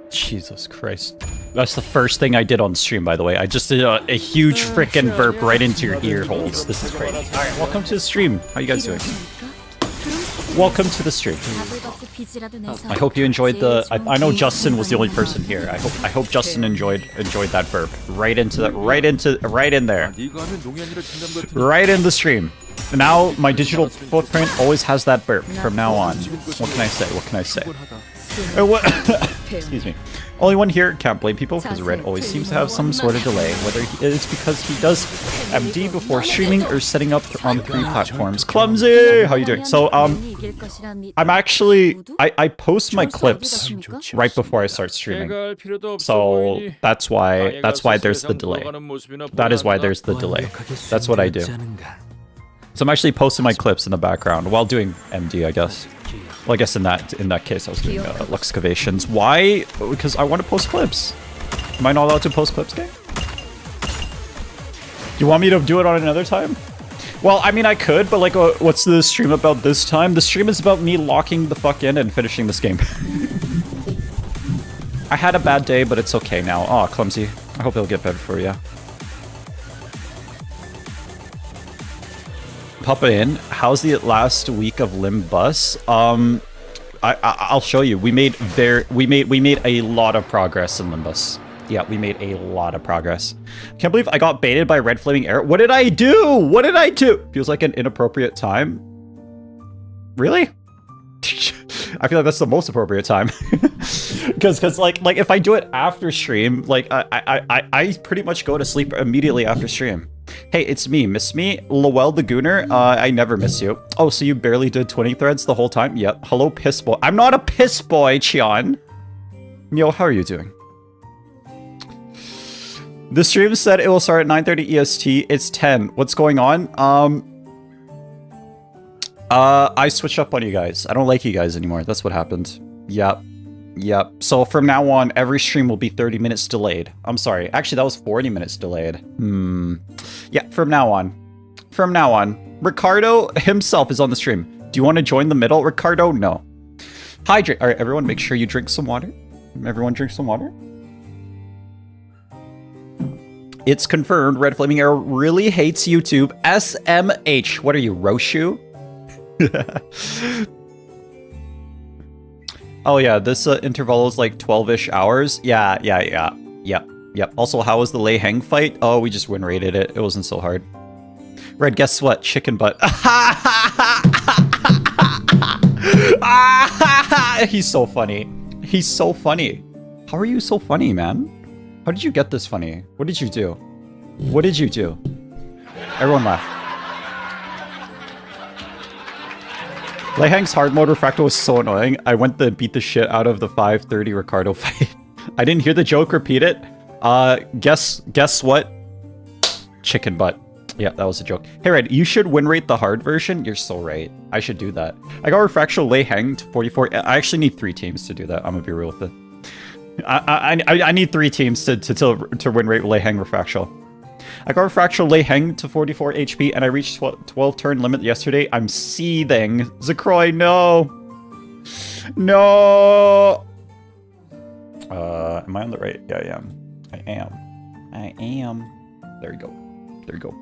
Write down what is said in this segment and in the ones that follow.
Jesus Christ. That's the first thing I did on stream, by the way. I just did a huge frickin' burp right into your ear holes. This is crazy. Alright, welcome to the stream. How you guys doing? Welcome to the stream. I hope you enjoyed the... I know Justin was the only person here. I hope Justin enjoyed that burp. Right into that... Right in there. Right in the stream. Now, my digital footprint always has that burp from now on. What can I say? What can I say? Excuse me. Only one here, can't blame people, because Red always seems to have some sort of delay, whether it's because he does MD before streaming or setting up on 3 platforms. Clumsy! How you doing? So, I'm actually... I post my clips right before I start streaming. So, that's why there's the delay. That is why there's the delay. That's what I do. So I'm actually posting my clips in the background while doing MD, I guess. Well, I guess in that case, I was doing Luxcavations. Why? Because I want to post clips. Am I not allowed to post clips, gang? Do you want me to do it on another time? Well, I mean, I could, but like, what's the stream about this time? The stream is about me locking the fuck in and finishing this game. I had a bad day, but it's okay now. Aw, Clumsy. I hope it'll get better for you. Pop it in. How's the last week of Limbus? I'll show you. We made a lot of progress in Limbus. Yeah, we made a lot of progress. Can't believe I got baited by red flaming arrow. What did I do? What did I do? Feels like an inappropriate time. Really? I feel like that's the most appropriate time. Because like if I do it after stream, like I pretty much go to sleep immediately after stream. Hey, it's me. Miss me? Lowell the Gooner? I never miss you. Oh, so you barely did 20 threads the whole time? Yep. Hello, piss boy. I'm not a piss boy, Chian. Yo, how are you doing? The stream said it will start at 9:30 EST. It's 10. What's going on? I switched up on you guys. I don't like you guys anymore. That's what happened. Yep. Yep. So from now on, every stream will be 30 minutes delayed. I'm sorry. Actually, that was 40 minutes delayed. Yeah, from now on. From now on. Ricardo himself is on the stream. Do you want to join the middle, Ricardo? No. Hydrate. All right, everyone, make sure you drink some water. Everyone drink some water. It's confirmed. Red Flaming Arrow really hates YouTube. SMH. What are you, Roshu? Oh yeah, this interval is like 12-ish hours. Yeah. Yep. Also, how was the Lei Heng fight? Oh, we just win rated it. It wasn't so hard. Red, guess what? Chicken butt. He's so funny. He's so funny. How are you so funny, man? How did you get this funny? What did you do? What did you do? Everyone laugh. Lei Heng's hard mode refractal was so annoying. I went to beat the shit out of the 5:30 Ricardo fight. I didn't hear the joke. Repeat it. Guess what? Chicken butt. Yeah, that was a joke. Hey, Red, you should win rate the hard version. You're so right. I should do that. I got refractal Lei Heng to 44. I actually need 3 teams to do that. I'm gonna be real with it. I need 3 teams to win rate Lei Heng refractal. I got refractal Lei Heng to 44 HP, and I reached 12 turn limit yesterday. I'm seething. Zakroy, no. No. Am I on the right? Yeah, I am. I am. There you go. There you go.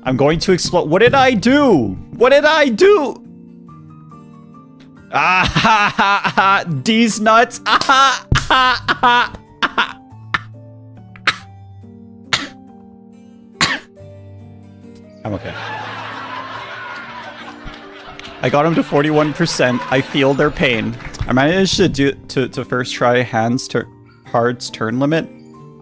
I'm going to explode. What did I do? What did I do? Ah ha ha ha. These nuts. Ah ha ha ha. I'm okay. I got him to 41%. I feel their pain. I managed to first try Hard's turn limit.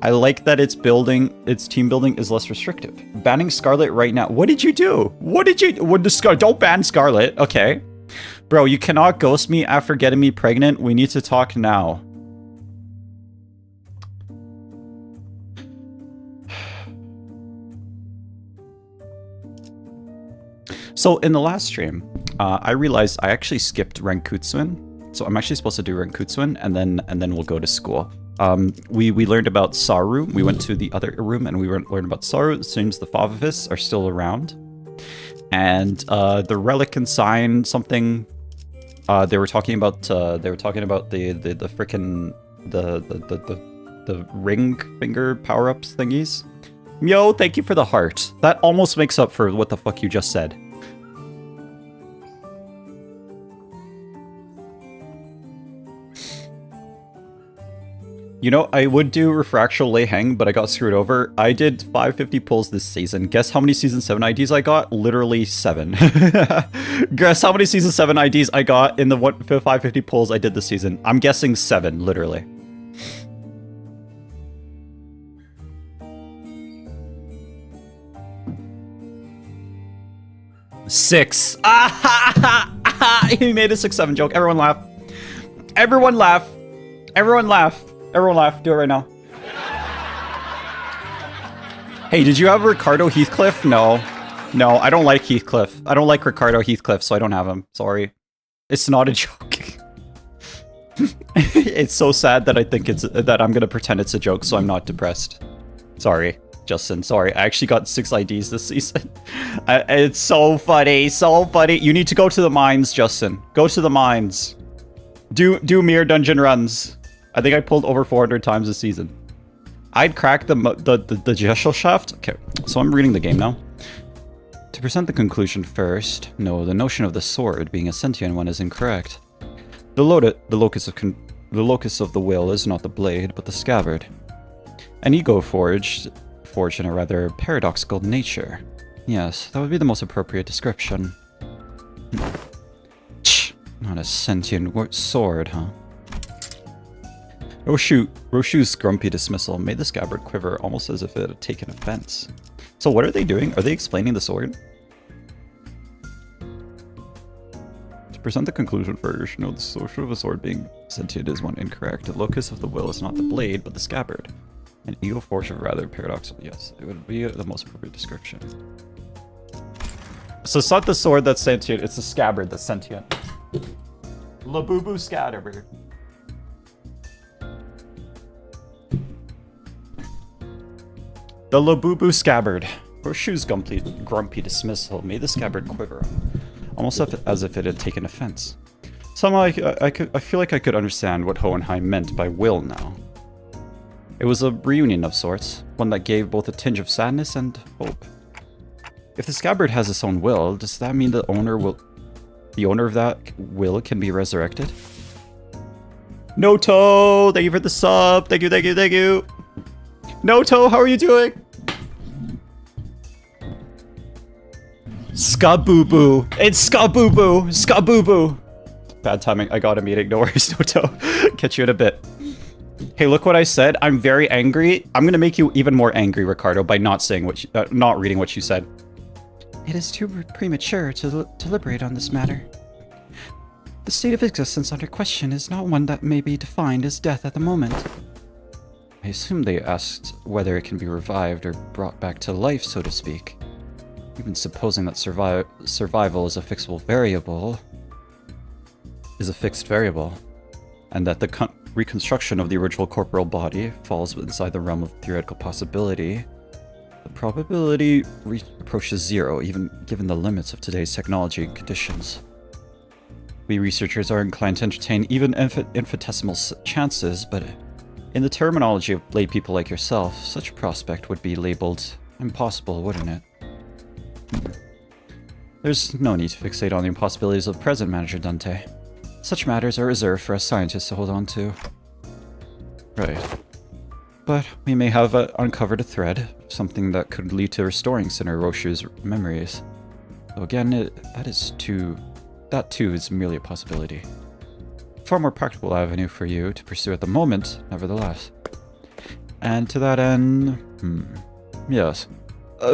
I like that its team building is less restrictive. Banning Scarlet right now. What did you do? What did you don't ban Scarlet. Okay. Bro, you cannot ghost me after getting me pregnant. We need to talk now. So in the last stream, I realized I actually skipped Renkutsuin. So I'm actually supposed to do Renkutsuin and then we'll go to school. We learned about Saru. We went to the other room and we learned about Saru. It seems the Favivis are still around. And the relic and sign something They were talking about the frickin' the ring finger power-ups thingies. Yo, thank you for the heart. That almost makes up for what the fuck you just said. You know, I would do Refractual Lay Hang, but I got screwed over. I did 550 pulls this season. Guess how many Season 7 IDs I got? Literally 7. Guess how many Season 7 IDs I got in the 550 pulls I did this season? I'm guessing 7, literally. Six. He made a 6-7 joke. Everyone laugh. Everyone laugh. Everyone laugh. Everyone laugh. Do it right now. Hey, did you have Ricardo Heathcliff? No. No, I don't like Heathcliff. I don't like Ricardo Heathcliff, so I don't have him. Sorry. It's not a joke. It's so sad that I think that I'm gonna pretend it's a joke, so I'm not depressed. Sorry, Justin. Sorry. I actually got 6 IDs this season. It's so funny. So funny. You need to go to the mines, Justin. Go to the mines. Do mere dungeon runs. I think I pulled over 400 times this season. I'd crack the gesture shaft. Okay, so I'm reading the game now. To present the conclusion first, no, the notion of the sword being a sentient one is incorrect. The locus of the will is not the blade, but the scabbard. An ego forged in a rather paradoxical nature. Yes, that would be the most appropriate description. Not a sentient sword, huh? Roshu's grumpy dismissal made the scabbard quiver almost as if it had taken offense. So what are they doing? Are they explaining the sword? To present the conclusion first, no, the notion of a sword being sentient is one incorrect. The locus of the will is not the blade, but the scabbard. An ego force of rather paradoxical. Yes, it would be the most appropriate description. So it's not the sword that's sentient, it's the scabbard that's sentient. Labubu scabbard. The Labubu scabbard. Roshu's grumpy dismissal made the scabbard quiver, almost as if it had taken offense. Somehow I feel like I could understand what Hohenheim meant by will now. It was a reunion of sorts, one that gave both a tinge of sadness and hope. If the scabbard has its own will, does that mean the owner of that will can be resurrected? Noto, thank you for the sub. Thank you, thank you, thank you. Noto, how are you doing? Skabooboo. It's Skabooboo. Skabooboo. Bad timing. I got a meeting. No worries, Noto. Catch you in a bit. Hey, look what I said. I'm very angry. I'm gonna make you even more angry, Ricardo, by not saying what not reading what you said. It is too premature to deliberate on this matter. The state of existence under question is not one that may be defined as death at the moment. I assume they asked whether it can be revived or brought back to life, so to speak. Even supposing that survival is a fixed variable, and that the reconstruction of the original corporeal body falls inside the realm of theoretical possibility, the probability approaches 0, even given the limits of today's technology and conditions. We researchers are inclined to entertain even infinitesimal chances, but in the terminology of lay people like yourself, such a prospect would be labeled impossible, wouldn't it? There's no need to fixate on the impossibilities of the present, Manager Dante. Such matters are reserved for us scientists to hold on to. Right. But we may have uncovered a thread, something that could lead to restoring Senator Roshu's memories. Though again, that too is merely a possibility. Far more practical avenue for you to pursue at the moment, nevertheless. And to that end, yes,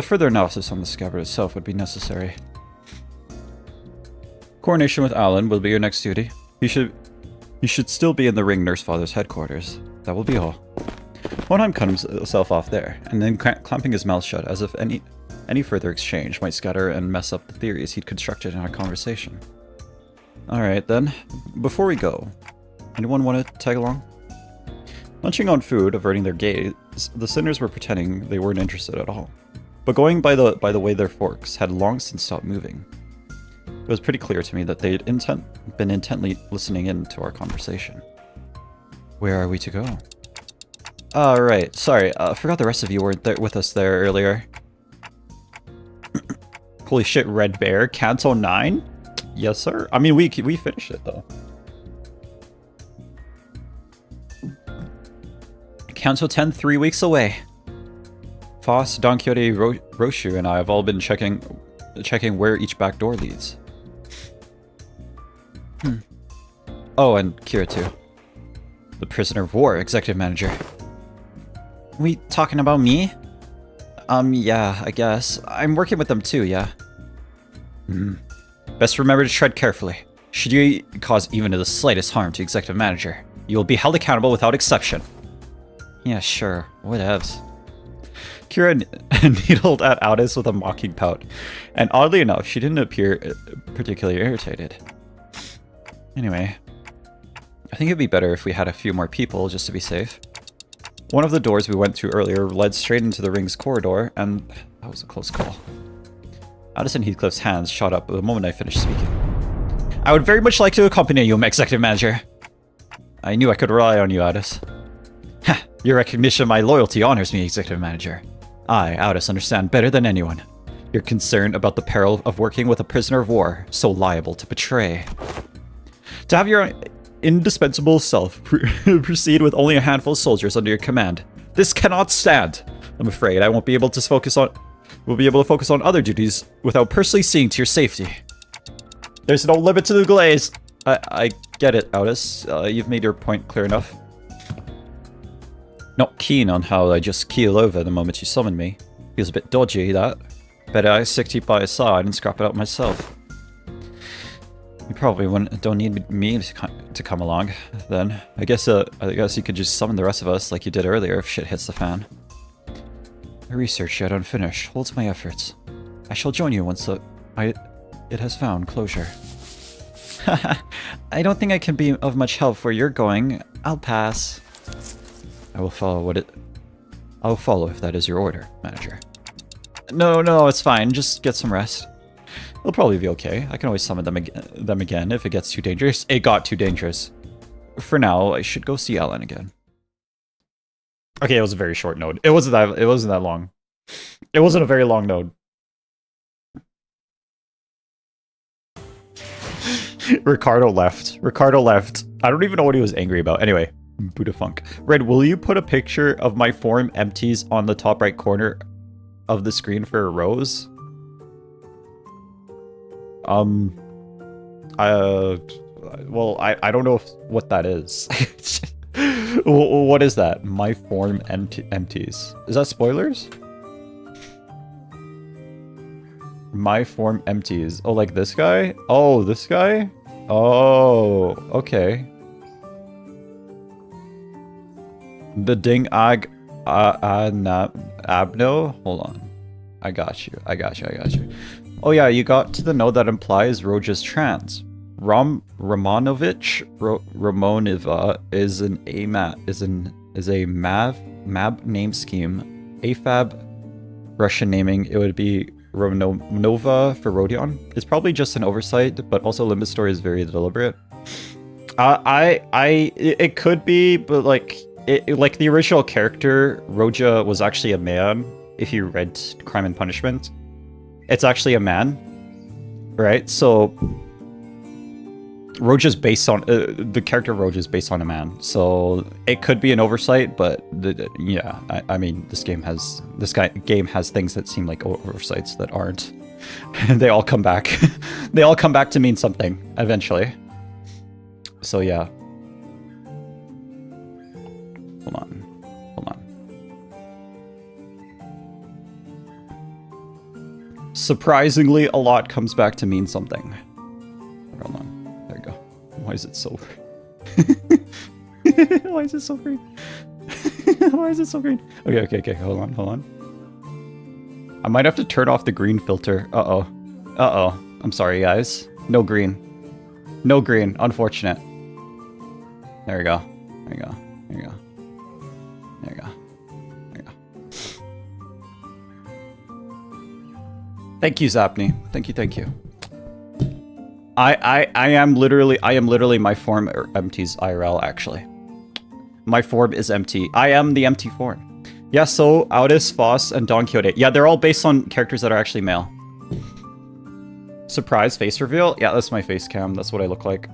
further analysis on the scabbard itself would be necessary. Coordination with Alan will be your next duty. You should still be in the Ring Nurse Father's headquarters. That will be all. Hohenheim cut himself off there, and then clamping his mouth shut, as if any further exchange might scatter and mess up the theories he'd constructed in our conversation. Alright then, before we go, anyone want to tag along? Munching on food, averting their gaze, the sinners were pretending they weren't interested at all. But going by the way their forks had long since stopped moving. It was pretty clear to me that they'd been intently listening in to our conversation. Where are we to go? Right. Sorry, I forgot the rest of you weren't there with us there earlier. Holy shit, Red Bear, Canto 9? Yes, sir. I mean, we finished it, though. Canto 10, 3 weeks away. Foss, Don Quixote, Roshu, and I have all been checking where each back door leads. Oh, and Kira too. The prisoner of war, executive manager. We talking about me? Yeah, I guess. I'm working with them too, yeah. Best remember to tread carefully. Should you cause even the slightest harm to executive manager, you will be held accountable without exception. Yeah, sure. Whatevs. Kira needled at Aldous with a mocking pout, and oddly enough, she didn't appear particularly irritated. Anyway, I think it'd be better if we had a few more people just to be safe. One of the doors we went through earlier led straight into the ring's corridor, and that was a close call. Addison Heathcliff's hands shot up the moment I finished speaking. I would very much like to accompany you, executive manager. I knew I could rely on you, Addis. Ha! Your recognition of my loyalty honors me, executive manager. I, Addis, understand better than anyone your concern about the peril of working with a prisoner of war so liable to betray. To have your indispensable self proceed with only a handful of soldiers under your command. This cannot stand. I'm afraid I won't be able to focus on other duties without personally seeing to your safety. There's no limit to the glaze. I get it, Aldous. You've made your point clear enough. Not keen on how I just keel over the moment you summoned me. Feels a bit dodgy, that. Better I stick to you by your side and scrap it out myself. You probably don't need me to come along, then. I guess you could just summon the rest of us like you did earlier if shit hits the fan. The research yet unfinished holds my efforts. I shall join you once it has found closure. I don't think I can be of much help where you're going. I'll pass. I will follow if that is your order, manager. No, it's fine. Just get some rest. It'll probably be okay. I can always summon them again if it gets too dangerous. It got too dangerous. For now, I should go see Ellen again. Okay, it was a very short node. It wasn't that long. It wasn't a very long node. Ricardo left. I don't even know what he was angry about. Anyway, Buddha Funk. Red, will you put a picture of my form empties on the top right corner of the screen for a rose? Well, I don't know what that is. What is that? My form empties. Is that spoilers? My form empties. Oh, like this guy? Oh, this guy? Oh, okay. The ding ag abno? Hold on. I got you. Oh yeah, you got to the node that implies Roja's trans. Romanovich Ramonova is a MAB name scheme. AFAB Russian naming, it would be Romanova for Rodion. It's probably just an oversight, but also Limbus story is very deliberate. It could be, but like the original character, Roja was actually a man. If you read Crime and Punishment, it's actually a man, right? So Roja's based on the character of Roja is based on a man, so it could be an oversight. But yeah, I mean, this game has things that seem like oversights that aren't. They all come back. They all come back to mean something eventually. So yeah. Hold on. Surprisingly, a lot comes back to mean something. Hold on. There you go. Why is it so... Why is it so green? Why is it so green? Okay. Hold on. I might have to turn off the green filter. Uh-oh. I'm sorry, guys. No green. Unfortunate. There we go. Thank you, Zapney. Thank you. I am literally my form empties IRL actually. My form is empty. I am the empty form. Yeah, so Audis, Foss, and Don Quixote. Yeah, they're all based on characters that are actually male. Surprise face reveal? Yeah, that's my face cam. That's what I look like.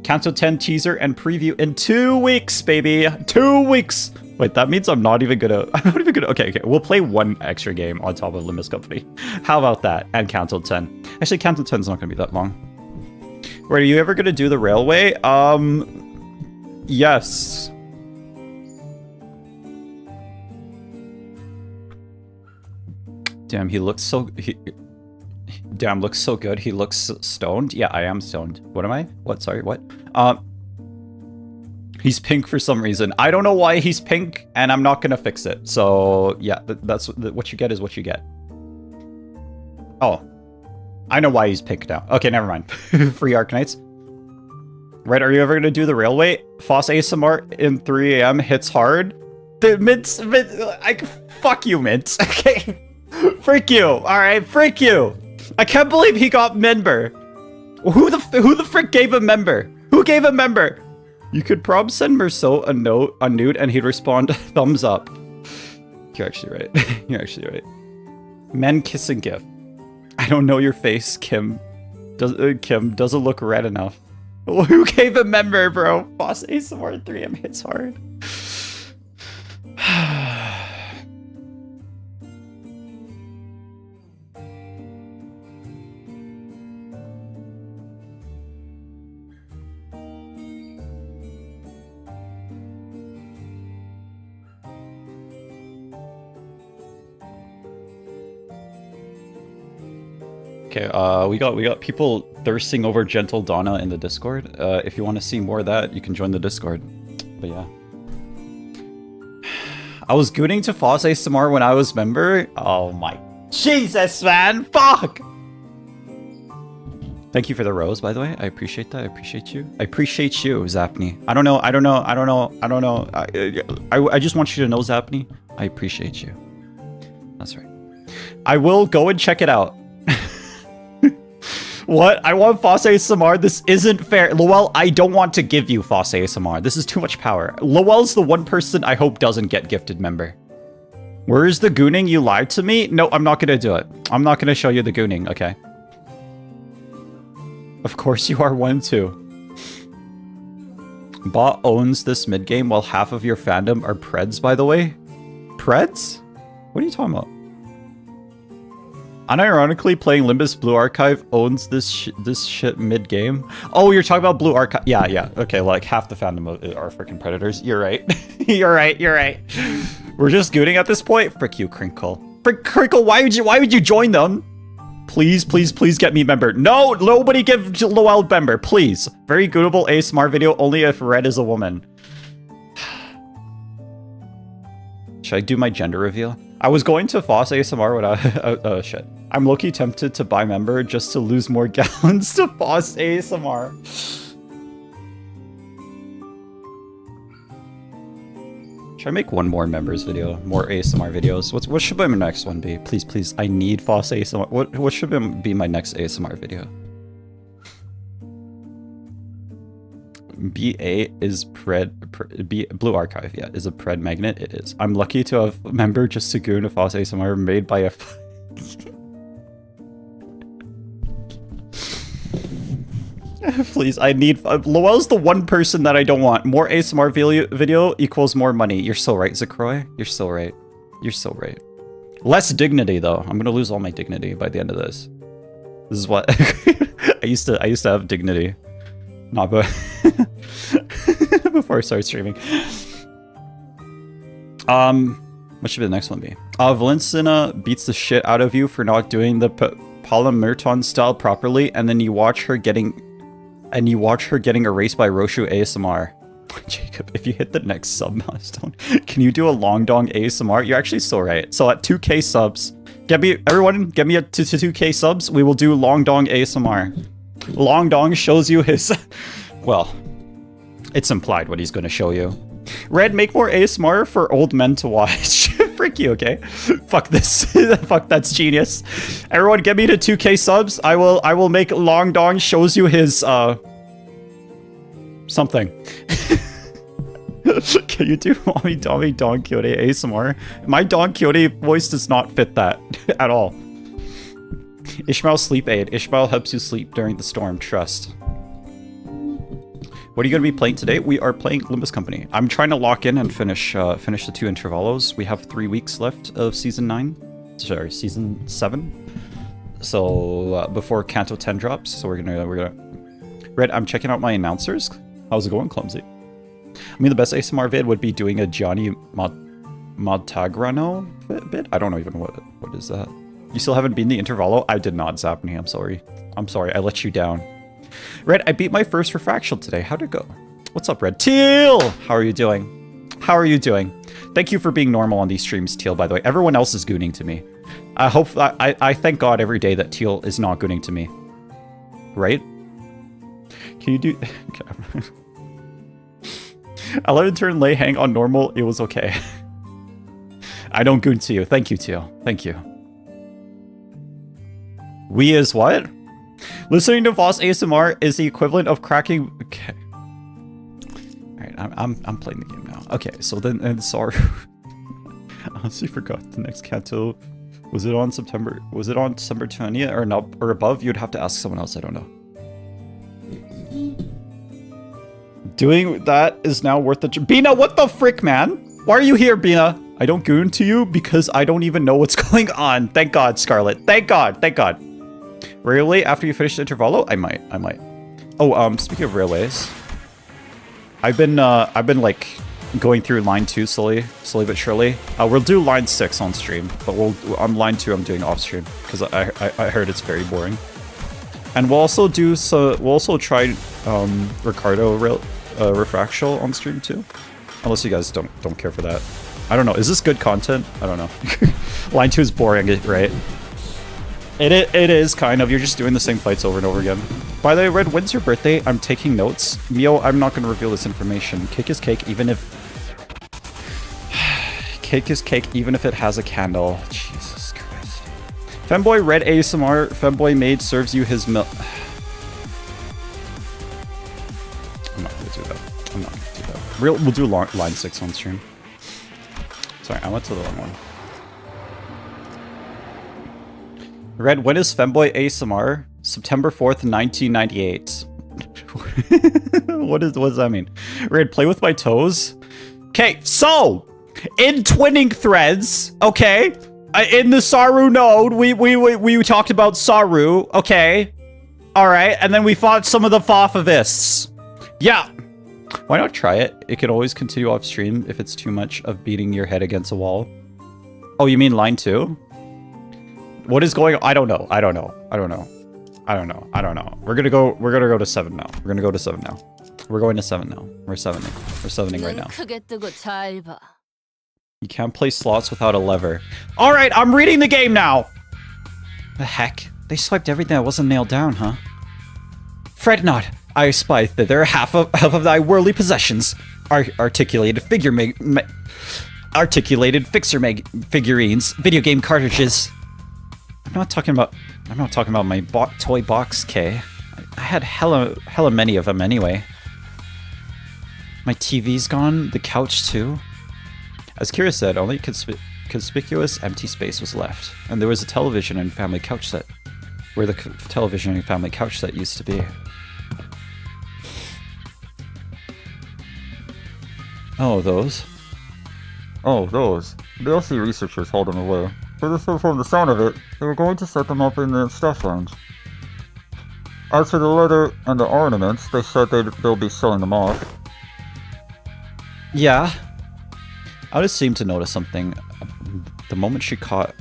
Kanto 10 teaser and preview in 2 weeks, baby. 2 weeks. Wait, that means I'm not even gonna... Okay. We'll play 1 extra game on top of Limbus Company. How about that? And Kanto 10. Actually, Kanto 10's not gonna be that long. Wait, are you ever gonna do the railway? Yes. Damn, he looks so... Damn, looks so good. He looks stoned. Yeah, I am stoned. What am I? What? Sorry, what? He's pink for some reason. I don't know why he's pink, and I'm not gonna fix it. So, yeah, that's what you get is what you get. Oh. I know why he's pink now. Okay, never mind. Free Arknights. Right, are you ever gonna do the railway? Foss ASMR in 3 AM hits hard. The fuck you, Mint. Okay. Freak you. Alright, freak you. I can't believe he got member. Who the frick gave him member? Who gave him member? You could prob send Merceau a nude and he'd respond thumbs up. You're actually right. You're actually right. Men kissing gif. I don't know your face, Kim. Kim doesn't look red enough. Who gave him member, bro? Boss ASMR 3M hits hard. Okay, we got people thirsting over Gentle Donna in the Discord. If you want to see more of that, you can join the Discord. But yeah. I was gooning to Foss ASMR when I was member. Oh my Jesus, man! Fuck! Thank you for the rose, by the way. I appreciate that. I appreciate you. I appreciate you, Zapney. I don't know. I just want you to know, Zapney. I appreciate you. That's right. I will go and check it out. What? I want Foss ASMR? This isn't fair. Lowell, I don't want to give you Foss ASMR. This is too much power. Lowell's the one person I hope doesn't get gifted member. Where's the gooning? You lied to me? No, I'm not gonna do it. I'm not gonna show you the gooning, okay? Of course you are one too. Bot owns this mid-game while half of your fandom are Preds, by the way. Preds? What are you talking about? Unironically, playing Limbus Blue Archive owns this shit mid-game. Oh, you're talking about Blue Archive. Yeah. Okay, like half the fandom are freaking predators. You're right. You're right. We're just gooning at this point. Frick you, Crinkle. Frick Crinkle, why would you join them? Please get me member. No, nobody give Lowell member, please. Very goodable ASMR video only if Red is a woman. Should I do my gender reveal? I was going to Foss ASMR when oh shit. I'm low-key tempted to buy member just to lose more gallons to Foss ASMR. Should I make one more members video? More ASMR videos? What should my next one be? Please. I need Foss ASMR. What should be my next ASMR video? BA is Blue Archive, yeah, is a pred magnet. It is. I'm lucky to have a member just to goon a Foss ASMR made by a Please, I need Lowell's the one person that I don't want. More ASMR video equals more money. You're so right, Zakroy. You're so right. You're so right. Less dignity though. I'm gonna lose all my dignity by the end of this. This is what I used to have dignity. Not but before I started streaming. What should the next one be? Valencina beats the shit out of you for not doing the Polymerton style properly, and then you watch her getting erased by Roshu ASMR. Jacob, if you hit the next sub milestone, can you do a long dong ASMR? You're actually so right. So at 2K subs, everyone get me to 2K subs. We will do long dong ASMR. Long dong shows you his well, it's implied what he's going to show you. Red, make more ASMR for old men to watch. Frick you, okay? Fuck this. Fuck, that's genius. Everyone get me to 2K subs. I will make Long Dong shows you his something. Can you do Mommy Dommy Don Quixote ASMR? My Don Quixote voice does not fit that at all. Ishmael sleep aid. Ishmael helps you sleep during the storm. Trust. What are you going to be playing today? We are playing Limbus Company. I'm trying to lock in and finish the 2 intervalos. We have 3 weeks left of season 9. Sorry, season 7. So before Canto 10 drops. So we're gonna. Red, I'm checking out my announcers. How's it going, Clumsy? I mean, the best ASMR vid would be doing a Johnny Montagrano bit. I don't know even what is that. You still haven't beaten the intervalo? I did not, Zapney. I'm sorry. I'm sorry. I let you down. Red, I beat my first refractional today. How'd it go? What's up, Red? Teal! How are you doing? How are you doing? Thank you for being normal on these streams, Teal, by the way. Everyone else is gooning to me. I thank God every day that Teal is not gooning to me. Right? Can you do... Okay. 11 turn lay hang on normal. It was okay. I don't goon to you. Thank you, Teal. Thank you. We is what? Listening to Voss ASMR is the equivalent of cracking... Okay. Alright, I'm playing the game now. Okay, so then... And sorry. I honestly forgot the next Canto. Was it on December 20th or not, or above? You'd have to ask someone else. I don't know. Doing that is now worth the... Bina, what the frick, man? Why are you here, Bina? I don't goon to you because I don't even know what's going on. Thank God, Scarlet. Thank God. Thank God. Railway after you finish the intervalo? I might. Oh, speaking of railways, I've been like going through line 2 slowly but surely. We'll do line 6 on stream, but on line 2 I'm doing off stream because I heard it's very boring. And we'll also try Ricardo refractional on stream too, unless you guys don't care for that. I don't know. Is this good content? I don't know. Line 2 is boring, right? It is kind of. You're just doing the same fights over and over again. By the way, Red, when's your birthday? I'm taking notes. Mio, I'm not going to reveal this information. Cake is cake, even if... Cake is cake, even if it has a candle. Jesus Christ. Femboy Red ASMR. Femboy Maid serves you his milk. I'm not going to do that. I'm not going to do that. We'll do line 6 on stream. Sorry, I went to the wrong one. Red, when is Femboy ASMR? September 4th, 1998. What does that mean? Red, play with my toes? Okay, so in twinning threads, okay, in the Saru node, we talked about Saru, okay, all right, and then we fought some of the Fafavists. Yeah, why not try it? It could always continue off stream if it's too much of beating your head against a wall. Oh, you mean line 2? What is going on? I don't know. We're gonna go to 7 now. We're going to 7 now. We're 7ing. We're 7ing right now. You can't play slots without a lever. All right, I'm reading the game now. The heck? They swiped everything that wasn't nailed down, huh? Fret not. I spy thither half of thy worldly possessions. Articulated figurines, video game cartridges. I'm not talking about my toy box, K. I had hella many of them anyway. My TV's gone, the couch too. As Kira said, only conspicuous empty space was left, and there was a television and family couch set, where the television and family couch set used to be. Oh, those. The LC researchers hauled them away. From the sound of it, they were going to set them up in the stuff lounge. As for the leather and the ornaments, they said they'll be selling them off. Yeah. I just seemed to notice something the moment she caught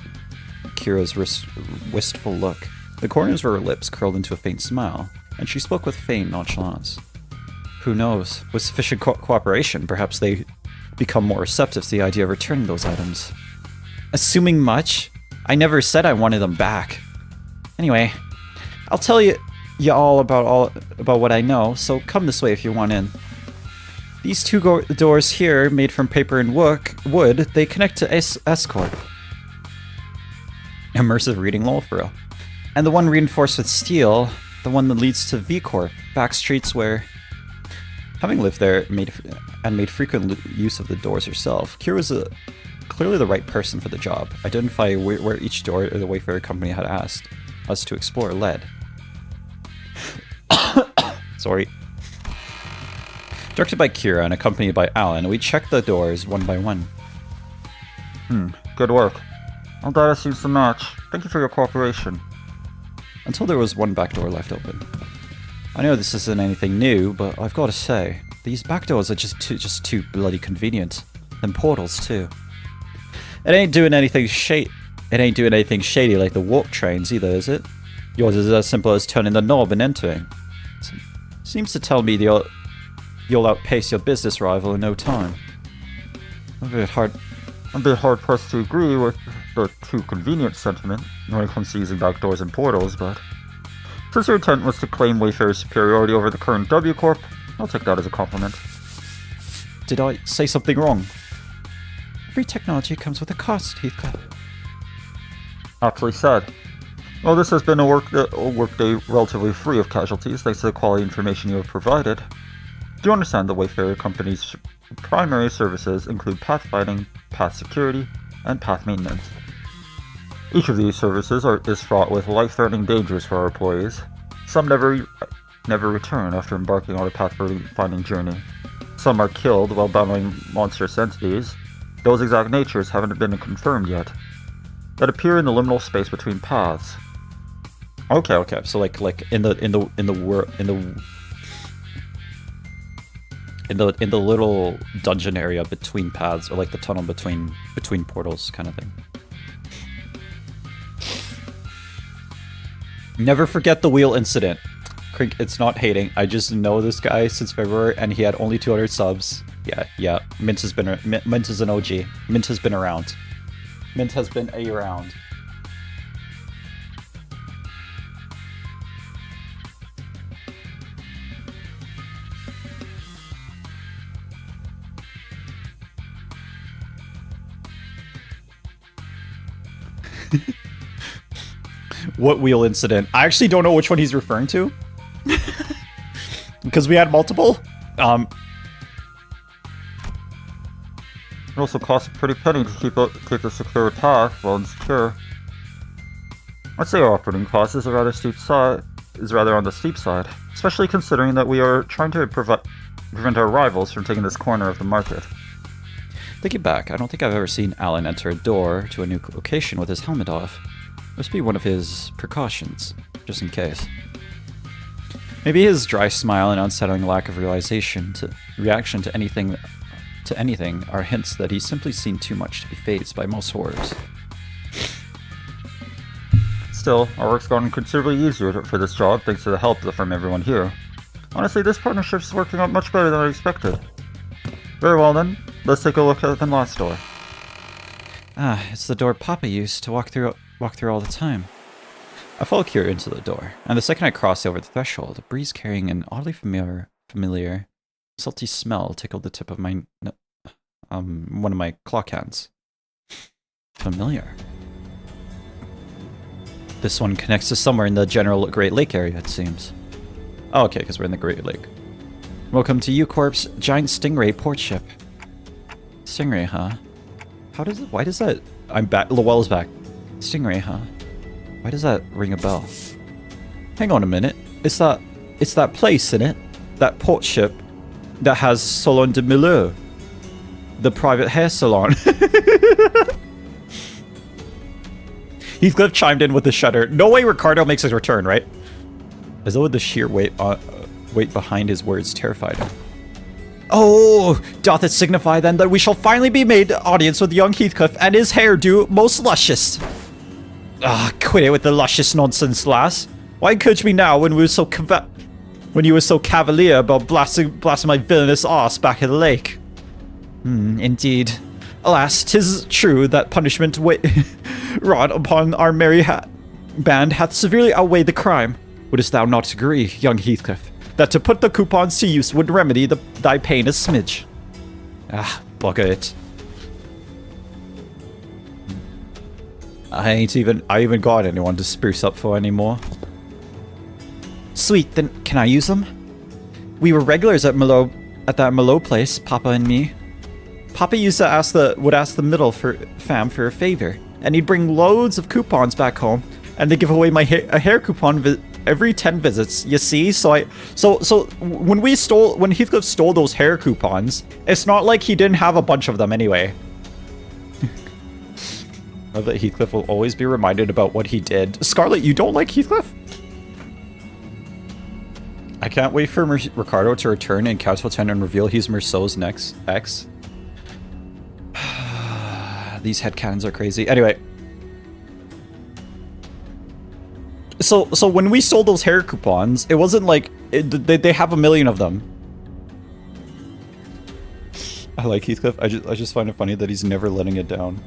Kira's wistful look. The corners of her lips curled into a faint smile, and she spoke with feigned nonchalance. Who knows? With sufficient cooperation, perhaps they become more receptive to the idea of returning those items. Assuming much? I never said I wanted them back. Anyway, I'll tell you all about what I know, so come this way if you want in. These two doors here, made from paper and wood, they connect to S-Corp. Immersive reading lol for real. And the one reinforced with steel, the one that leads to V-Corp, back streets where... Having lived there made frequent use of the doors herself, Kira was clearly the right person for the job. Identify where each door the Wayfarer Company had asked us to explore led. Sorry. Directed by Kira and accompanied by Alan, we checked the doors one by one. Good work. All data seems to match. Thank you for your cooperation. Until there was one back door left open. I know this isn't anything new, but I've got to say, these back doors are just too bloody convenient. And portals too. It ain't doing anything shady like the warp trains either, is it? Yours is as simple as turning the knob and entering. Seems to tell me you'll outpace your business rival in no time. I'm a bit hard pressed to agree with the too convenient sentiment when it comes to using back doors and portals, but since your intent was to claim Wayfarer's superiority over the current W Corp, I'll take that as a compliment. Did I say something wrong? Every technology comes with a cost, Heathcliff. Aptly said. Well, this has been a workday relatively free of casualties thanks to the quality information you have provided. Do you understand the Wayfarer Company's primary services include pathfinding, path security, and path maintenance? Each of these services is fraught with life-threatening dangers for our employees. Some never return after embarking on a path-finding journey. Some are killed while battling monstrous entities. Those exact natures haven't been confirmed yet. That appear in the liminal space between paths. Okay. So like in the little dungeon area between paths, or like the tunnel between portals kind of thing. Never forget the wheel incident. Crink, it's not hating. I just know this guy since February, and he had only 200 subs. Yeah. Mint is an OG. Mint has been around. Mint has been around. What wheel incident? I actually don't know which one he's referring to. Because we had multiple. It also costs a pretty penny to keep a secure path while insecure. I'd say our operating cost is rather on the steep side, especially considering that we are trying to prevent our rivals from taking this corner of the market. Thinking back, I don't think I've ever seen Alan enter a door to a new location with his helmet off. Must be one of his precautions, just in case. Maybe his dry smile and unsettling lack of reaction to anything are hints that he's simply seen too much to be fazed by most horrors. Still, our work's gotten considerably easier for this job thanks to the help from everyone here. Honestly, this partnership's working out much better than I expected. Very well then, let's take a look at the last door. Ah, it's the door Papa used to walk through all the time. I followed Kira into the door, and the second I crossed over the threshold, a breeze carrying an oddly familiar, salty smell tickled the tip of my one of my claw cans. Familiar. This one connects to somewhere in the general Great Lake area, it seems. Oh, okay, because we're in the Great Lake. Welcome to U-Corp's giant stingray port ship. Stingray, huh? Why does that... I'm back. Lowell's back. Stingray, huh? Why does that ring a bell? Hang on a minute. It's that place, in it? That port ship that has Salon de Millau. The private hair salon. Heathcliff chimed in with a shudder. No way Ricardo makes his return, right? As though the sheer weight behind his words terrified him. Oh, doth it signify then that we shall finally be made audience with young Heathcliff and his hairdo most luscious? Ah, quit it with the luscious nonsense, lass. Why encourage me now when you were so cavalier about blasting my villainous arse back at the lake? Indeed. Alas, 'tis true that punishment wrought upon our merry band hath severely outweighed the crime. Wouldst thou not agree, young Heathcliff? that to put the coupons to use would remedy thy pain a smidge. Ah, bugger it. I even got anyone to spruce up for anymore. Sweet, then can I use them? We were regulars at that Malo place, Papa and me. Papa used to would ask the middle fam for a favor, and he'd bring loads of coupons back home, and they give away a hair coupon every 10 visits. You see, so when Heathcliff stole those hair coupons, it's not like he didn't have a bunch of them anyway. I love that Heathcliff will always be reminded about what he did. Scarlet, you don't like Heathcliff? I can't wait for Ricardo to return in Council 10 and reveal he's Merceau's next ex. These headcanons are crazy. Anyway. So when we sold those hair coupons, it wasn't like... They have a million of them. I like Heathcliff. I just find it funny that he's never letting it down.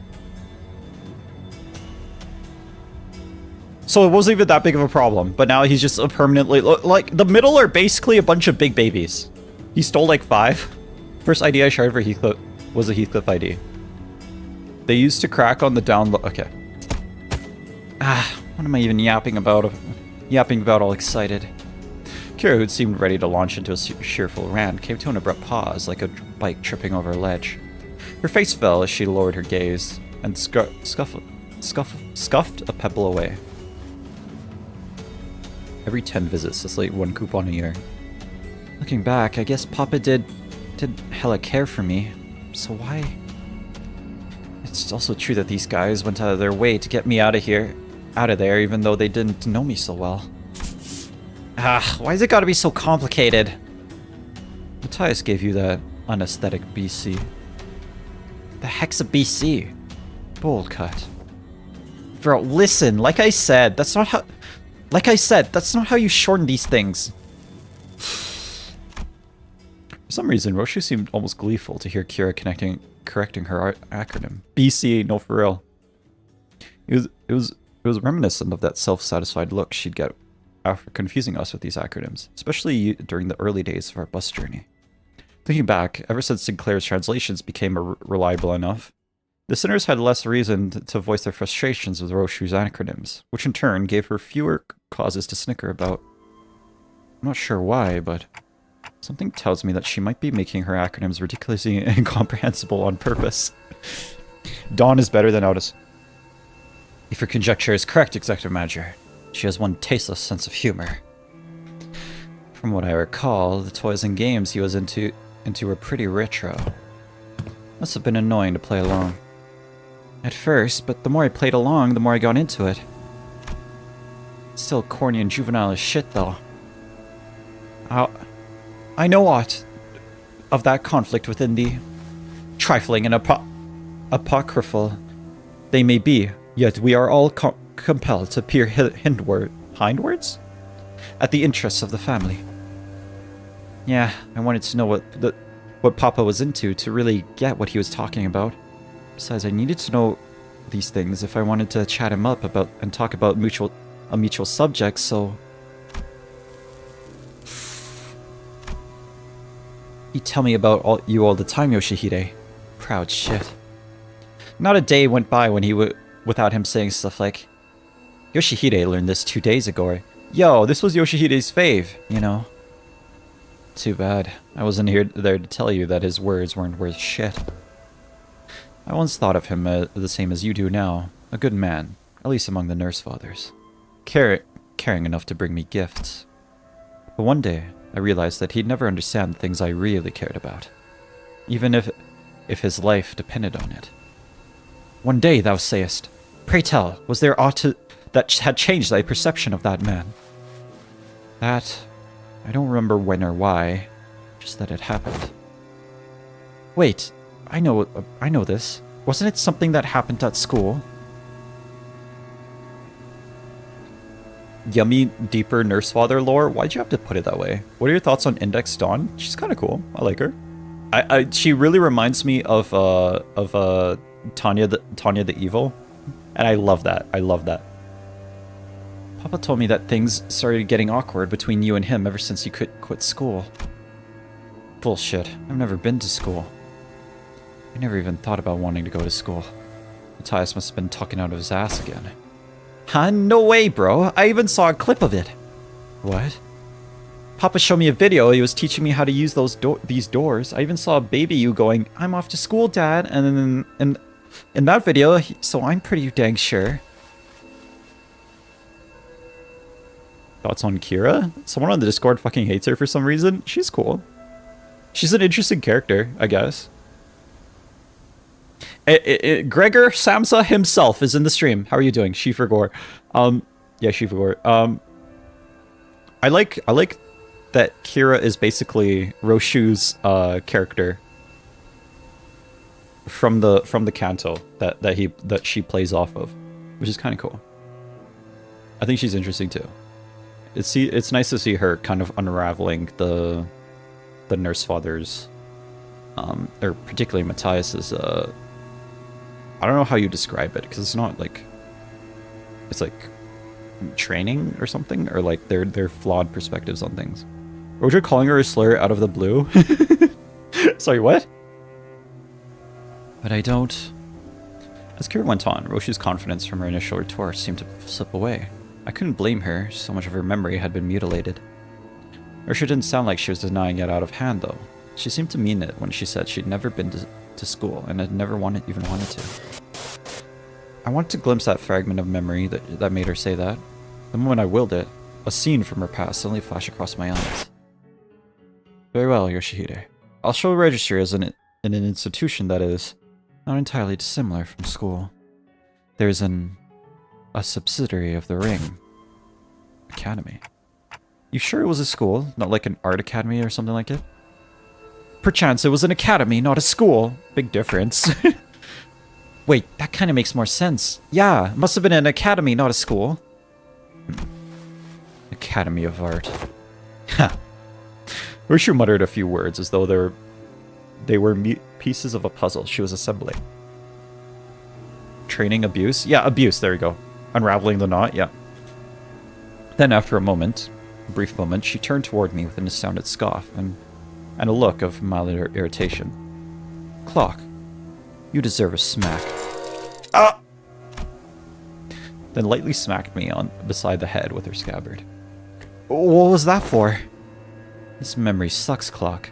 So it wasn't even that big of a problem, but now he's just a permanently... Like, the middle are basically a bunch of big babies. He stole like 5. First ID I shared for Heathcliff was a Heathcliff ID. They used to crack on the download... Okay. What am I even yapping about? Yapping about all excited. Kira, who'd seemed ready to launch into a cheerful rant, came to an abrupt pause, like a bike tripping over a ledge. Her face fell as she lowered her gaze, and scuffed a pebble away. Every 10 visits, that's like 1 coupon a year. Looking back, I guess Papa did hella care for me, so why? It's also true that these guys went out of their way to get me out of there, even though they didn't know me so well. Why's it gotta be so complicated? Matthias gave you that unaesthetic BC. The heck's a BC? Bold cut. Bro, listen, like I said, that's not how you shorten these things. For some reason, Roshu seemed almost gleeful to hear Kira correcting her acronym. BC, no for real. It was reminiscent of that self-satisfied look she'd get after confusing us with these acronyms, especially during the early days of our bus journey. Thinking back, ever since Sinclair's translations became reliable enough, listeners had less reason to voice their frustrations with Roshu's acronyms, which in turn gave her fewer causes to snicker about. I'm not sure why, but something tells me that she might be making her acronyms ridiculously incomprehensible on purpose. Dawn is better than Otis. If your conjecture is correct, Executive Manager, she has one tasteless sense of humor. From what I recall, the toys and games he was into were pretty retro. Must have been annoying to play along. At first, but the more I played along, the more I got into it. Still corny and juvenile as shit, though. I know aught of that conflict within the trifling and apocryphal they may be, yet we are all compelled to peer hindwards at the interests of the family. Yeah, I wanted to know what Papa was into to really get what he was talking about. Besides, I needed to know these things if I wanted to chat him up about and talk about a mutual subject, so... He'd tell me about you all the time, Yoshihide. Proud shit. Not a day went by without him saying stuff like, Yoshihide learned this 2 days ago, or, yo, this was Yoshihide's fave, you know? Too bad. I wasn't there to tell you that his words weren't worth shit. I once thought of him the same as you do now. A good man, at least among the nurse fathers. Caring enough to bring me gifts. But one day, I realized that he'd never understand the things I really cared about. Even if his life depended on it. One day, thou sayest, pray tell, was there aught that had changed thy perception of that man? That... I don't remember when or why, just that it happened. Wait, I know this. Wasn't it something that happened at school? Yummy, deeper nurse father lore? Why'd you have to put it that way? What are your thoughts on Index Dawn? She's kind of cool. I like her. She really reminds me of Tanya the Evil, and I love that. I love that. Papa told me that things started getting awkward between you and him ever since you quit school. Bullshit. I've never been to school. I never even thought about wanting to go to school. Matthias must have been talking out of his ass again. Huh? No way, bro. I even saw a clip of it. What? Papa showed me a video. He was teaching me how to use these doors. I even saw a baby you going, "I'm off to school, Dad." And then in that video, so I'm pretty dang sure. Thoughts on Kira? Someone on the Discord fucking hates her for some reason. She's cool. She's an interesting character, I guess. Gregor Samsa himself is in the stream. How are you doing? Shifer Gore. Yeah, Shifer Gore. I like that Kira is basically Roshu's character from the canto that she plays off of, which is kind of cool. I think she's interesting too. It's nice to see her kind of unraveling the nurse father's, or particularly Matthias's. I don't know how you describe it because it's not like it's like training or something, or like their flawed perspectives on things. Roger calling her a slur out of the blue. Sorry, what? But I don't. As Kira went on, Roshu's confidence from her initial retort seemed to slip away. I couldn't blame her, so much of her memory had been mutilated. Roshu didn't sound like she was denying it out of hand, though. She seemed to mean it when she said she'd never been to school and had never even wanted to. I wanted to glimpse that fragment of memory that made her say that. The moment I willed it, a scene from her past suddenly flashed across my eyes. Very well, Yoshihide. I'll show a register as in an institution that is not entirely dissimilar from school. There's a subsidiary of the Ring. Academy. You sure it was a school, not like an art academy or something like it? Perchance it was an academy, not a school. Big difference. Wait, that kind of makes more sense. Yeah, it must have been an academy, not a school. Academy of Art. Ha. Roshu muttered a few words as though they were pieces of a puzzle she was assembling. Training abuse? Yeah, abuse, there we go. Unraveling the knot, yeah. Then after a brief moment, she turned toward me with an astounded scoff and a look of mild irritation. Clock, you deserve a smack. Ah! Then lightly smacked me beside the head with her scabbard. What was that for? This memory sucks, Clock.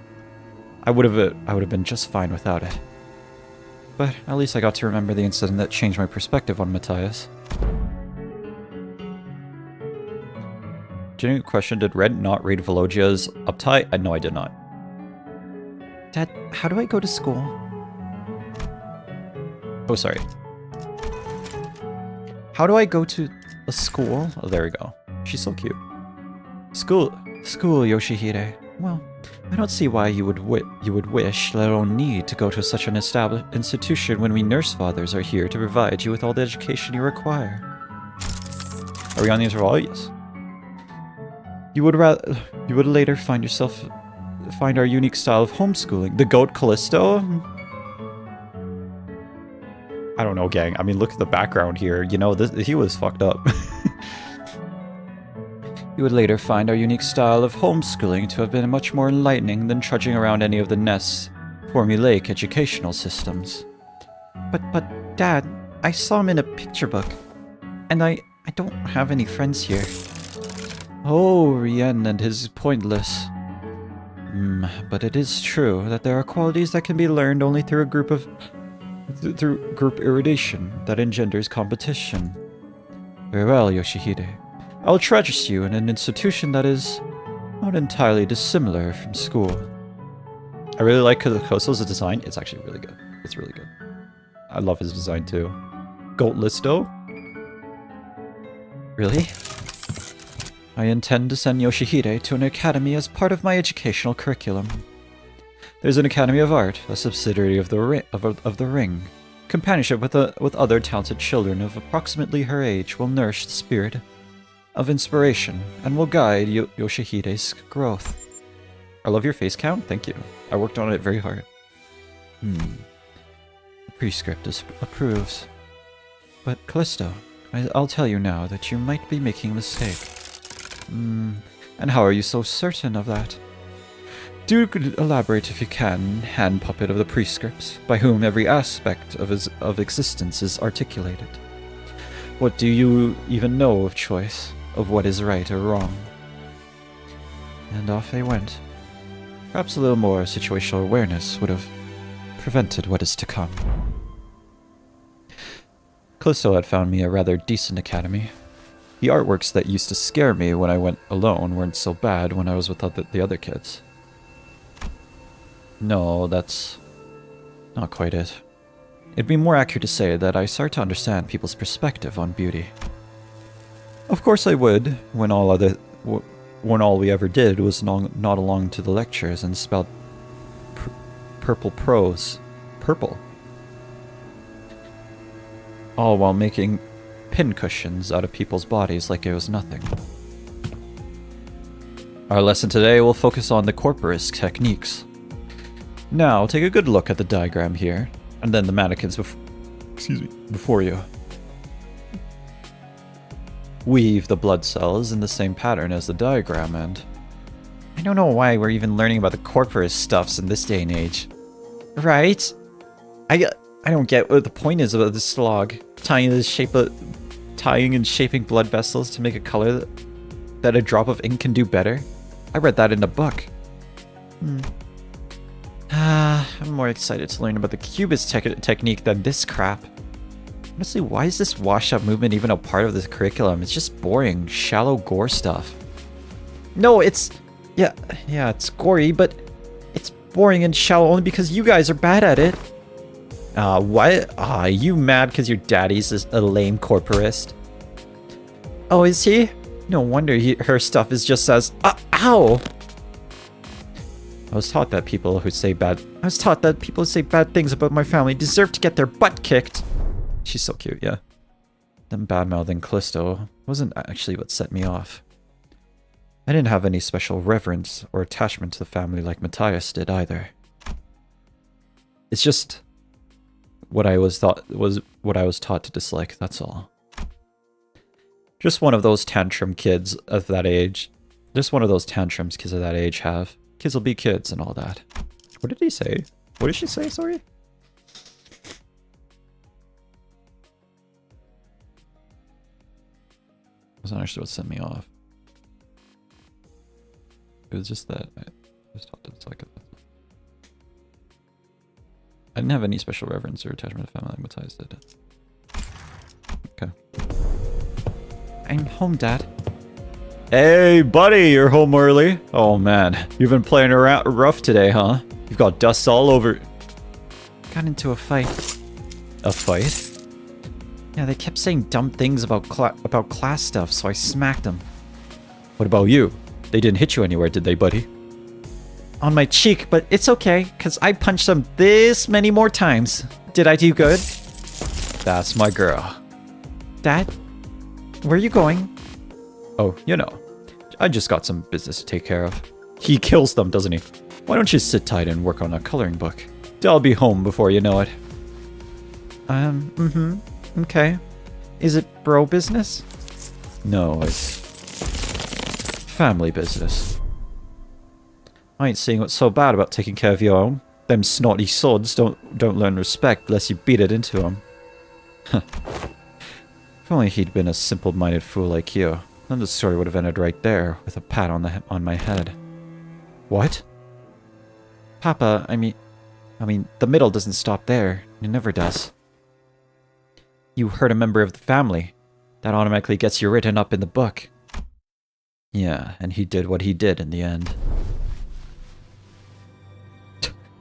I would have been just fine without it. But at least I got to remember the incident that changed my perspective on Matthias. Genuine question, did Red not read Velogia's uptight? No, I did not. Dad, how do I go to school? Oh, sorry. How do I go to a school? Oh, there we go. She's so cute. School, Yoshihide. Well, I don't see why you would wish, let alone need, to go to such an established institution when we nurse fathers are here to provide you with all the education you require. Are we on the interval? Yes. You would later find our unique style of homeschooling. The goat Callisto? I don't know, gang. I mean, look at the background here. You know, he was fucked up. You would later find our unique style of homeschooling to have been much more enlightening than trudging around any of the nest's formulaic educational systems. But, Dad, I saw him in a picture book, and I don't have any friends here. Oh, Rien and his pointless. But it is true that there are qualities that can be learned only through group irradiation that engenders competition. Very well, Yoshihide. I'll trust you in an institution that is not entirely dissimilar from school. I really like Koso's design. It's actually really good. It's really good. I love his design too. Goat Listo? Really? I intend to send Yoshihide to an academy as part of my educational curriculum. There's an Academy of Art, a subsidiary of the Ring. Companionship with other talented children of approximately her age will nourish the spirit of inspiration and will guide Yoshihide's growth. I love your face count. Thank you. I worked on it very hard. The prescript approves. But Callisto, I'll tell you now that you might be making a mistake. And how are you so certain of that? Do elaborate if you can, hand puppet of the prescripts, by whom every aspect of existence is articulated. What do you even know of choice, of what is right or wrong? And off they went. Perhaps a little more situational awareness would have prevented what is to come. Callisto had found me a rather decent academy. The artworks that used to scare me when I went alone weren't so bad when I was with the other kids. No, that's not quite it. It'd be more accurate to say that I started to understand people's perspective on beauty. Of course I would, when all we ever did was nod along to the lectures and spout purple prose. Purple. All while making pincushions out of people's bodies like it was nothing. Our lesson today will focus on the corporist techniques. Now, take a good look at the diagram here, and then the mannequins before you. Weave the blood cells in the same pattern as the diagram, and I don't know why we're even learning about the corporist stuffs in this day and age. Right? I don't get what the point is of this slog. Tying and shaping blood vessels to make a color that a drop of ink can do better. I read that in a book. I'm more excited to learn about the cubist technique than this crap. Honestly, why is this wash-up movement even a part of this curriculum? It's just boring, shallow gore stuff. No, it's... Yeah, it's gory, but it's boring and shallow only because you guys are bad at it. What? You mad because your daddy's a lame corporist? Oh, is he? No wonder her stuff is just as... ow! I was taught that people who say bad things about my family deserve to get their butt kicked. She's so cute, yeah. Them bad-mouthing Callisto wasn't actually what set me off. I didn't have any special reverence or attachment to the family like Matthias did either. It's just what I was taught to dislike, that's all. Just one of those tantrum kids of that age. Just one of those tantrums kids of that age have. Kids will be kids and all that. What did he say? What did she say, sorry? Wasn't actually what sent me off. It was just that I was taught to dislike it. I didn't have any special reverence or attachment to family like Matthias did. Okay. I'm home, Dad. Hey, buddy, you're home early. Oh, man. You've been playing around rough today, huh? You've got dust all over. Got into a fight. A fight? Yeah, they kept saying dumb things about class stuff, so I smacked them. What about you? They didn't hit you anywhere, did they, buddy? On my cheek, but it's okay, because I punched them this many more times. Did I do good? That's my girl. Dad? Where are you going? Oh, you know. I just got some business to take care of. He kills them, doesn't he? Why don't you sit tight and work on a coloring book? I'll be home before you know it. Okay. Is it bro business? No, it's family business. I ain't seeing what's so bad about taking care of your own. Them snotty sods don't learn respect unless you beat it into them. If only he'd been a simple-minded fool like you, then the story would have ended right there, with a pat on my head. What? Papa, I mean, the middle doesn't stop there. It never does. You hurt a member of the family. That automatically gets you written up in the book. Yeah, and he did what he did in the end.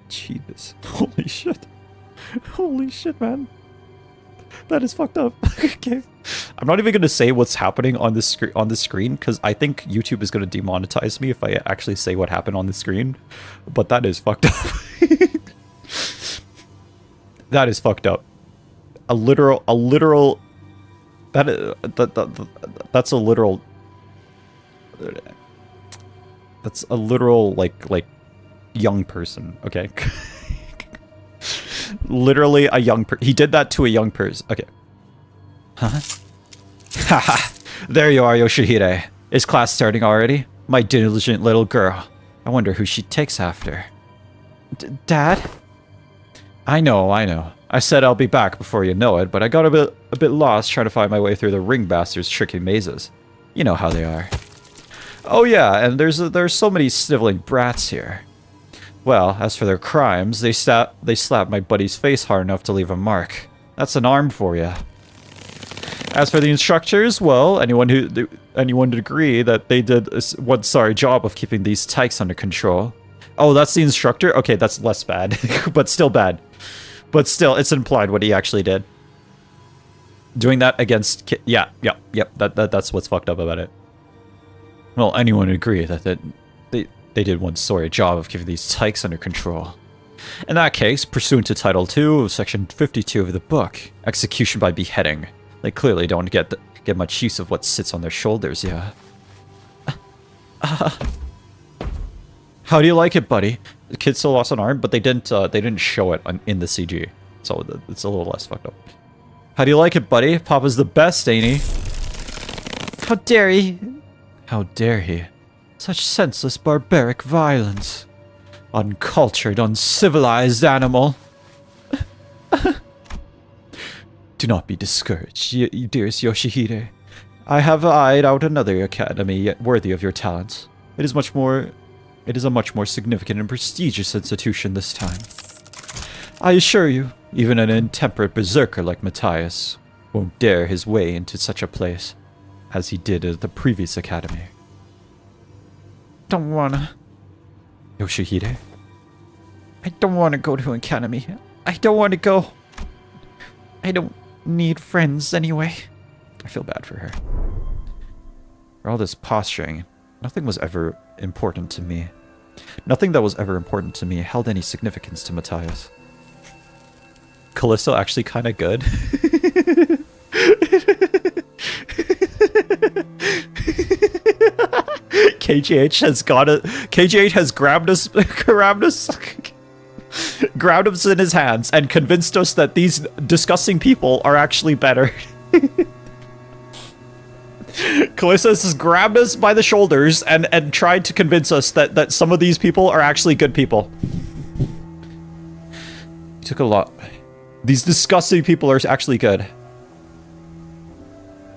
Jesus. Holy shit. Holy shit, man. That is fucked up. Okay. I'm not even going to say what's happening on the screen because I think YouTube is going to demonetize me if I actually say what happened on the screen. But that is fucked up. That is fucked up. That's a literal like young person, okay? Literally a young person. He did that to a young person. Okay. Huh? Haha, there you are, Yoshihide. Is class starting already? My diligent little girl. I wonder who she takes after. Dad? I know. I said I'll be back before you know it, but I got a bit lost trying to find my way through the ring bastards' tricky mazes. You know how they are. Oh yeah, and there's so many sniveling brats here. Well, as for their crimes, they slapped my buddy's face hard enough to leave a mark. That's an arm for you. As for the instructors, well, anyone would agree that they did one sorry job of keeping these tykes under control. Oh, that's the instructor? Okay, that's less bad, but still bad. But still, it's implied what he actually did. Doing that against yep, that's what's fucked up about it. Well, anyone would agree that they did one sorry job of keeping these tykes under control. In that case, pursuant to Title 2 of Section 52 of the book, execution by beheading. They clearly don't get much use of what sits on their shoulders, yeah. How do you like it, buddy? The kid still lost an arm, but they didn't show it in the CG, so it's a little less fucked up. How do you like it, buddy? Papa's the best, ain't he? How dare he? How dare he? Such senseless, barbaric violence. Uncultured, uncivilized animal. Do not be discouraged, dearest Yoshihide. I have eyed out another academy yet worthy of your talents. It is a much more significant and prestigious institution this time. I assure you, even an intemperate berserker like Matthias won't dare his way into such a place as he did at the previous academy. Don't wanna... Yoshihide? I don't want to go to an academy. I don't want to go. I don't need friends anyway. I feel bad for her. For all this posturing, nothing was ever important to me. Nothing that was ever important to me held any significance to Matthias. Callisto actually kind of good. KGH has grabbed us in his hands and convinced us that these disgusting people are actually better. Callisto has grabbed us by the shoulders and tried to convince us that some of these people are actually good people. It took a lot. These disgusting people are actually good.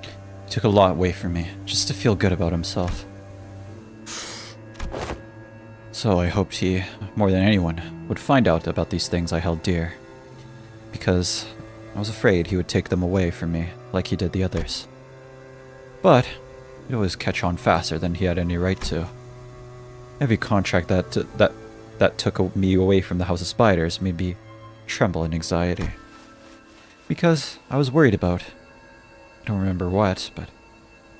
It took a lot away from me, just to feel good about himself. So I hoped he, more than anyone, would find out about these things I held dear. Because I was afraid he would take them away from me, like he did the others. But he'd always catch on faster than he had any right to. Every contract that took me away from the House of Spiders made me tremble in anxiety. Because I was worried about... I don't remember what, but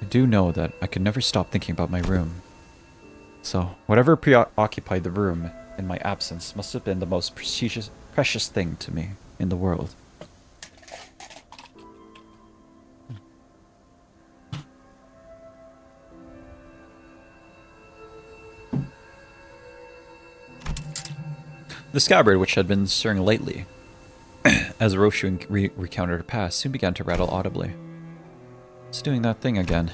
I do know that I could never stop thinking about my room. So, whatever preoccupied the room in my absence must have been the most precious thing to me in the world. The scabbard, which had been stirring lately, as Roshu recounted her past, soon began to rattle audibly. It's doing that thing again.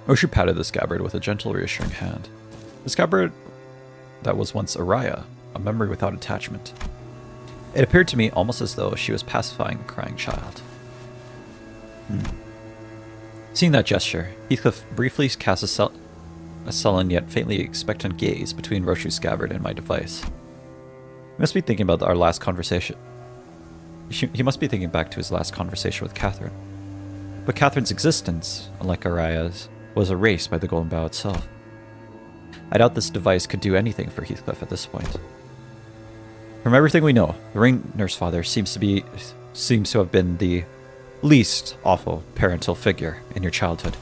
Roshu patted the scabbard with a gentle, reassuring hand. The scabbard that was once Araya, a memory without attachment. It appeared to me almost as though she was pacifying a crying child. Seeing that gesture, Heathcliff briefly cast a sullen yet faintly expectant gaze between Roshu's scabbard and my device. He must be thinking about our last conversation. He must be thinking back to his last conversation with Catherine. But Catherine's existence, unlike Araya's, was erased by the Golden Bough itself. I doubt this device could do anything for Heathcliff at this point. From everything we know, the ring nurse father seems to have been the least awful parental figure in your childhood.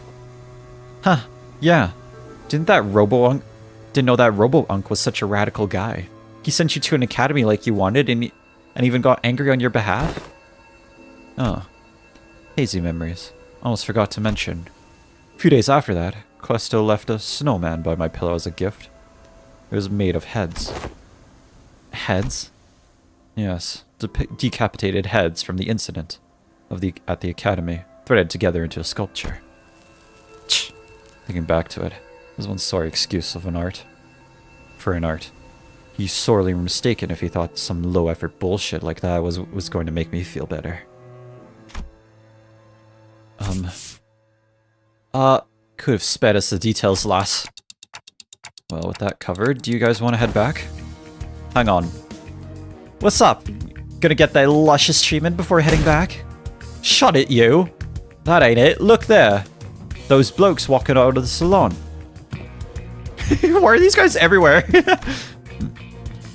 Huh, yeah. Didn't know that Robo-Unk was such a radical guy. He sent you to an academy like you wanted and even got angry on your behalf? Oh. Hazy memories. Almost forgot to mention. A few days after that, Clesto left a snowman by my pillow as a gift. It was made of heads. Heads? Yes, decapitated heads from the incident at the academy. threaded together into a sculpture. Thinking back to it, there's one sorry excuse of an art. For an art. He's sorely mistaken if he thought some low-effort bullshit like that was going to make me feel better. Could have sped us the details, lass. Well, with that covered, do you guys want to head back? Hang on. What's up? Gonna get that luscious treatment before heading back? Shut it, you! That ain't it. Look there. Those blokes walking out of the salon. Why are these guys everywhere?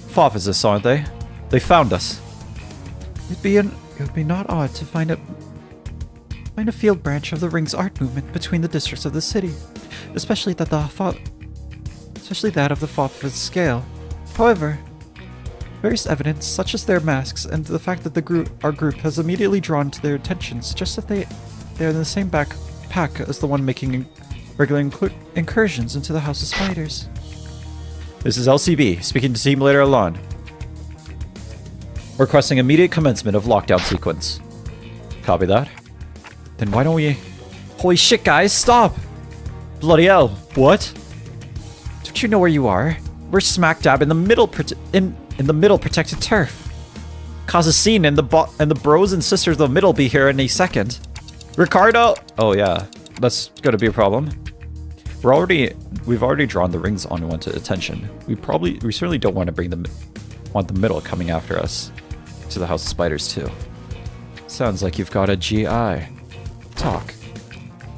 Physicists, aren't they? They found us. It would be not odd to find a field branch of the Ring's art movement between the districts of the city, especially that of the Faf's scale. However, various evidence, such as their masks and the fact that our group has immediately drawn to their attention, suggests that they are in the same pack as the one making regular incursions into the House of Spiders. This is LCB, speaking to Team Leader Alon. Requesting immediate commencement of lockdown sequence. Copy that. Then why don't we... Holy shit, guys, stop! Bloody hell, what? Don't you know where you are? We're smack dab in the middle in the middle protected turf. Cause a scene and the bros and sisters of the middle be here in a second. Ricardo! Oh yeah, that's gonna be a problem. We've already drawn the Ring's unwanted attention. We certainly don't want to want the middle coming after us to the House of Spiders too. Sounds like you've got a GI. Talk.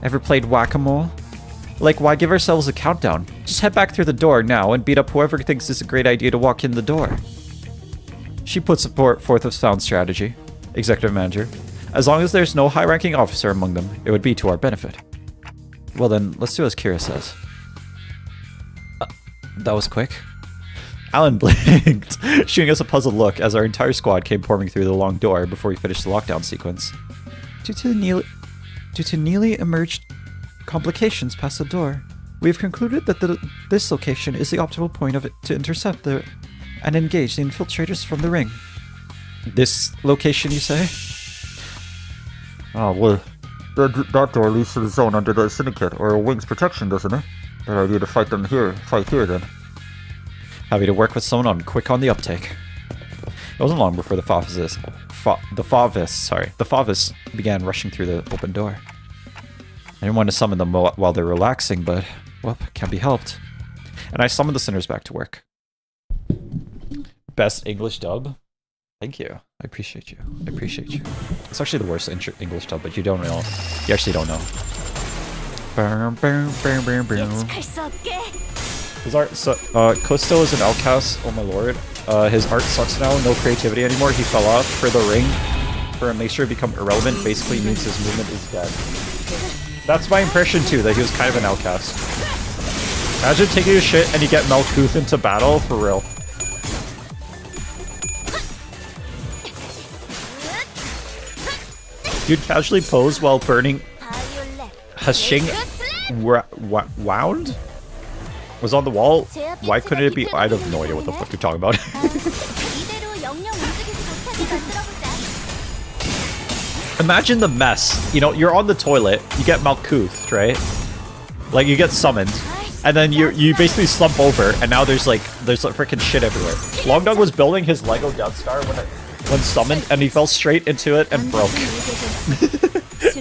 Ever played whack-a-mole? Like, why give ourselves a countdown? Just head back through the door now and beat up whoever thinks it's a great idea to walk in the door. She puts forth a sound strategy. Executive Manager. As long as there's no high-ranking officer among them, it would be to our benefit. Well then, let's do as Kira says. That was quick. Alan blinked, shooting us a puzzled look as our entire squad came pouring through the long door before we finished the lockdown sequence. Due to newly emerged complications past the door, we have concluded that this location is the optimal point of it to intercept and engage the infiltrators from the Ring. This location, you say? Oh, well, that door leads to the zone under the Syndicate, or Wing's protection, doesn't it? Better idea to fight here then. Happy to work with someone quick on the uptake. It wasn't long before the Favis began rushing through the open door. I didn't want to summon them while they're relaxing, but, well, can't be helped. And I summoned the sinners back to work. Best English dub? Thank you. I appreciate you. I appreciate you. It's actually the worst English dub, but you don't know. You actually don't know. His art, Kusto is an outcast. Oh my lord. His art sucks now. No creativity anymore. He fell off for the Ring. For a nature to become irrelevant basically means his movement is dead. That's my impression too, that he was kind of an outcast. Imagine taking a shit and you get Malkuth into battle, for real. You'd casually pose while burning Hashing Wound? Was on the wall? Why couldn't it be? I have no idea what the fuck you're talking about. Imagine the mess. You know, you're on the toilet, you get Malkuth, right? Like, you get summoned, and then you basically slump over, and now there's like freaking shit everywhere. Longdong was building his Lego Death Star when summoned, and he fell straight into it and broke.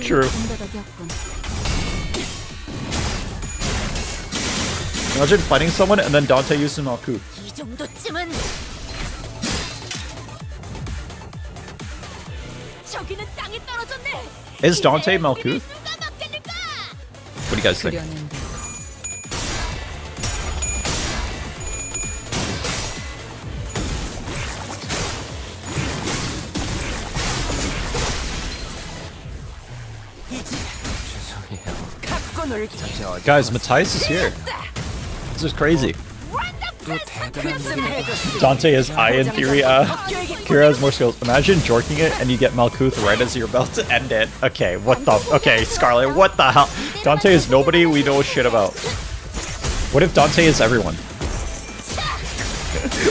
True. Imagine fighting someone and then Dante using Malkuth. Is Dante Malkuth? What do you guys think? Guys, Matthias is here. This is crazy. Dante is I in theory. Kira has more skills. Imagine jorking it and you get Malkuth right as you're about to end it. Okay, what the? Okay, Scarlet, what the hell? Dante is nobody we know shit about. What if Dante is everyone?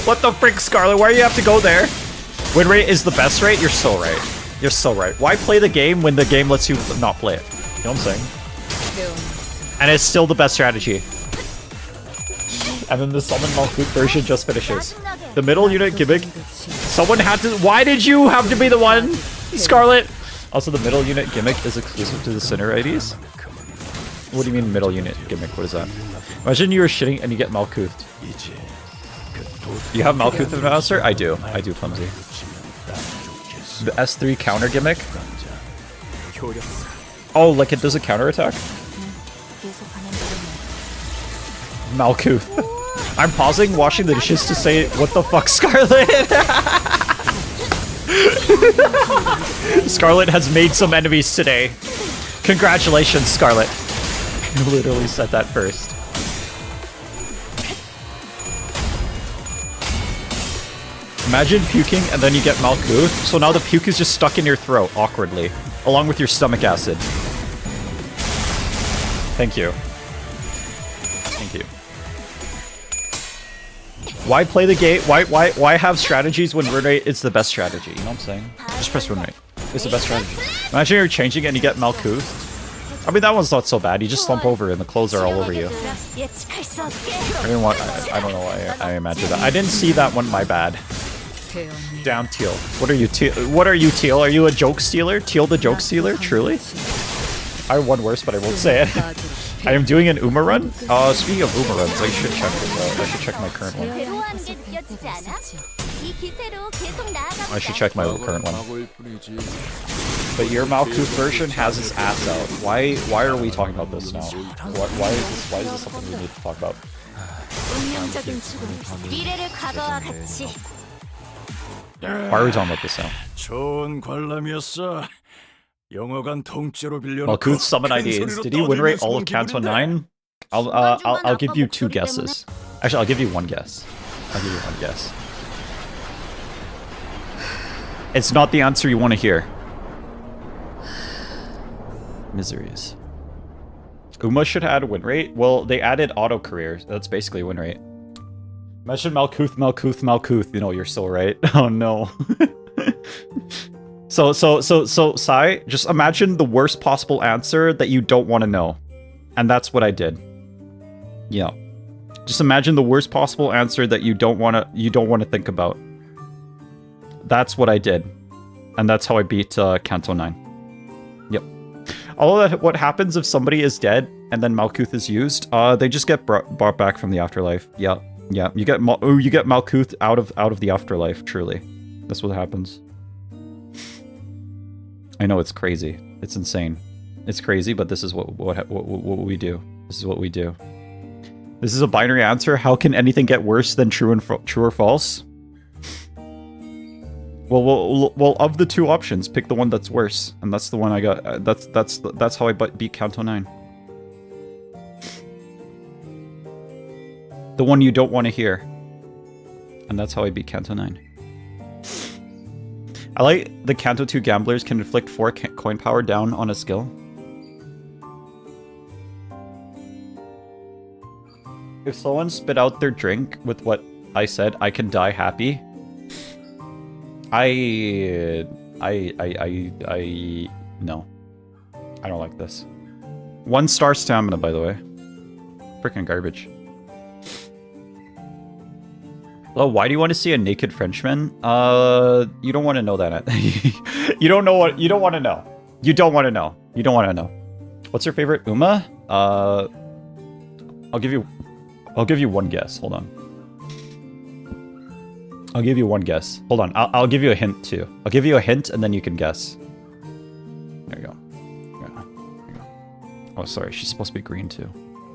What the frick, Scarlet? Why do you have to go there? Win rate is the best rate? You're so right. You're so right. Why play the game when the game lets you not play it? You know what I'm saying? And it's still the best strategy. And then the summon Malkuth version just finishes. The middle unit gimmick. Someone had to. Why did you have to be the one, Scarlet? Also, the middle unit gimmick is exclusive to the center IDs. What do you mean middle unit gimmick? What is that? Imagine you were shitting and you get Malkuth. You have Malkuth announcer? I do. I do, Clumsy. The S3 counter gimmick. Oh, like it does a counter attack? Malkuth. I'm pausing, washing the dishes to say, what the fuck, Scarlet? Scarlet has made some enemies today. Congratulations, Scarlet. You literally said that first. Imagine puking and then you get Malkuth. So now the puke is just stuck in your throat, awkwardly. Along with your stomach acid. Thank you. Thank you. Why play the game? Why have strategies when win rate is the best strategy? You know what I'm saying? Just press win rate. It's the best strategy. Imagine you're changing it and you get Malkuth. I mean, that one's not so bad. You just slump over and the clothes are all over you. I don't know why I imagined that. I didn't see that one, my bad. Down Teal. What are you, Teal? What are you, Teal? Are you a joke stealer? Teal the joke stealer? Truly? I won worse, but I won't say it. I am doing an Uma run. Speaking of Uma runs, I should check my current one. I should check my current one. But your Malkuth version has its ass out. Why are we talking about this now? Why is this something we need to talk about? Why are we talking about this now? Malkuth summon IDs. Did he win rate all of Kanto 9? I'll give you 2 guesses. Actually, I'll give you 1 guess. I'll give you 1 guess. It's not the answer you want to hear. Miseries. Uma should add win rate. Well, they added auto career. That's basically win rate. Imagine Malkuth. You know, you're so right. Oh no. So, Sai, just imagine the worst possible answer that you don't want to know. And that's what I did. Yeah. Just imagine the worst possible answer that you don't want to think about. That's what I did. And that's how I beat Kanto 9. Yep. Although what happens if somebody is dead and then Malkuth is used, they just get brought back from the afterlife. Yeah. Yeah, you get Malkuth out of the afterlife, truly. That's what happens. I know it's crazy. It's insane. It's crazy, but this is what we do. This is what we do. This is a binary answer. How can anything get worse than true or false? Well, of the 2 options, pick the one that's worse, and that's the one I got. That's how I beat Kanto 9. The one you don't want to hear, and that's how I beat Kanto 9. I like the Kanto 2 gamblers can inflict 4 coin power down on a skill. If someone spit out their drink with what I said, I can die happy. No. I don't like this. 1-star stamina, by the way. Freaking garbage. Oh, why do you want to see a naked Frenchman? You don't want to know that. You don't want to know. You don't want to know. You don't want to know. What's your favorite Uma? I'll give you 1 guess. Hold on. I'll give you 1 guess. Hold on. I'll give you a hint too. I'll give you a hint and then you can guess. There you go. There you go. Oh, sorry. She's supposed to be green too.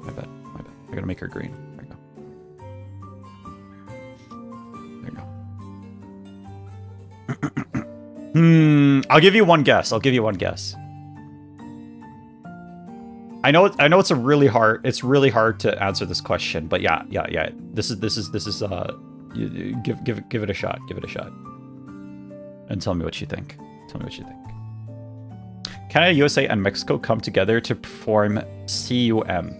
My bad. My bad. I gotta make her green. There you go. I'll give you 1 guess. I'll give you 1 guess. I know it's really hard to answer this question, but yeah. This is give it a shot. Give it a shot. And tell me what you think. Tell me what you think. Canada, USA, and Mexico come together to perform CUM.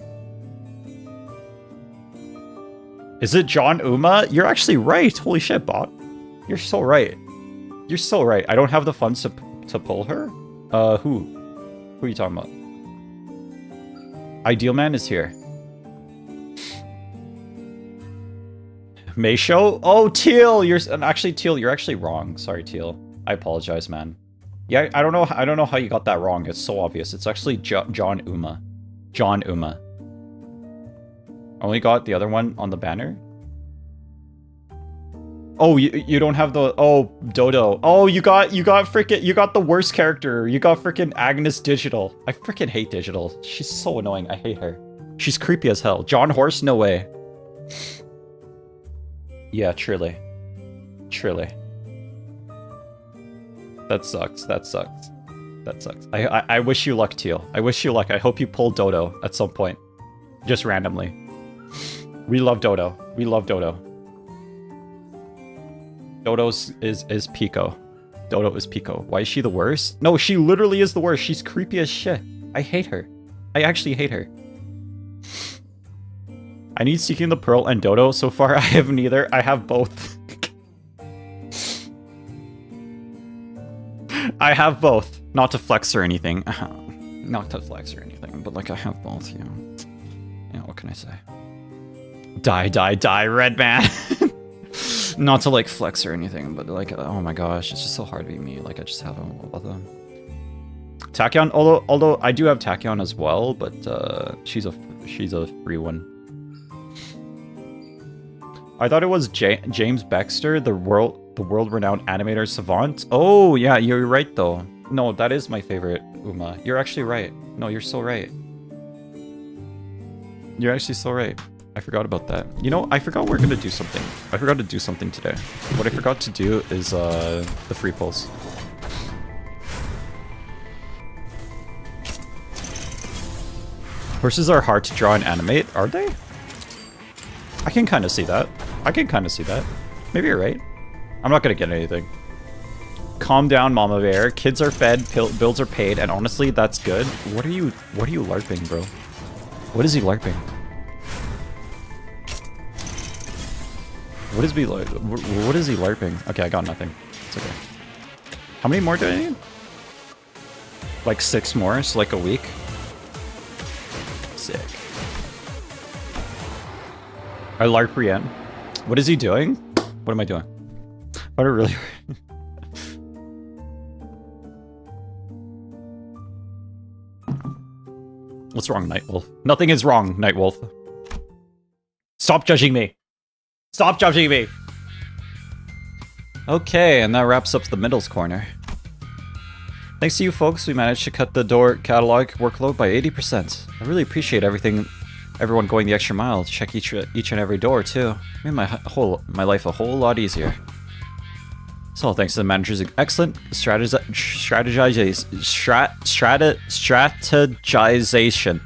Is it John Uma? You're actually right. Holy shit, bot. You're so right. You're so right. I don't have the funds to pull her? Who? Who are you talking about? Ideal Man is here. Mayshow? Oh, Teal! You're actually Teal. You're actually wrong. Sorry, Teal. I apologize, man. Yeah, I don't know. I don't know how you got that wrong. It's so obvious. It's actually John Uma. John Uma. Only got the other one on the banner. Oh, you don't have the Dodo. Oh, you got the worst character. You got freaking Agnes Digital. I freaking hate Digital. She's so annoying. I hate her. She's creepy as hell. John Horse, no way. Yeah, truly. Truly. That sucks. That sucks. That sucks. I wish you luck, Teal. I wish you luck. I hope you pull Dodo at some point. Just randomly. We love Dodo. We love Dodo. Dodo is Pico. Dodo is Pico. Why is she the worst? No, she literally is the worst. She's creepy as shit. I hate her. I actually hate her. I need Seeking the Pearl and Dodo. So far, I have neither. I have both. I have both. Not to flex or anything. Not to flex or anything, but like I have both, you know. Yeah, what can I say? Die, Red Man. Not to like flex or anything, but like, oh my gosh, it's just so hard to be me. Like I just have all of them. Tachyon, although I do have Tachyon as well, but she's a free one. I thought it was James Baxter, the world-renowned animator savant. Oh yeah, you're right though. No, that is my favorite Uma. You're actually right. No, you're so right. You're actually so right. I forgot about that. You know, I forgot we're gonna do something. I forgot to do something today. What I forgot to do is the free pulls. Horses are hard to draw and animate, are they? I can kind of see that. I can kind of see that. Maybe you're right. I'm not gonna get anything. Calm down, Mama Bear. Kids are fed, bills are paid, and honestly, that's good. What are you LARPing, bro? What is he LARPing? What is he LARPing? Okay, I got nothing. It's okay. How many more do I need? Like 6 more, so like a week. Sick. I LARP Rien. What is he doing? What am I doing? What are really... What's wrong, Nightwolf? Nothing is wrong, Nightwolf. Stop judging me! Stop judging me! Okay, and that wraps up the middles corner. Thanks to you folks, we managed to cut the door catalog workload by 80%. I really appreciate everyone going the extra mile to check each and every door too. Made my life a whole lot easier. It's all thanks to the manager's excellent strategization.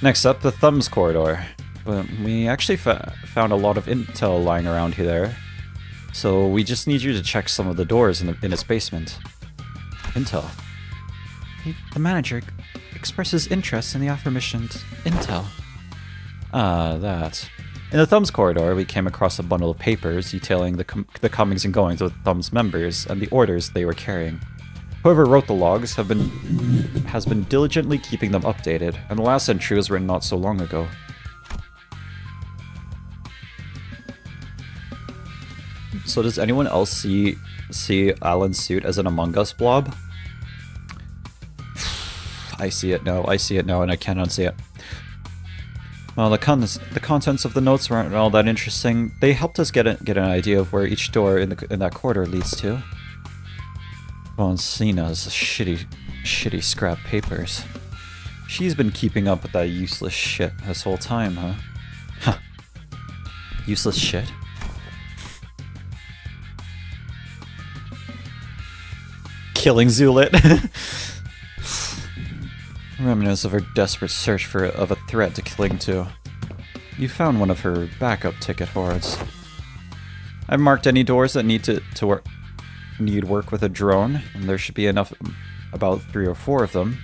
Next up, the Thumbs Corridor. But we actually found a lot of intel lying around here. So we just need you to check some of the doors in its basement. Intel. The manager expresses interest in the aforementioned intel. Ah, that. In the Thumbs Corridor, we came across a bundle of papers detailing the comings and goings of Thumbs members and the orders they were carrying. Whoever wrote the logs has been diligently keeping them updated, and the last entry was written not so long ago. So does anyone else see Alan's suit as an Among Us blob? I see it now, and I can't unsee it. Well, the contents of the notes weren't all that interesting. They helped us get an idea of where each door in that corridor leads to. Monsina's shitty scrap papers. She's been keeping up with that useless shit this whole time, huh? Huh. Useless shit? Killing Zulit. Remnants of her desperate search of a threat to cling to. You found one of her backup ticket hoards. I've marked any doors that need work with a drone, and there should be about 3 or 4 of them.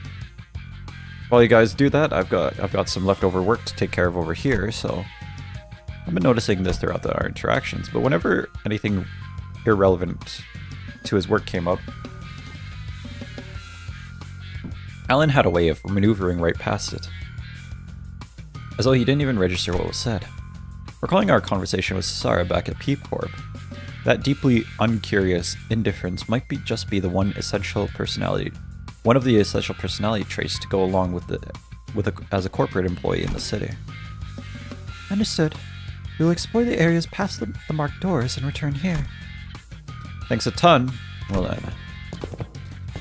While you guys do that, I've got some leftover work to take care of over here, so I've been noticing this throughout our interactions, but whenever anything irrelevant to his work came up. Alan had a way of maneuvering right past it, as though he didn't even register what was said. Recalling our conversation with Sarah back at Peep Corp, that deeply uncurious indifference might just be the one of the essential personality traits to go along as a corporate employee in the city. Understood. We will explore the areas past the marked doors and return here. Thanks a ton. Well then.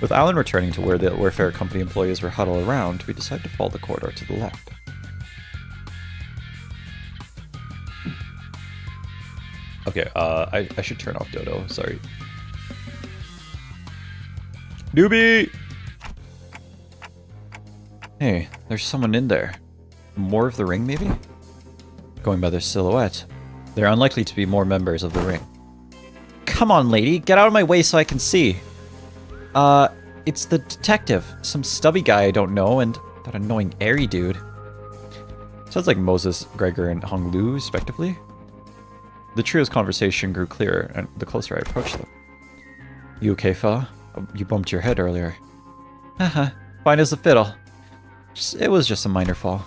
With Alan returning to where the Wayfarer Company employees were huddled around, we decided to follow the corridor to the left. Okay, I should turn off Dodo, sorry. Newbie! Hey, there's someone in there. More of the ring, maybe? Going by their silhouette, they're unlikely to be more members of the ring. Come on, lady, get out of my way so I can see. It's the detective, some stubby guy I don't know, and that annoying airy dude. Sounds like Moses, Gregor, and Hong Lu, respectively. The trio's conversation grew clearer, and the closer I approached them. You okay, fella? You bumped your head earlier. Haha, fine as a fiddle. It was just a minor fall.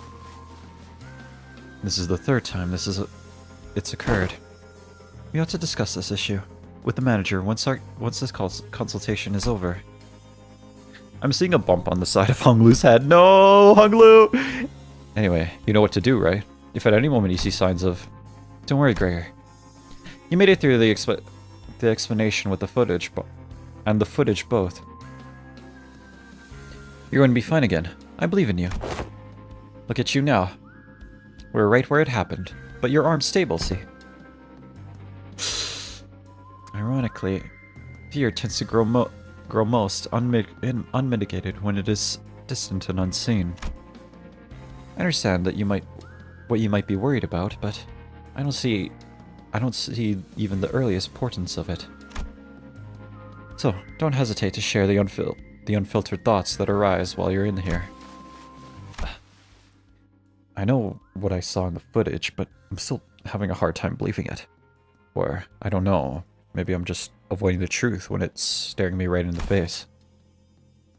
This is the third time it's occurred. We ought to discuss this issue with the manager once this consultation is over. I'm seeing a bump on the side of Hong Lu's head. No, Hong Lu! Anyway, you know what to do, right? If at any moment you see signs of... Don't worry, Gregor. You made it through the explanation with the footage, and the footage both. You're going to be fine again. I believe in you. Look at you now. We're right where it happened, but your arm's stable, see? Ironically, fear tends to grow most unmitigated when it is distant and unseen. I understand that what you might be worried about, but I don't see even the earliest importance of it. So, don't hesitate to share the unfiltered thoughts that arise while you're in here. I know what I saw in the footage, but I'm still having a hard time believing it. Or, I don't know, maybe I'm just avoiding the truth when it's staring me right in the face.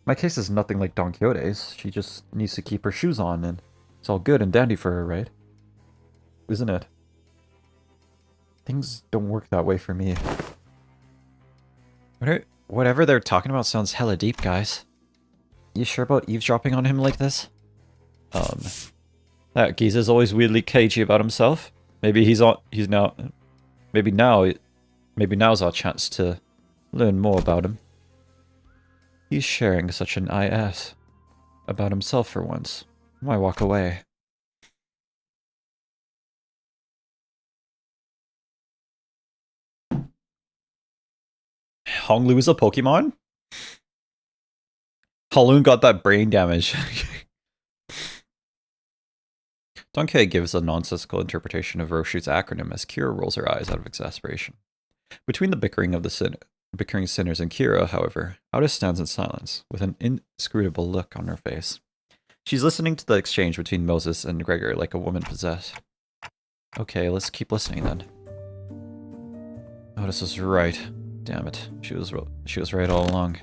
My case is nothing like Don Quixote's. She just needs to keep her shoes on, and it's all good and dandy for her, right? Isn't it? Things don't work that way for me. Whatever they're talking about sounds hella deep, guys. You sure about eavesdropping on him like this? That geezer's always weirdly cagey about himself. Maybe maybe now's our chance to learn more about him. He's sharing such an IS about himself for once. Why walk away? Honglu is a Pokemon? Haloon got that brain damage. Donkey gives a nonsensical interpretation of Roshu's acronym as Kira rolls her eyes out of exasperation. Between the bickering sinners and Kira, however, Auda stands in silence, with an inscrutable look on her face. She's listening to the exchange between Moses and Gregor like a woman possessed. Okay, let's keep listening then. Otis was right. Damn it. She was right all along.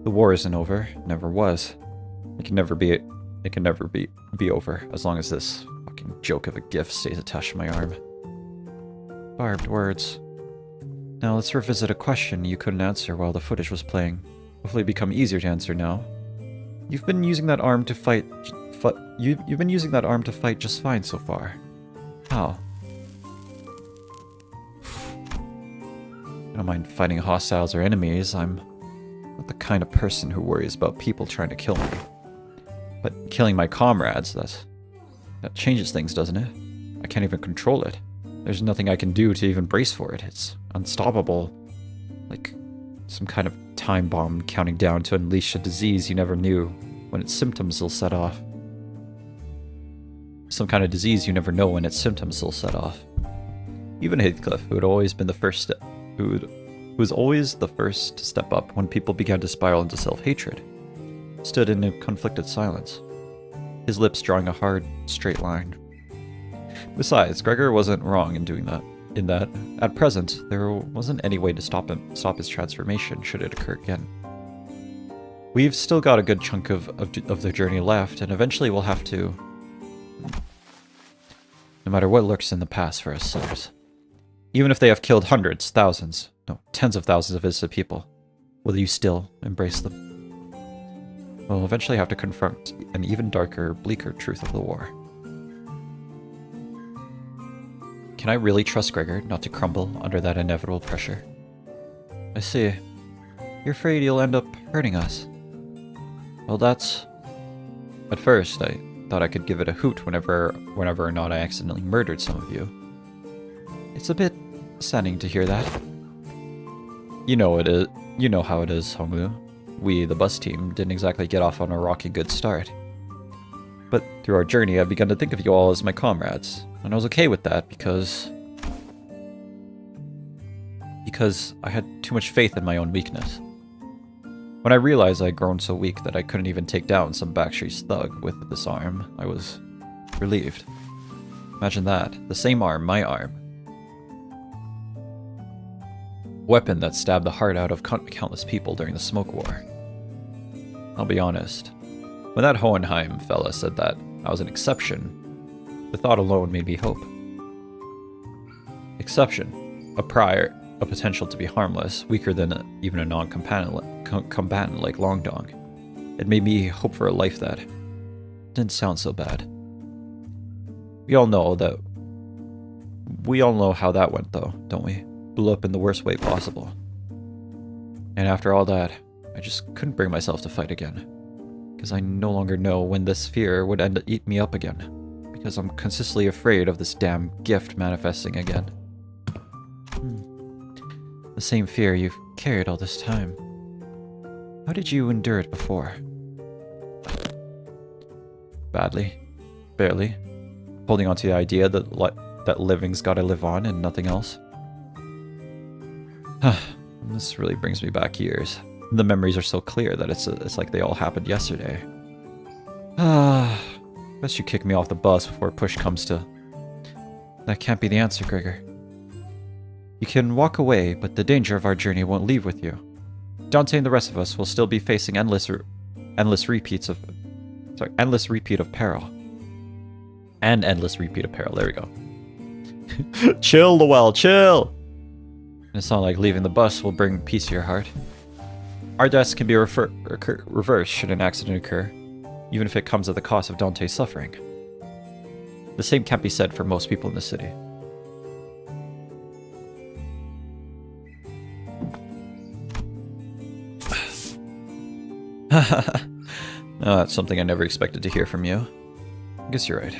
The war isn't over. Never was. It can never be over as long as this fucking joke of a gift stays attached to my arm. Barbed words. Now let's revisit a question you couldn't answer while the footage was playing. Hopefully become easier to answer now. You've been using that arm to fight just fine so far. How? I don't mind fighting hostiles or enemies. I'm not the kind of person who worries about people trying to kill me. But killing my comrades, that changes things, doesn't it? I can't even control it. There's nothing I can do to even brace for it. It's unstoppable. Like some kind of time bomb counting down to unleash a disease you never knew when its symptoms will set off. Some kind of disease you never know when its symptoms will set off. Even Heathcliff, who was always the first to step up when people began to spiral into self-hatred, stood in a conflicted silence, his lips drawing a hard, straight line. Besides, Gregor wasn't wrong in doing that, in that, at present, there wasn't any way to stop his transformation should it occur again. We've still got a good chunk of the journey left, and eventually we'll have to... No matter what lurks in the past for us sinners. Even if they have killed hundreds, thousands, no, tens of thousands of innocent people, will you still embrace them? We'll eventually have to confront an even darker, bleaker truth of the war. Can I really trust Gregor not to crumble under that inevitable pressure? I see. You're afraid you'll end up hurting us. Well, that's... At first, I thought I could give it a hoot whenever or not I accidentally murdered some of you. It's a bit saddening to hear that. You know it is. You know how it is, Honglu. We, the bus team, didn't exactly get off on a rocky good start. But through our journey, I've begun to think of you all as my comrades, and I was okay with that because I had too much faith in my own weakness. When I realized I'd grown so weak that I couldn't even take down some backstreet thug with this arm, I was relieved. Imagine that. The same arm, my arm. Weapon that stabbed the heart out of countless people during the Smoke War. I'll be honest. When that Hohenheim fella said that I was an exception, the thought alone made me hope. Exception. A potential to be harmless, weaker than even a non-combatant like Longdong. It made me hope for a life that didn't sound so bad. We all know how that went though, don't we? Blew up in the worst way possible. And after all that, I just couldn't bring myself to fight again. Because I no longer know when this fear would end up eat me up again. Because I'm consistently afraid of this damn gift manifesting again. The same fear you've carried all this time. How did you endure it before? Badly. Barely. Holding on to the idea that living's gotta live on and nothing else. This really brings me back years. The memories are so clear that it's like they all happened yesterday. Best you kick me off the bus before push comes to... That can't be the answer, Gregor. You can walk away, but the danger of our journey won't leave with you. Dante and the rest of us will still be facing endless repeat of peril. And endless repeat of peril. There we go. Chill, Lowell, chill! It's not like leaving the bus will bring peace to your heart. Our deaths can be reversed should an accident occur, even if it comes at the cost of Dante's suffering. The same can't be said for most people in the city. That's something I never expected to hear from you. I guess you're right.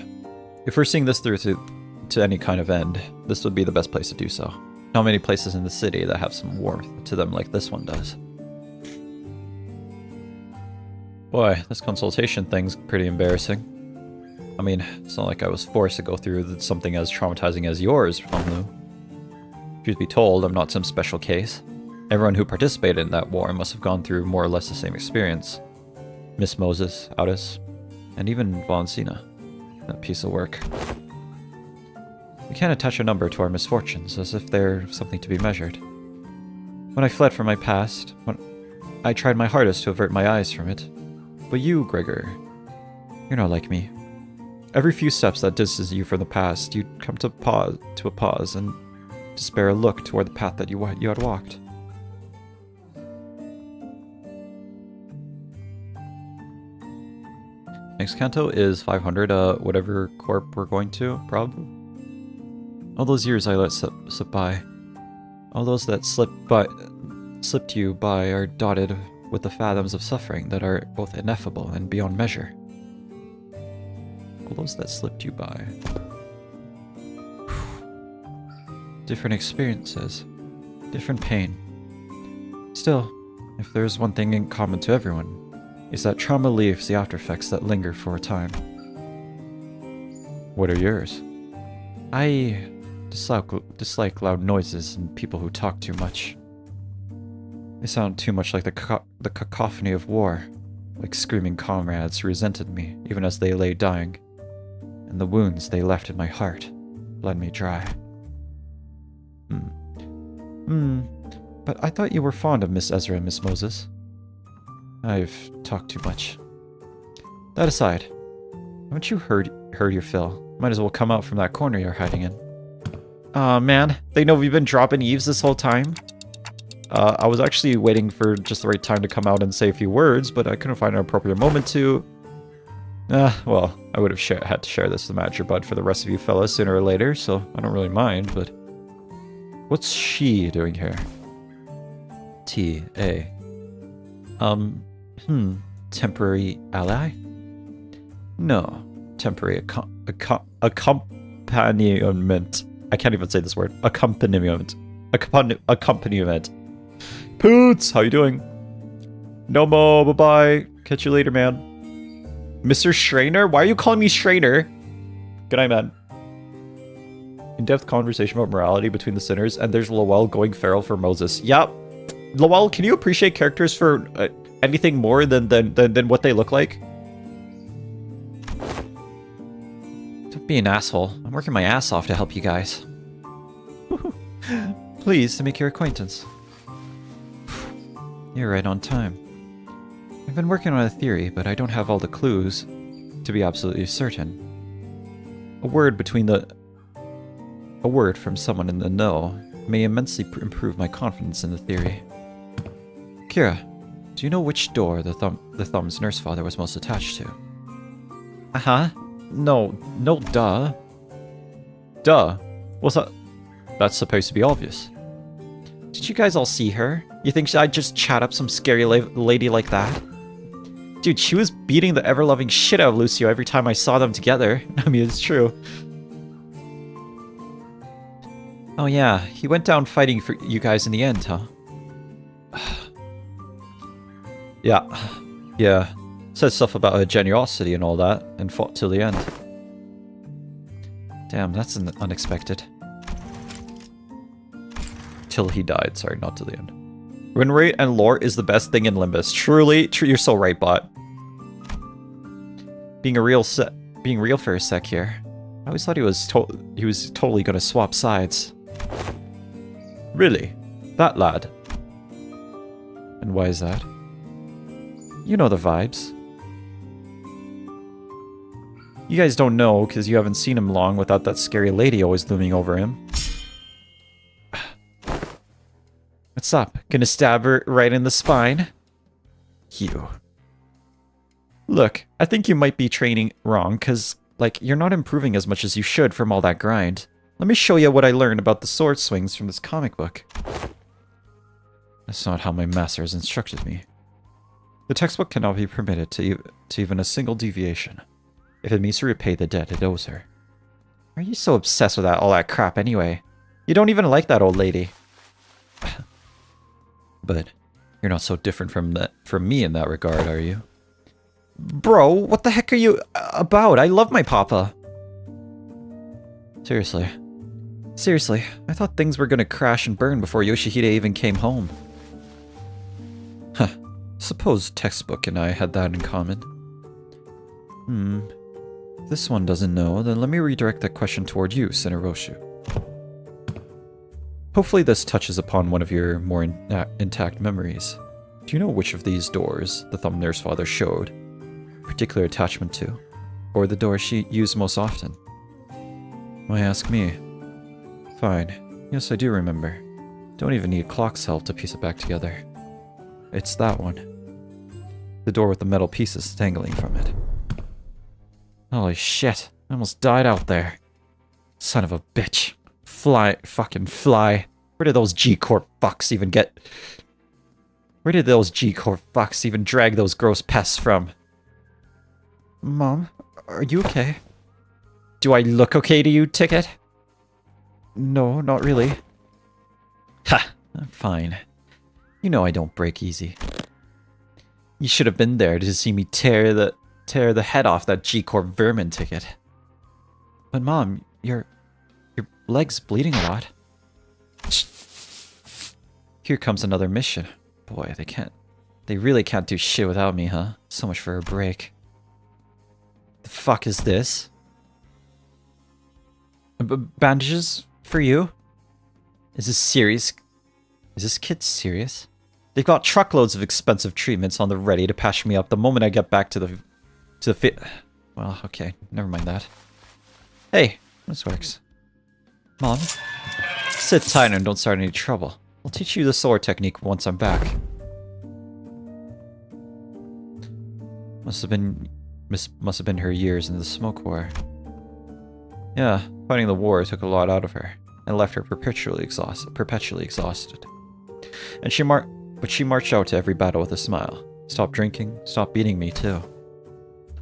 If we're seeing this through to any kind of end, this would be the best place to do so. Not many places in the city that have some warmth to them like this one does. Boy, this consultation thing's pretty embarrassing. I mean, it's not like I was forced to go through something as traumatizing as yours, Honglu. Truth be told, I'm not some special case. Everyone who participated in that war must have gone through more or less the same experience. Miss Moses, Audis, and even Von Sina. That piece of work. We can't attach a number to our misfortunes, as if they're something to be measured. When I fled from my past, I tried my hardest to avert my eyes from it. But you, Gregor, you're not like me. Every few steps that distance you from the past, you'd come to a pause and despair a look toward the path that you had walked. Next canto is 500, whatever corp we're going to, probably. All those years I let slip by. All those that slipped you by are dotted with the fathoms of suffering that are both ineffable and beyond measure. All those that slipped you by. Different experiences. Different pain. Still, if there's one thing in common to everyone, it's that trauma leaves the aftereffects that linger for a time. What are yours? I dislike loud noises and people who talk too much. They sound too much like the cacophony of war, like screaming comrades who resented me even as they lay dying, and the wounds they left in my heart bled me dry. But I thought you were fond of Miss Ezra and Miss Moses. I've talked too much. That aside, haven't you heard your fill? Might as well come out from that corner you're hiding in. Aw, man. They know we've been dropping eaves this whole time? I was actually waiting for just the right time to come out and say a few words, but I couldn't find an appropriate moment to... well, I would have had to share this with the manager bud for the rest of you fellas sooner or later, so I don't really mind, but... What's she doing here? T.A. Temporary ally? No. Temporary accompaniment. I can't even say this word. Accompaniment. Accompaniment. Poots, how you doing? Nomo, bye-bye. Catch you later, man. Mr. Schrainer? Why are you calling me Schrainer? Good night, man. In-depth conversation about morality between the sinners, and there's Lowell going feral for Moses. Yep. Lowell, can you appreciate characters for anything more than what they look like? Don't be an asshole. I'm working my ass off to help you guys. Pleased to make your acquaintance. You're right on time. I've been working on a theory, but I don't have all the clues to be absolutely certain. A word from someone in the know may immensely improve my confidence in the theory. Kira, do you know which door the Thumb's nurse father was most attached to? Uh-huh. No, duh. Duh. What's that? That's supposed to be obvious. Did you guys all see her? You think I'd just chat up some scary lady like that? Dude, she was beating the ever-loving shit out of Lucio every time I saw them together. I mean, it's true. Oh yeah, he went down fighting for you guys in the end, huh? Yeah. Said stuff about her generosity and all that, and fought till the end. Damn, that's unexpected. Till he died, sorry, not till the end. Win rate and lore is the best thing in Limbus. Truly, you're so right, bot. Being real for a sec here. I always thought he was totally gonna swap sides. Really? That lad? And why is that? You know the vibes. You guys don't know because you haven't seen him long without that scary lady always looming over him. What's up? Gonna stab her right in the spine? You. Look, I think you might be training wrong because, like, you're not improving as much as you should from all that grind. Let me show you what I learned about the sword swings from this comic book. That's not how my master has instructed me. The textbook cannot be permitted to even a single deviation, if it means to repay the debt it owes her. Why are you so obsessed with all that crap anyway? You don't even like that old lady. But you're not so different from me in that regard, are you? Bro, what the heck are you about? I love my papa. Seriously, I thought things were gonna crash and burn before Yoshihide even came home. Huh. Suppose textbook and I had that in common. If this one doesn't know, then let me redirect that question toward you, Senoroshu. Hopefully this touches upon one of your more intact memories. Do you know which of these doors the Thumb Nurse Father showed particular attachment to? Or the door she used most often? Why ask me? Fine. Yes, I do remember. Don't even need clock's help to piece it back together. It's that one. The door with the metal pieces dangling from it. Holy shit. I almost died out there. Son of a bitch. Fucking fly. Where did those G-Corp fucks even get... Where did those G-Corp fucks even drag those gross pests from? Mom, are you okay? Do I look okay to you, Ticket? No, not really. Ha! I'm fine. You know I don't break easy. You should have been there to see me tear the head off that G-Corp vermin, Ticket. But Mom, your leg's bleeding a lot. Here comes another mission. Boy, they really can't do shit without me, huh? So much for a break. The fuck is this? Bandages for you? Is this serious? Is this kid serious? They've got truckloads of expensive treatments on the ready to patch me up the moment I get back to the fit. Well, okay, never mind that. Hey, this works. Mom, sit tight and don't start any trouble. I'll teach you the sword technique once I'm back. Must have been her years in the smoke war. Yeah, fighting the war took a lot out of her and left her perpetually exhausted. And she marched out to every battle with a smile. Stopped drinking, stopped beating me too.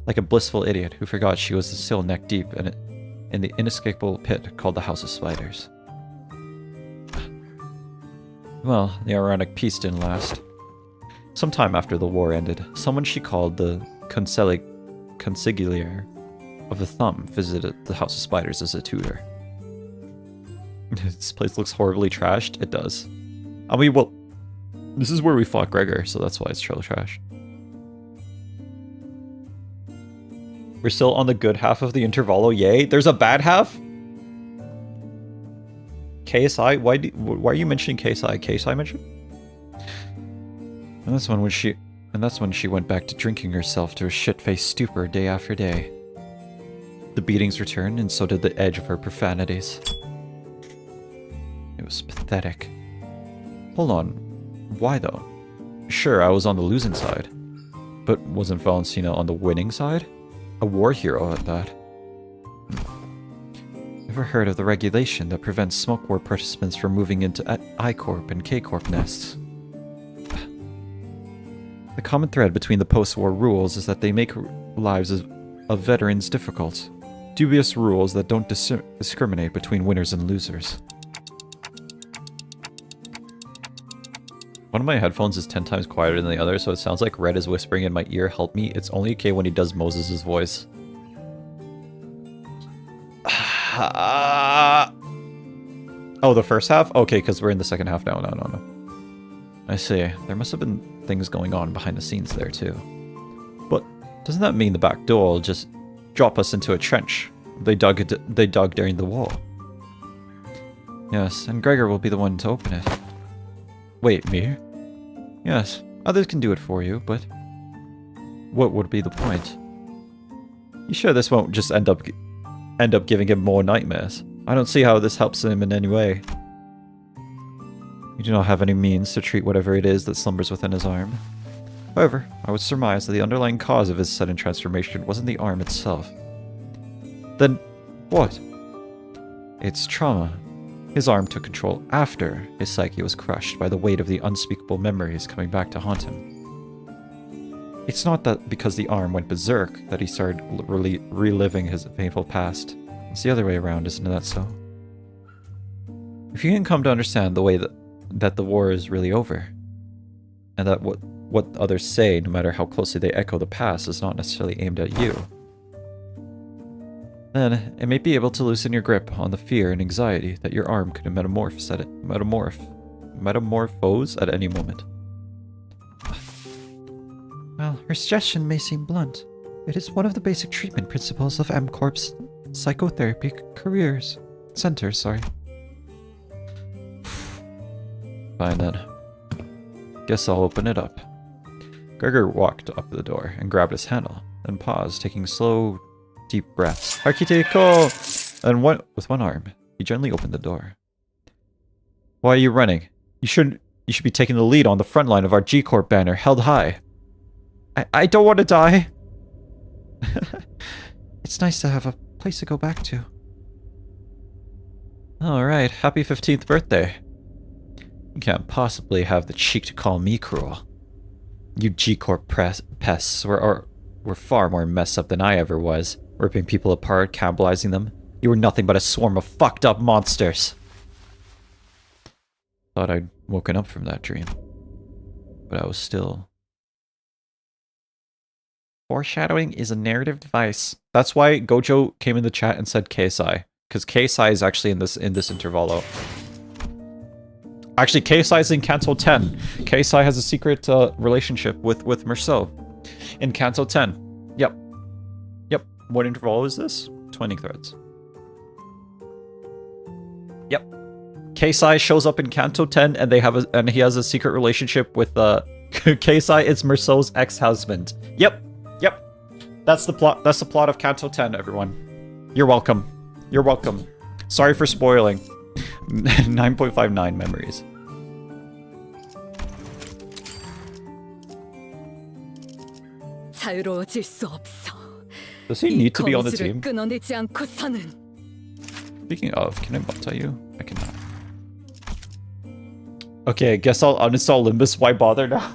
Like a blissful idiot who forgot she was still neck deep in the inescapable pit called the House of Spiders. Well, the ironic peace didn't last. Sometime after the war ended, someone she called the consigliere of the Thumb visited the House of Spiders as a tutor. This place looks horribly trashed. It does. I mean, well, this is where we fought Gregor, so that's why it's trash. We're still on the good half of the intervalo, yay. There's a bad half? KSI? Why are you mentioning KSI? KSI mentioned? And that's when she went back to drinking herself to a shit-faced stupor day after day. The beatings returned, and so did the edge of her profanities. It was pathetic. Hold on. Why though? Sure, I was on the losing side. But wasn't Valentina on the winning side? A war hero at that. Ever heard of the regulation that prevents smoke war participants from moving into I-Corp and K-Corp nests? The common thread between the post-war rules is that they make lives of veterans difficult. Dubious rules that don't discriminate between winners and losers. One of my headphones is 10 times quieter than the other, so it sounds like Red is whispering in my ear, "Help me." It's only okay when he does Moses' voice. Oh, the first half? Okay, because we're in the second half now. No. I see. There must have been things going on behind the scenes there, too. But doesn't that mean the back door will just drop us into a trench they dug during the war? Yes, and Gregor will be the one to open it. Wait, me? Yes, others can do it for you, but what would be the point? You sure this won't just end up giving him more nightmares? I don't see how this helps him in any way. You do not have any means to treat whatever it is that slumbers within his arm. However, I would surmise that the underlying cause of his sudden transformation wasn't the arm itself. Then, what? It's trauma. His arm took control after his psyche was crushed by the weight of the unspeakable memories coming back to haunt him. It's not that because the arm went berserk that he started reliving his painful past. It's the other way around, isn't that so? If you can come to understand the way that the war is really over, and that what others say, no matter how closely they echo the past, is not necessarily aimed at you, then it may be able to loosen your grip on the fear and anxiety that your arm could metamorphose at any moment. Well, her suggestion may seem blunt. It is one of the basic treatment principles of M-Corp's psychotherapy centers. Fine then. Guess I'll open it up. Gregor walked up to the door and grabbed his handle, then paused, taking slow, deep breaths. Architecto! And with one arm, he gently opened the door. Why are you running? You should be taking the lead on the front line of our G-Corp banner, held high. I don't want to die. It's nice to have a place to go back to. Alright, happy 15th birthday. You can't possibly have the cheek to call me cruel. You G-Corp pests were far more messed up than I ever was, ripping people apart, cannibalizing them. You were nothing but a swarm of fucked up monsters. Thought I'd woken up from that dream. But I was still... Foreshadowing is a narrative device. That's why Gojo came in the chat and said KSI. Because KSI is actually in this intervalo. Actually, KSI is in Canto 10. KSI has a secret relationship with Merceau. In Canto 10. Yep. What interval is this? 20 threads. Yep. Keisai shows up in Kanto 10 and he has a secret relationship with Keisai. It's Merceau's ex-husband. Yep. That's the plot. That's the plot of Kanto 10, everyone. You're welcome. You're welcome. Sorry for spoiling. 9.59 memories. Does he need to be on the team? Speaking of, can I multi you? I cannot. Okay, I guess I'll uninstall Limbus. Why bother now?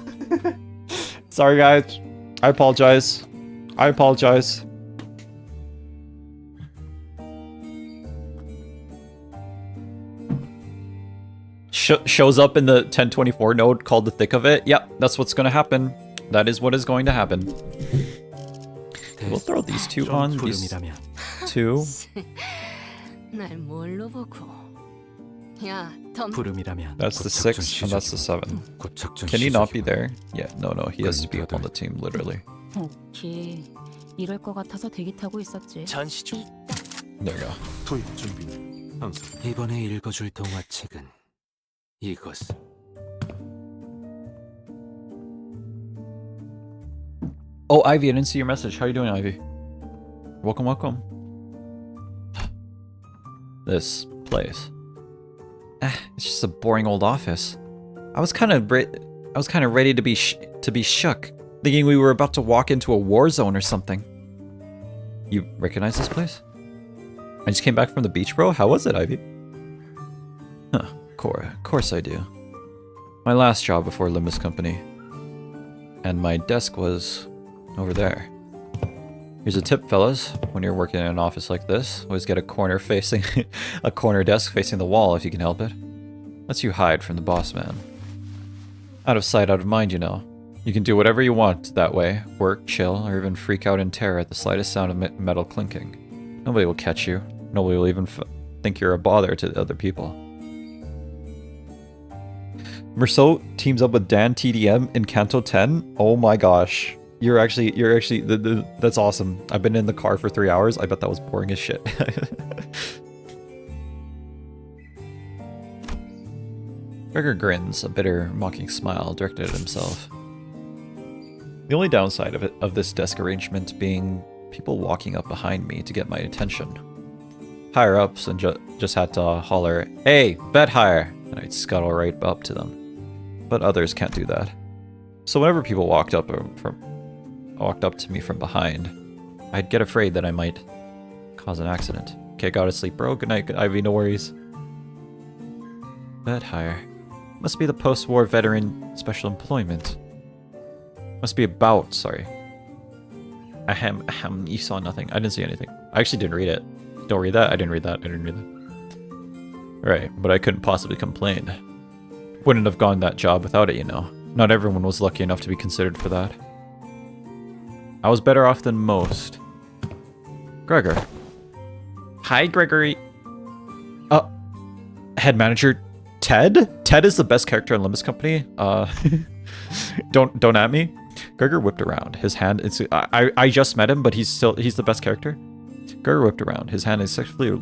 Sorry, guys. I apologize. I apologize. Shows up in the 1024 node called the thick of it. Yep, that's what's going to happen. That is what is going to happen. We'll throw these two on. These two. That's the 6 and that's the 7. Can he not be there? Yeah, no, he has to be up on the team, literally. There you go. Oh, Ivy, I didn't see your message. How you doing, Ivy? Welcome, welcome. This place. It's just a boring old office. I was kind of ready to be shook, thinking we were about to walk into a war zone or something. You recognize this place? I just came back from the beach, bro. How was it, Ivy? Huh, of course I do. My last job before Limbus Company. And my desk was over there. Here's a tip, fellas. When you're working in an office like this, always get a corner desk facing the wall if you can help it. Lets you hide from the boss man. Out of sight, out of mind, you know. You can do whatever you want that way. Work, chill, or even freak out in terror at the slightest sound of metal clinking. Nobody will catch you. Nobody will even think you're a bother to the other people. Merceau teams up with Dan TDM in Kanto 10. Oh my gosh. You're actually, that's awesome. I've been in the car for 3 hours. I bet that was boring as shit. Gregor grins, a bitter, mocking smile directed at himself. The only downside of this desk arrangement being people walking up behind me to get my attention. Higher ups and just had to holler, "Hey, vet hire!" and I'd scuttle right up to them. But others can't do that. So whenever people walked up to me from behind, I'd get afraid that I might cause an accident. Okay, go to sleep, bro. Good night, Ivy. No worries. Vet hire. Must be the post-war veteran special employment. Must be about, sorry. Ahem, you saw nothing. I didn't see anything. I actually didn't read it. Don't read that? I didn't read that. Right, but I couldn't possibly complain. Wouldn't have gotten that job without it, you know. Not everyone was lucky enough to be considered for that. I was better off than most. Gregor. Hi, Gregory. Head manager Ted? Ted is the best character in Limbus Company. Don't at me. Gregor whipped around. His hand, I just met him, but he's the best character. Gregor whipped around. His hand is sexually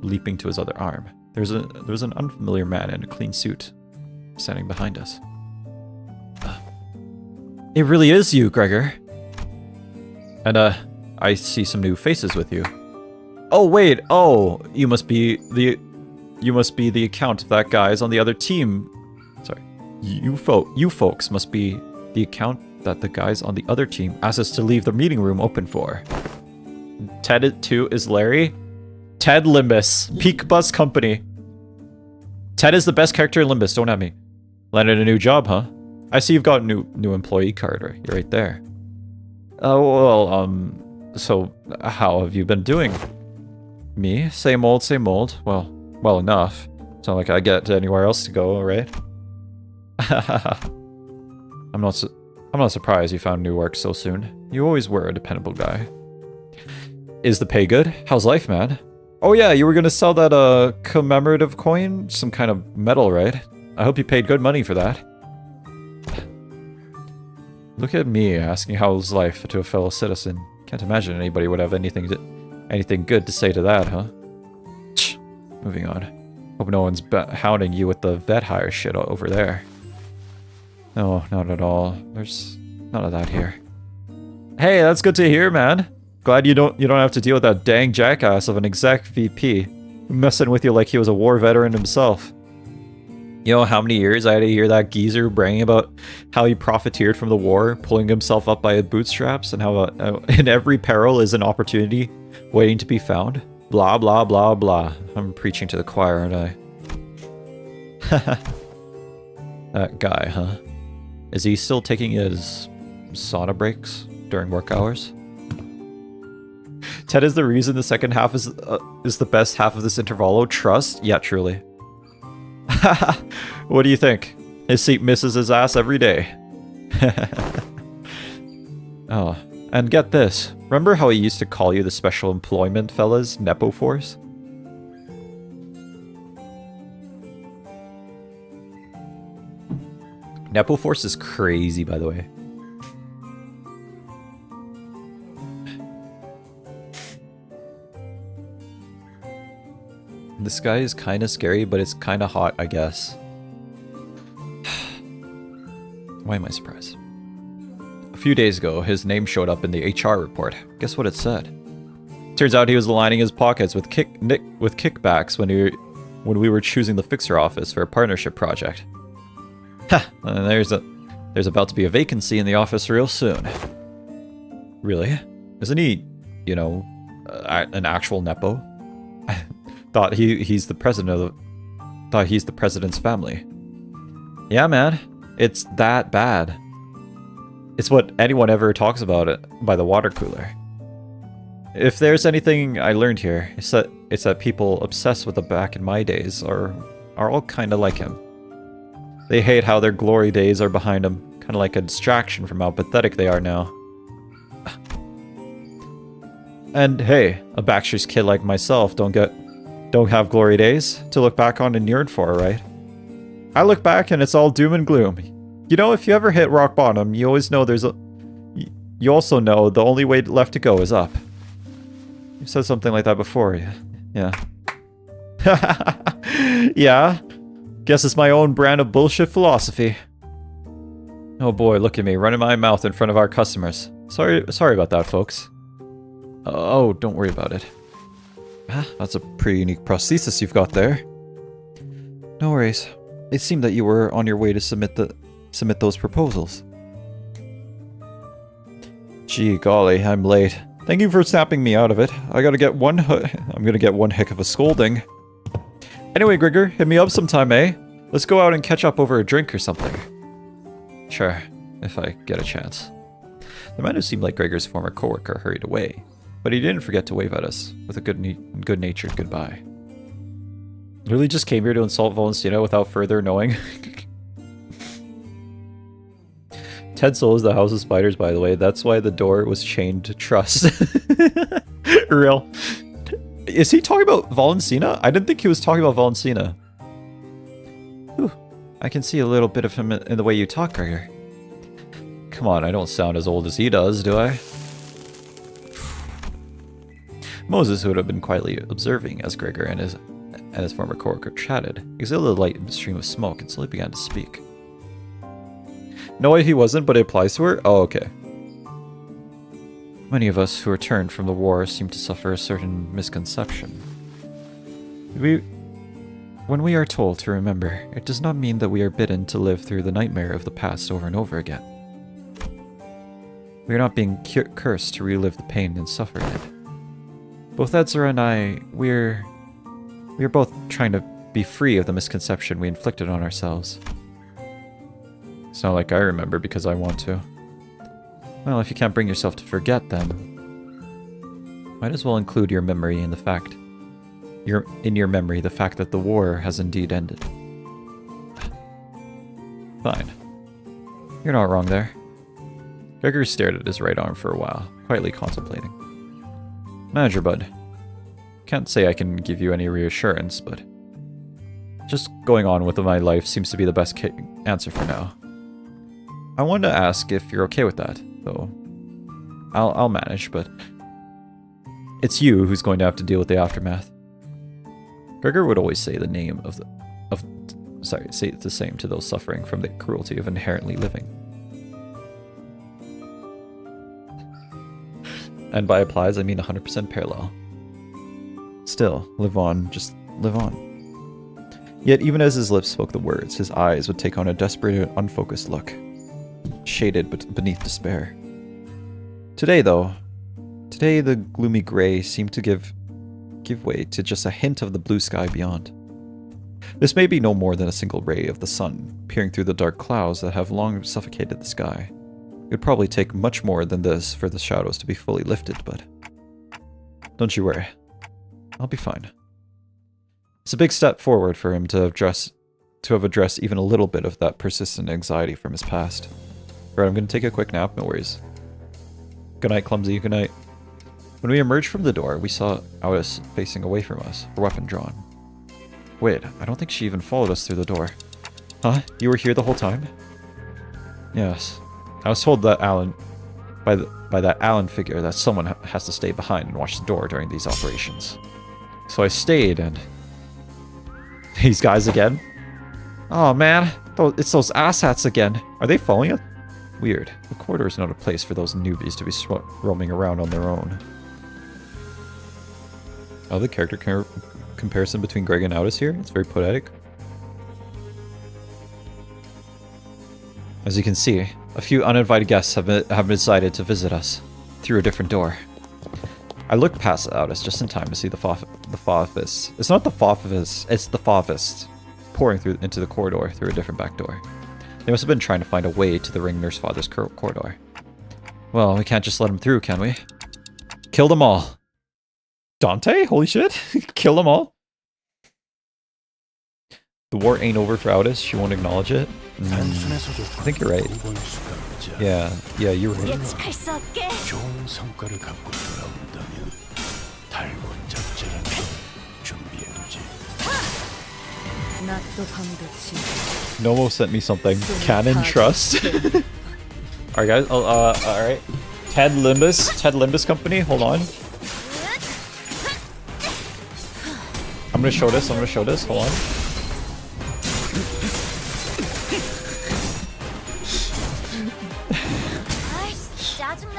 leaping to his other arm. There was an unfamiliar man in a clean suit standing behind us. It really is you, Gregor. And I see some new faces with you. Oh wait, you must be the account of that guy's on the other team. Sorry. You folks must be the account that the guys on the other team asked us to leave the meeting room open for. Ted 2 is Larry. Ted Limbus. Peak Bus Company. Ted is the best character in Limbus, don't at me. Landed a new job, huh? I see you've got a new employee card right there. Oh, well, so how have you been doing? Me? Same old, same old. Well enough. It's not like I get anywhere else to go, right? I'm not surprised you found new work so soon. You always were a dependable guy. Is the pay good? How's life, man? Oh yeah, you were gonna sell that commemorative coin? Some kind of medal, right? I hope you paid good money for that. Look at me asking how's life to a fellow citizen. Can't imagine anybody would have anything good to say to that, huh? Moving on. Hope no one's hounding you with the vet hire shit over there. No, not at all. There's none of that here. Hey, that's good to hear, man. Glad you don't have to deal with that dang jackass of an exec VP messing with you like he was a war veteran himself. You know how many years I had to hear that geezer bragging about how he profiteered from the war, pulling himself up by his bootstraps, and how in every peril is an opportunity waiting to be found? Blah, blah, blah, blah. I'm preaching to the choir, aren't I? That guy, huh? Is he still taking his sauna breaks during work hours? Ted is the reason the second half is the best half of this intervalo. Trust? Yeah, truly. What do you think? His seat misses his ass every day. Oh, and get this. Remember how he used to call you the special employment fellas, Nepo Force? Nepo Force is crazy, by the way. This guy is kind of scary, but it's kind of hot, I guess. Why am I surprised? A few days ago, his name showed up in the HR report. Guess what it said? Turns out he was lining his pockets with kickbacks when we were choosing the fixer office for a partnership project. Ha! And there's about to be a vacancy in the office real soon. Really? Isn't he, you know, an actual Nepo? Thought he's the president thought he's the president's family. Yeah, man. It's that bad. It's what anyone ever talks about it by the water cooler. If there's anything I learned here, it's that people obsessed with the back in my days are all kind of like him. They hate how their glory days are behind them, kind of like a distraction from how pathetic they are now. And hey, a Backstreet's kid like myself don't have glory days to look back on and yearn for, right? I look back and it's all doom and gloom. You know, if you ever hit rock bottom, you always know you also know the only way left to go is up. You've said something like that before, yeah. Yeah. Guess it's my own brand of bullshit philosophy. Oh boy, look at me, running my mouth in front of our customers. Sorry about that, folks. Oh, don't worry about it. That's a pretty unique prosthesis you've got there. No worries. It seemed that you were on your way to submit those proposals. Gee golly, I'm late. Thank you for snapping me out of it. I'm gonna get one heck of a scolding. Anyway, Grigor, hit me up sometime, eh? Let's go out and catch up over a drink or something. Sure, if I get a chance. The man who seemed like Gregor's former coworker hurried away, but he didn't forget to wave at us with a good-natured goodbye. Really just came here to insult Valentina without further knowing. Ted Soul is the House of Spiders, by the way. That's why the door was chained to trust. Real. Is he talking about Valentina? I didn't think he was talking about Valentina. Whew. I can see a little bit of him in the way you talk, Gregor. Come on, I don't sound as old as he does, do I? Moses, who would have been quietly observing as Gregor and his former coworker chatted, exhaled a light stream of smoke and slowly began to speak. No, he wasn't, but it applies to her? Oh, okay. Many of us who returned from the war seem to suffer a certain misconception. When we are told to remember, it does not mean that we are bidden to live through the nightmare of the past over and over again. We are not being cursed to relive the pain and suffering it. Both Ezra and I, we are both trying to be free of the misconception we inflicted on ourselves. It's not like I remember because I want to. Well, if you can't bring yourself to forget, then might as well include your memory in the fact that the war has indeed ended. Fine. You're not wrong there. Gregor stared at his right arm for a while, quietly contemplating. Manager Bud, can't say I can give you any reassurance, but just going on with my life seems to be the best answer for now. I wanted to ask if you're okay with that, though. I'll manage, but it's you who's going to have to deal with the aftermath. Gregor would always say the name of the... Sorry, say the same to those suffering from the cruelty of inherently living. And by applies, I mean 100% parallel. Still, live on, just live on. Yet even as his lips spoke the words, his eyes would take on a desperate and unfocused look, shaded beneath despair. Today, though, the gloomy gray seemed to give way to just a hint of the blue sky beyond. This may be no more than a single ray of the sun peering through the dark clouds that have long suffocated the sky. It would probably take much more than this for the shadows to be fully lifted, but don't you worry. I'll be fine. It's a big step forward for him to have addressed even a little bit of that persistent anxiety from his past. Alright, I'm gonna take a quick nap, no worries. Good night, Clumsy, good night. When we emerged from the door, we saw Alice facing away from us, her weapon drawn. Wait, I don't think she even followed us through the door. Huh? You were here the whole time? Yes. I was told that by that Alan figure that someone has to stay behind and watch the door during these operations. So I stayed and... These guys again? Oh man, it's those asshats again. Are they following us? Weird. The corridor is not a place for those newbies to be roaming around on their own. Oh, the character comparison between Greg and Aldous here. It's very poetic. As you can see, a few uninvited guests have decided to visit us through a different door. I looked past Aldous just in time to see the Fofist. It's not the Fofist, it's the Fofist pouring through into the corridor through a different back door. They must have been trying to find a way to the ring nurse father's corridor. Well, we can't just let them through, can we? Kill them all. Dante? Holy shit. Kill them all. The war ain't over for Aldous. She won't acknowledge it. I think you're right. Yeah, you're right. Nomo sent me something. Canon trust. Alright guys, alright. Ted Limbus Company, hold on. I'm gonna show this, hold on.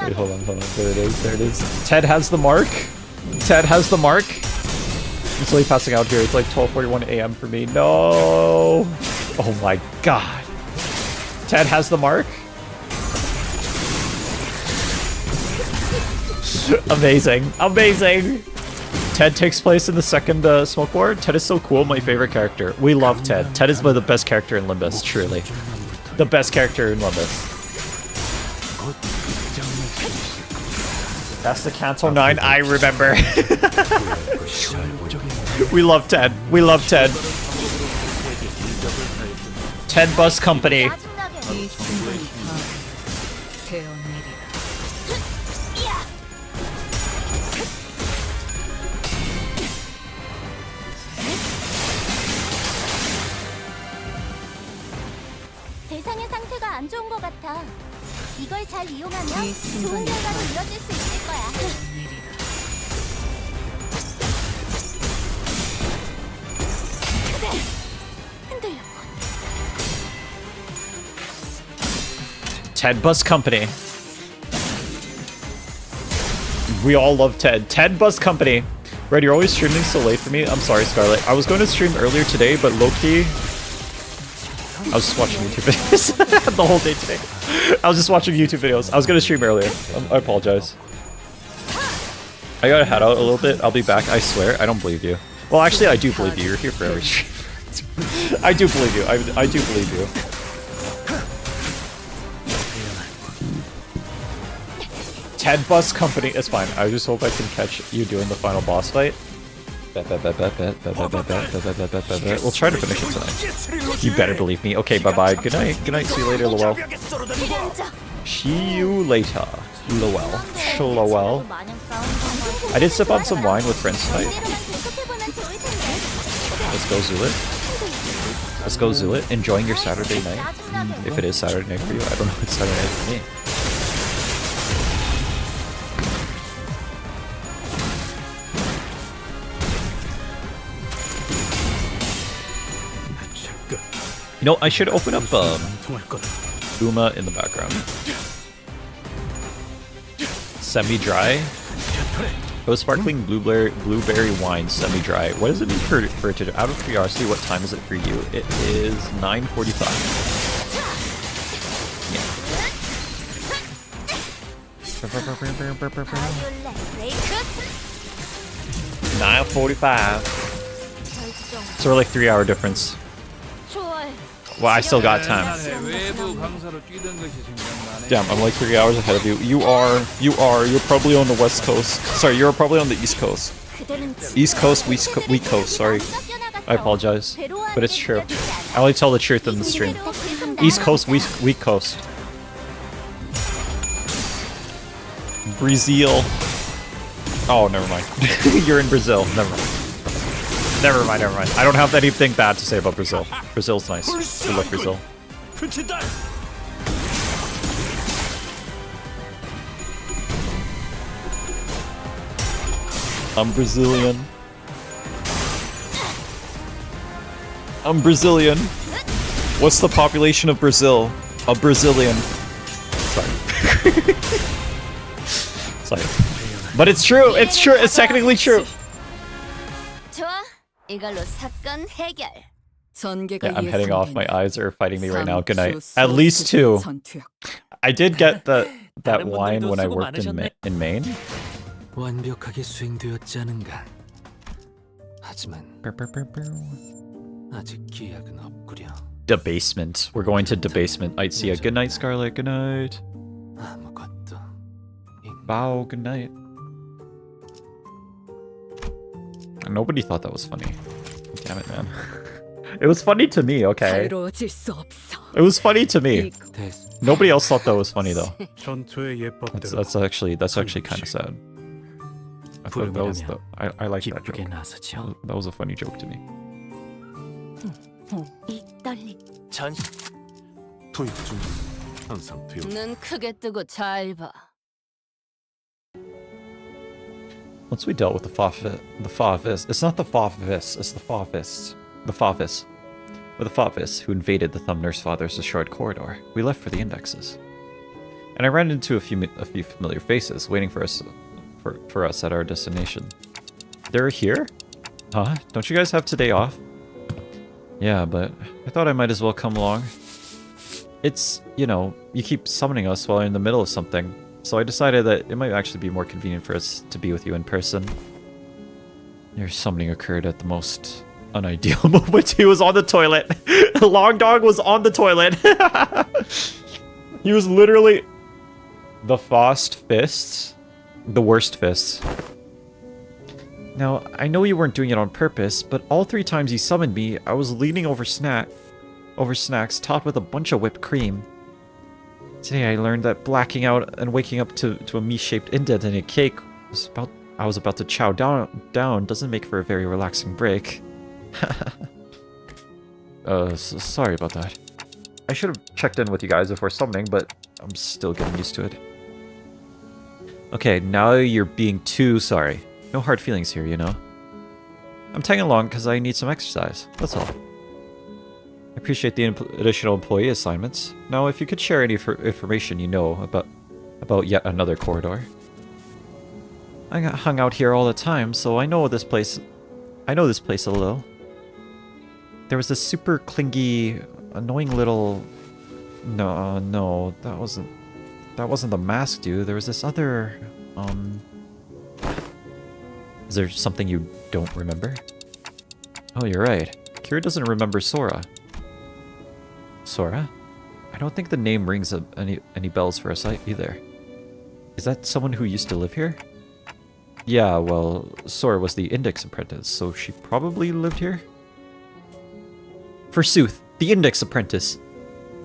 Wait, hold on, there it is. Ted has the mark. I'm slowly passing out here. It's like 12:41 a.m. for me. No! Oh my god. Ted has the mark. Amazing. Ted takes place in the second Smoke War. Ted is so cool, my favorite character. We love Ted. Ted is the best character in Limbus, truly. The best character in Limbus. That's the Canto 9, I remember. We love Ted. Ted Bus Company. 대상의 상태가 안 좋은 것 같아. 이걸 잘 이용하면 좋은 결과로 이뤄질 수 있을 거야. 흔들렸군. Ted Bus Company. We all love Ted. Ted Bus Company. Red, you're always streaming so late for me. I'm sorry, Scarlet. I was going to stream earlier today, but low-key, I was just watching YouTube videos the whole day today. I was just watching YouTube videos. I was going to stream earlier. I apologize. I gotta head out a little bit. I'll be back. I swear. I don't believe you. Well, actually, I do believe you. You're here for every stream. I do believe you. I do believe you. Ted Bus Company. It's fine. I just hope I can catch you doing the final boss fight. We'll try to finish it tonight. You better believe me. Okay, bye-bye. Good night. See you later, Lowell. See you later, Lowell. I did sip on some wine with friends tonight. Let's go Zulit. Enjoying your Saturday night. If it is Saturday night for you. I don't know if it's Saturday night for me. No, I should open up Uma in the background. Semi-dry. Oh, sparkling blueberry wine, semi-dry. What does it mean for it to? Out of curiosity, what time is it for you? It is 9:45. Yeah. 9:45. So we're like 3-hour difference. Well, I still got time. Damn, I'm like 3 hours ahead of you. You're probably on the West Coast. Sorry, you're probably on the East Coast. East Coast, West Coast, sorry. I apologize. But it's true. I only tell the truth in the stream. East Coast, West Coast. Brazil. Oh, never mind. You're in Brazil. Never mind. Never mind. I don't have anything bad to say about Brazil. Brazil's nice. We love Brazil. I'm Brazilian. I'm Brazilian. What's the population of Brazil? A Brazilian. Sorry. Sorry. But it's true. It's true. It's technically true. Yeah, I'm heading off. My eyes are fighting me right now. Good night. At least 2. I did get that wine when I worked in Maine. 완벽하게 수행되었지 않은가. 하지만 아직 기약은 없구려. Debasement. We're going to debasement. I'd see a good night, Scarlet. Good night. 아무것도. Bow. Good night. Nobody thought that was funny. Damn it, man. It was funny to me, okay? It was funny to me. Nobody else thought that was funny though. That's actually kind of sad. I thought that was I like that joke. That was a funny joke to me. Once we dealt with the Favis, it's not the Favis, it's the Favis. The Favis. With the Favis, who invaded the Thumb Nurse Father's assured corridor, we left for the indexes. And I ran into a few familiar faces, waiting for us at our destination. They're here? Huh? Don't you guys have today off? Yeah, but I thought I might as well come along. It's, you know, you keep summoning us while you're in the middle of something. So I decided that it might actually be more convenient for us to be with you in person. Your summoning occurred at the most unideal moment. He was on the toilet. Long Dog was on the toilet. He was literally the Fost Fists. The worst fists. Now, I know you weren't doing it on purpose, but all 3 times you summoned me, I was leaning over snacks topped with a bunch of whipped cream. Today I learned that blacking out and waking up to a me-shaped indent in a cake I was about to chow down doesn't make for a very relaxing break. Sorry about that. I should have checked in with you guys before summoning, but I'm still getting used to it. Okay, now you're being too sorry. No hard feelings here, you know. I'm tagging along because I need some exercise, that's all. I appreciate the additional employee assignments. Now, if you could share any information you know about yet another corridor. I got hung out here all the time, so I know this place a little. There was this super clingy, annoying little... No, that wasn't the mask dude. There was this other, Is there something you don't remember? Oh, you're right. Kira doesn't remember Sora. Sora? I don't think the name rings any bells for us either. Is that someone who used to live here? Yeah, well, Sora was the Index apprentice, so she probably lived here? Forsooth, the Index apprentice.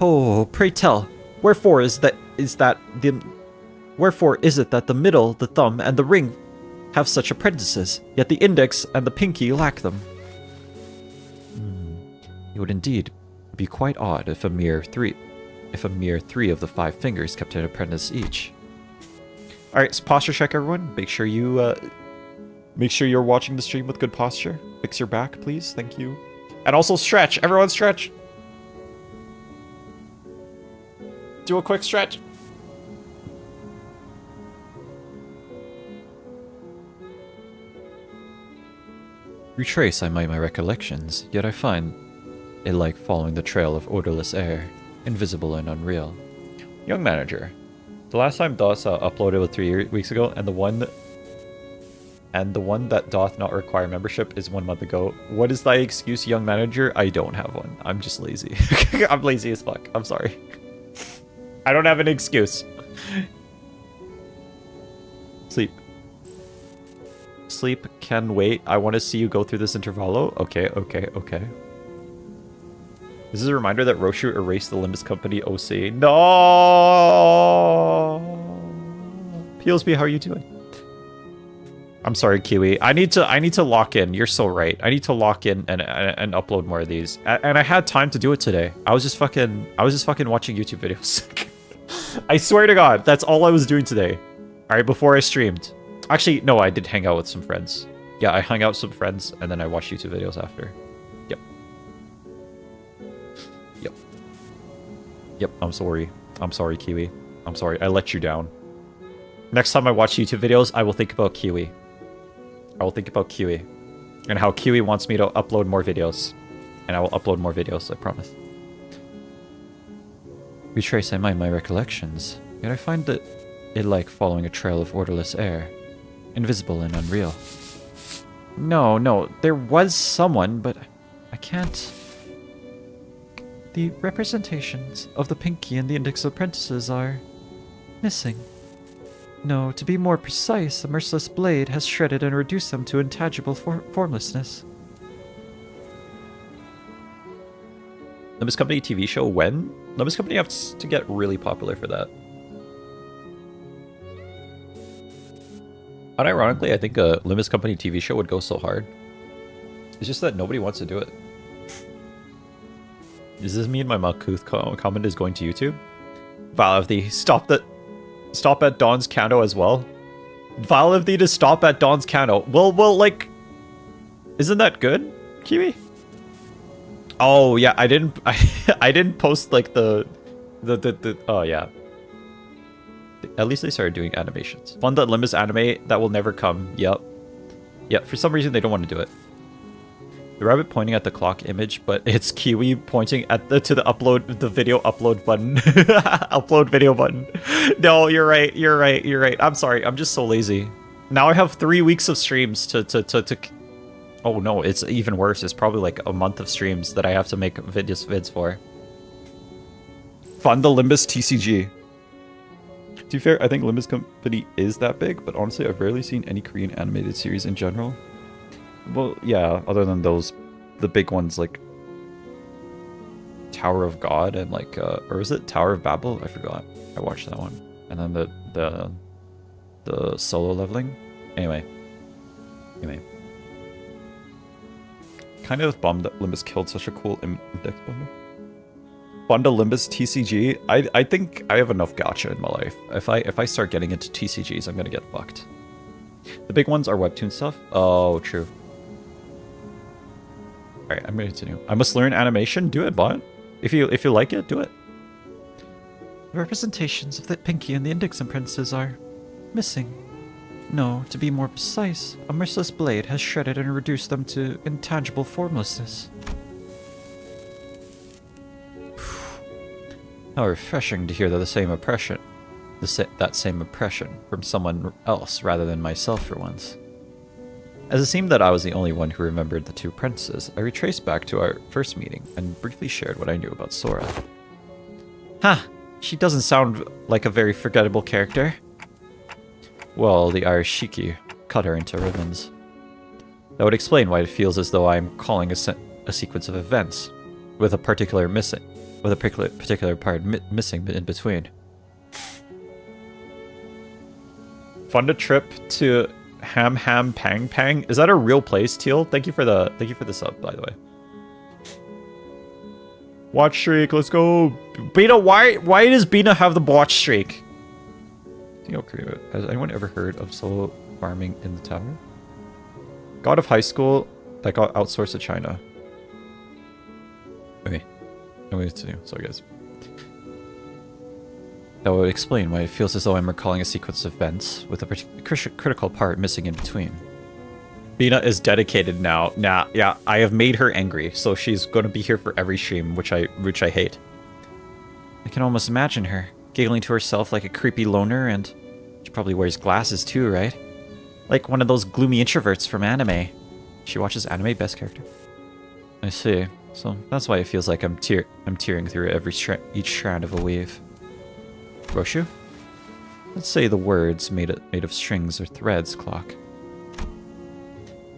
Oh, pray tell, wherefore is it that the middle, the thumb, and the ring have such apprentices, yet the index and the pinky lack them? It would indeed be quite odd if a mere three of the 5 fingers kept an apprentice each. All right, so posture check, everyone. Make sure you're watching the stream with good posture. Fix your back, please. Thank you. And also stretch. Everyone stretch. Do a quick stretch. Retrace I might my recollections, yet I find it like following the trail of odorless air, invisible and unreal. Young manager, the last time DOS uploaded was 3 weeks ago, and the one that doth not require membership is 1 month ago. What is thy excuse, young manager? I don't have one. I'm just lazy. I'm lazy as fuck. I'm sorry. I don't have an excuse. Sleep. Sleep can wait. I want to see you go through this intervallo. Okay, okay, okay. This is a reminder that Roshu erased the Limbus Company OC. No! PLSB, how are you doing? I'm sorry, Kiwi. I need to lock in. You're so right. I need to lock in and upload more of these. And I had time to do it today. I was just fucking watching YouTube videos. I swear to God, that's all I was doing today. All right, before I streamed. Actually, no, I did hang out with some friends. Yeah, I hung out with some friends and then I watched YouTube videos after. Yep. Yep. Yep, I'm sorry. I'm sorry, Kiwi. I'm sorry. I let you down. Next time I watch YouTube videos, I will think about Kiwi. I will think about Kiwi. And how Kiwi wants me to upload more videos. And I will upload more videos, I promise. Retrace I might my recollections, yet I find that it like following a trail of odorless air. Invisible and unreal. No, there was someone, but I can't... The representations of the Pinky and the Index apprentices are... missing. No, to be more precise, a merciless blade has shredded and reduced them to intangible formlessness. Limbus Company TV show when? Limbus Company has to get really popular for that. Unironically, I think a Limbus Company TV show would go so hard. It's just that nobody wants to do it. Does this mean my Malkuth comment is going to YouTube? Valivdi, stop at Dawn's Kano as well. Valivdi to stop at Dawn's Kano. Well, like, isn't that good, Kiwi? Oh yeah, I didn't post like the oh yeah. At least they started doing animations. Fun that Limbus anime that will never come. Yep. Yep, for some reason they don't want to do it. The rabbit pointing at the clock image, but it's Kiwi pointing at the video upload button. Upload video button. No, you're right. I'm sorry. I'm just so lazy. Now I have 3 weeks of streams to oh no, it's even worse. It's probably like a month of streams that I have to make vids for. Fund the Limbus TCG. To be fair, I think Limbus Company is that big, but honestly, I've rarely seen any Korean animated series in general. Well, yeah, other than those, the big ones like Tower of God and like, or is it Tower of Babel? I forgot. I watched that one. And then the solo leveling. Anyway. Kind of bummed that Limbus killed such a cool index bundle. Bundle Limbus TCG. I think I have enough gacha in my life. If I start getting into TCGs, I'm gonna get fucked. The big ones are webtoon stuff. Oh, true. Alright, I'm gonna continue. I must learn animation. Do it, bot. If you like it, do it. The representations of the Pinky and the Index apprentices are missing. No, to be more precise, a merciless blade has shredded and reduced them to intangible formlessness. How refreshing to hear that same impression from someone else rather than myself for once. As it seemed that I was the only one who remembered the two apprentices, I retraced back to our first meeting and briefly shared what I knew about Sora. Ha! She doesn't sound like a very forgettable character. Well, the Arashiki cut her into ribbons. That would explain why it feels as though I'm calling a sequence of events, with a particular part missing in between. Fund a trip to Ham Pang Pang. Is that a real place, Teal? Thank you for the sub, by the way. Watch streak, let's go. Bina, why does Bina have the watch streak? Has anyone ever heard of solo farming in the tower? God of high school that got outsourced to China. Okay. I'm going to continue. Sorry, guys. That would explain why it feels as though I'm recalling a sequence of events, with a critical part missing in between. Bina is dedicated now. Nah, yeah, I have made her angry, so she's going to be here for every stream, which I hate. I can almost imagine her, giggling to herself like a creepy loner, and she probably wears glasses too, right? Like one of those gloomy introverts from anime. She watches anime best character. I see. So that's why it feels like I'm tearing through each strand of a weave. Roshu? Let's say the words made of strings or threads clock.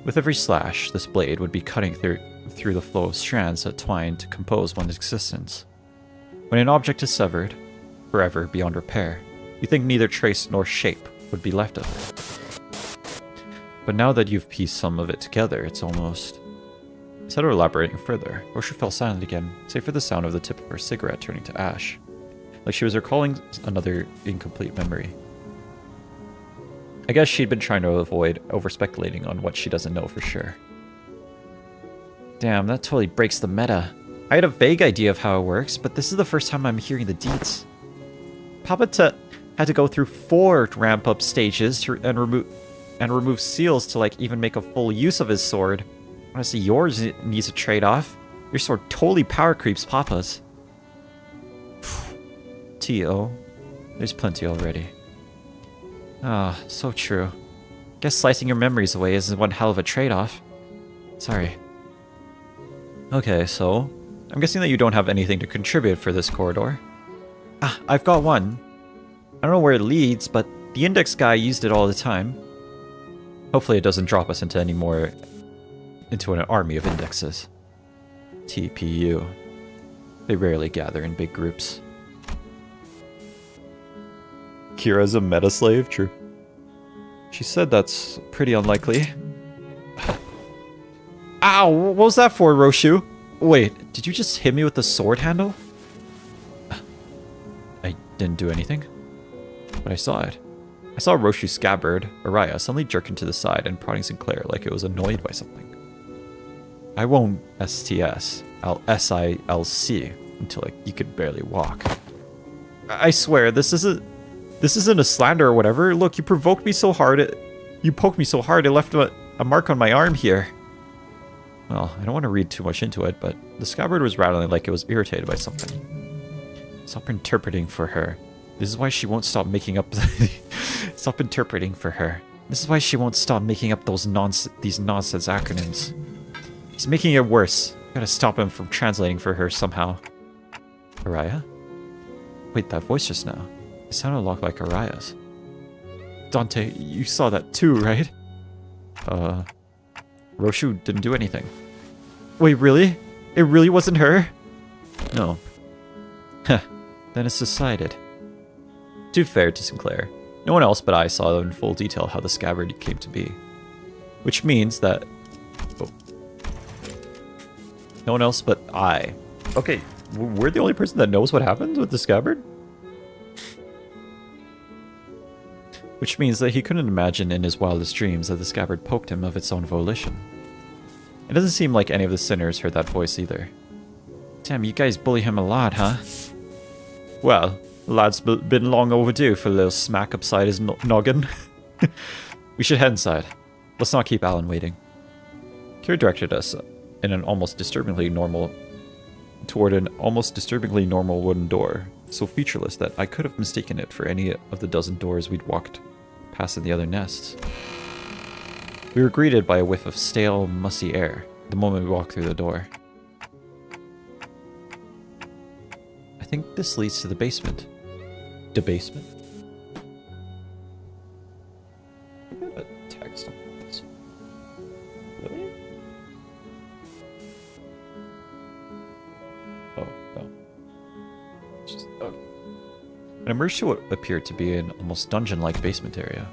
With every slash, this blade would be cutting through the flow of strands that twine to compose one's existence. When an object is severed, forever beyond repair, you think neither trace nor shape would be left of it. But now that you've pieced some of it together, it's almost... Instead of elaborating further, Roshu fell silent again, save for the sound of the tip of her cigarette turning to ash, like she was recalling another incomplete memory. I guess she'd been trying to avoid over-speculating on what she doesn't know for sure. Damn, that totally breaks the meta. I had a vague idea of how it works, but this is the first time I'm hearing the deets. Papa had to go through 4 ramp-up stages and remove seals to like even make a full use of his sword. Honestly, yours needs a trade-off. Your sword totally power creeps Papa's. T.O. There's plenty already. Ah, so true. Guess slicing your memories away isn't one hell of a trade-off. Sorry. Okay, so... I'm guessing that you don't have anything to contribute for this corridor. Ah, I've got one. I don't know where it leads, but the index guy used it all the time. Hopefully it doesn't drop us into an army of indexes. TPU. They rarely gather in big groups. Kira's a meta slave? True. She said that's pretty unlikely. Ow! What was that for, Roshu? Wait, did you just hit me with the sword handle? I didn't do anything, but I saw it. I saw Roshu's scabbard, Araya, suddenly jerking to the side and prodding Sinclair like it was annoyed by something. I won't STS. I'll SILC until you could barely walk. I swear, this isn't a slander or whatever. Look, you provoked me so hard. You poked me so hard, it left a mark on my arm here. Well, I don't want to read too much into it, but the scabbard was rattling like it was irritated by something. Stop interpreting for her. This is why she won't stop making up... Stop interpreting for her. This is why she won't stop making up these nonsense acronyms. He's making it worse. Gotta stop him from translating for her somehow. Araya? Wait, that voice just now. It sounded a lot like Araya's. Dante, you saw that too, right? Roshu didn't do anything. Wait, really? It really wasn't her? No. Heh. Then it's decided. To be fair to Sinclair, no one else but I saw in full detail how the scabbard came to be. Which means that... Oh. No one else but I. Okay, we're the only person that knows what happened with the scabbard? Which means that he couldn't imagine in his wildest dreams that the scabbard poked him of its own volition. It doesn't seem like any of the sinners heard that voice either. Damn, you guys bully him a lot, huh? Well, the lad's been long overdue for a little smack upside his noggin. We should head inside. Let's not keep Alan waiting. Kira directed us in an almost disturbingly normal wooden door, so featureless that I could have mistaken it for any of the dozen doors we'd walked past in the other nests. We were greeted by a whiff of stale, musty air the moment we walked through the door. I think this leads to the basement. The basement? I got a text on this. Really? Oh, no. Just, okay. I emerged to what appeared to be an almost dungeon-like basement area.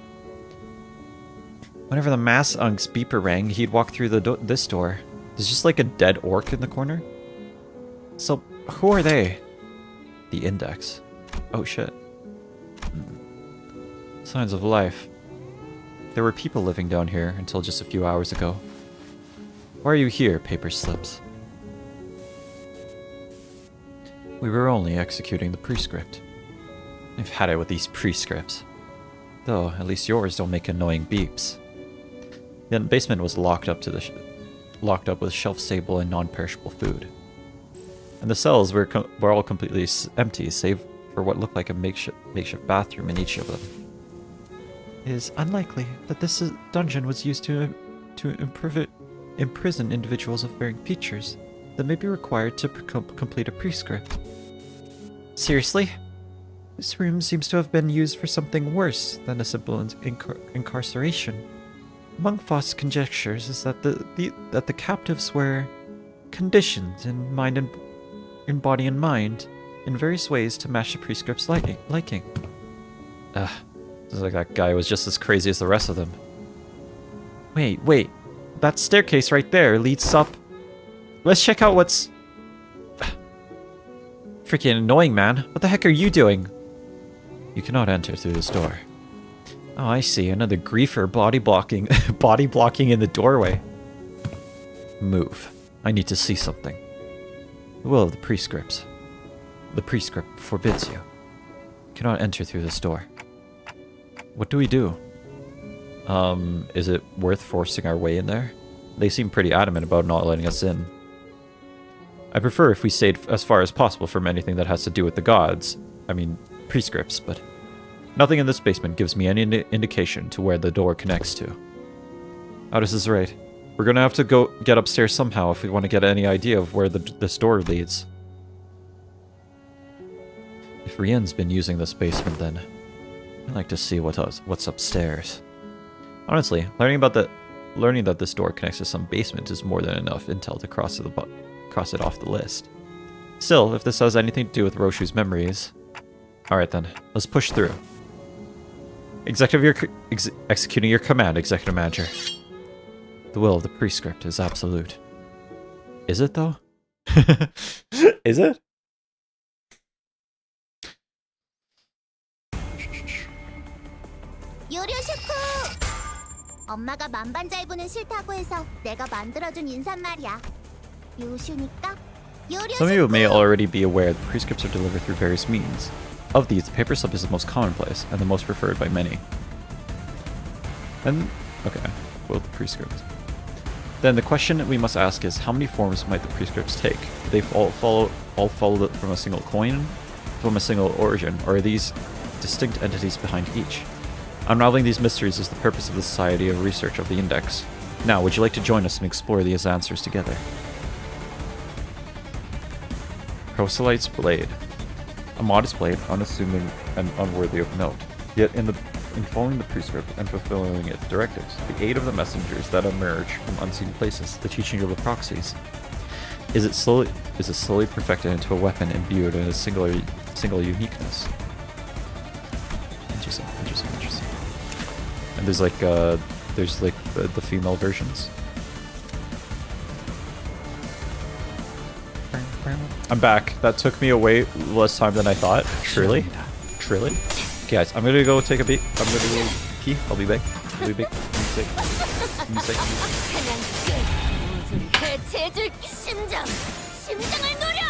Whenever the mass unk's beeper rang, he'd walk through this door. There's just like a dead orc in the corner. So, who are they? The Index. Oh shit. Signs of life. There were people living down here until just a few hours ago. Why are you here, paper slips? We were only executing the prescript. I've had it with these prescripts. Though, at least yours don't make annoying beeps. The basement was locked up with shelf-stable and non-perishable food. And the cells were all completely empty, save for what looked like a makeshift bathroom in each of them. It is unlikely that this dungeon was used to imprison individuals of varying features that may be required to complete a prescript. Seriously? This room seems to have been used for something worse than a simple incarceration. Among Foss' conjectures is that the captives were conditioned in body and mind in various ways to match the prescript's liking. Seems like that guy was just as crazy as the rest of them. Wait. That staircase right there leads up. Let's check out what's... Freaking annoying, man. What the heck are you doing? You cannot enter through this door. Oh, I see. Another griefer body blocking in the doorway. Move. I need to see something. The will of the prescripts. The prescript forbids you. You cannot enter through this door. What do we do? Is it worth forcing our way in there? They seem pretty adamant about not letting us in. I prefer if we stayed as far as possible from anything that has to do with the gods. I mean, prescripts, but nothing in this basement gives me any indication to where the door connects to. Aldous is right. We're gonna have to go get upstairs somehow if we want to get any idea of where this door leads. If Rien's been using this basement, then I'd like to see what's upstairs. Honestly, learning that this door connects to some basement is more than enough intel to cross it off the list. Still, if this has anything to do with Roshu's memories... Alright then, let's push through. Executing your command, Executive Manager. The will of the prescript is absolute. Is it, though? Is it? 요리오 셰프! 엄마가 만반잘부는 싫다고 해서 내가 만들어준 인사말이야. 요슈니까 요리오 Some of you 셰프! may already be aware that prescripts are delivered through various means. Of these, the paper slip is the most commonplace and the most preferred by many. Okay, well, the prescript. Then the question we must ask is, how many forms might the prescripts take? Do they all follow from a single coin, from a single origin, or are these distinct entities behind each? Unraveling these mysteries is the purpose of the Society of Research of the Index. Now, would you like to join us and explore these answers together? Proselyte's Blade. A modest blade, unassuming and unworthy of note. Yet in following the prescript and fulfilling its directives, the aid of the messengers that emerge from unseen places, the teaching of the proxies, is it slowly perfected into a weapon imbued in a single uniqueness. Interesting. And there's like the female versions. I'm back. That took me way less time than I thought. Truly. Okay, guys, I'm gonna go take a beat. I'm gonna go pee. I'll be back. Give me a sec. 그냥 대체해줄 심장을 노려!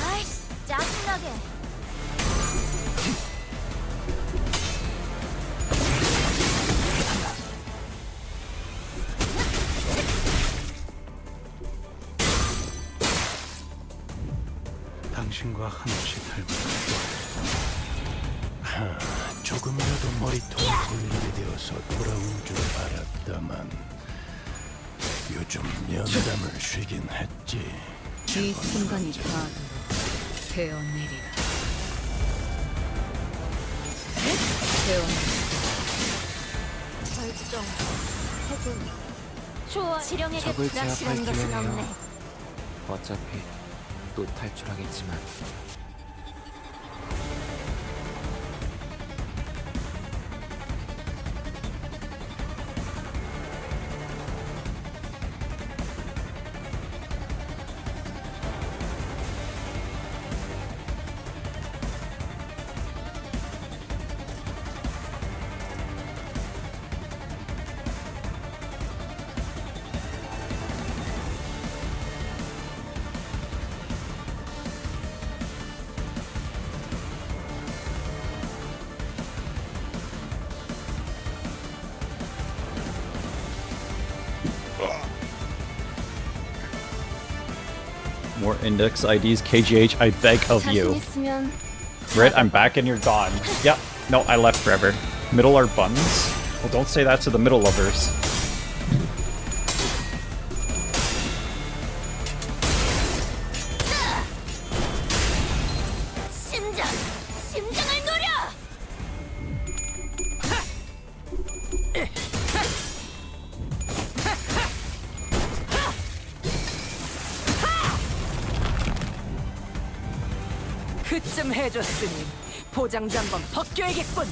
아이씨, 짜증나게. 당신과 한없이 닮았다. 조금이라도 머리통이 돌리게 되어서 돌아온 줄 알았다만 요즘 면담을 쉬긴 했지. 이 순간이 다 되어내리라. 결정, 해군. 좋아, 지령에게 적을 불확실한 제압할 것은 기회네요. 없네. 어차피 또 탈출하겠지만 More index IDs, KGH, I beg of 자신 you. 있으면 Red, I'm back and you're gone. Yep. No, I left forever. Middle are buns? Well, don't say that to the middle lovers. 심장을 노려. 그쯤 해줬으니 포장지 한번 벗겨야겠군.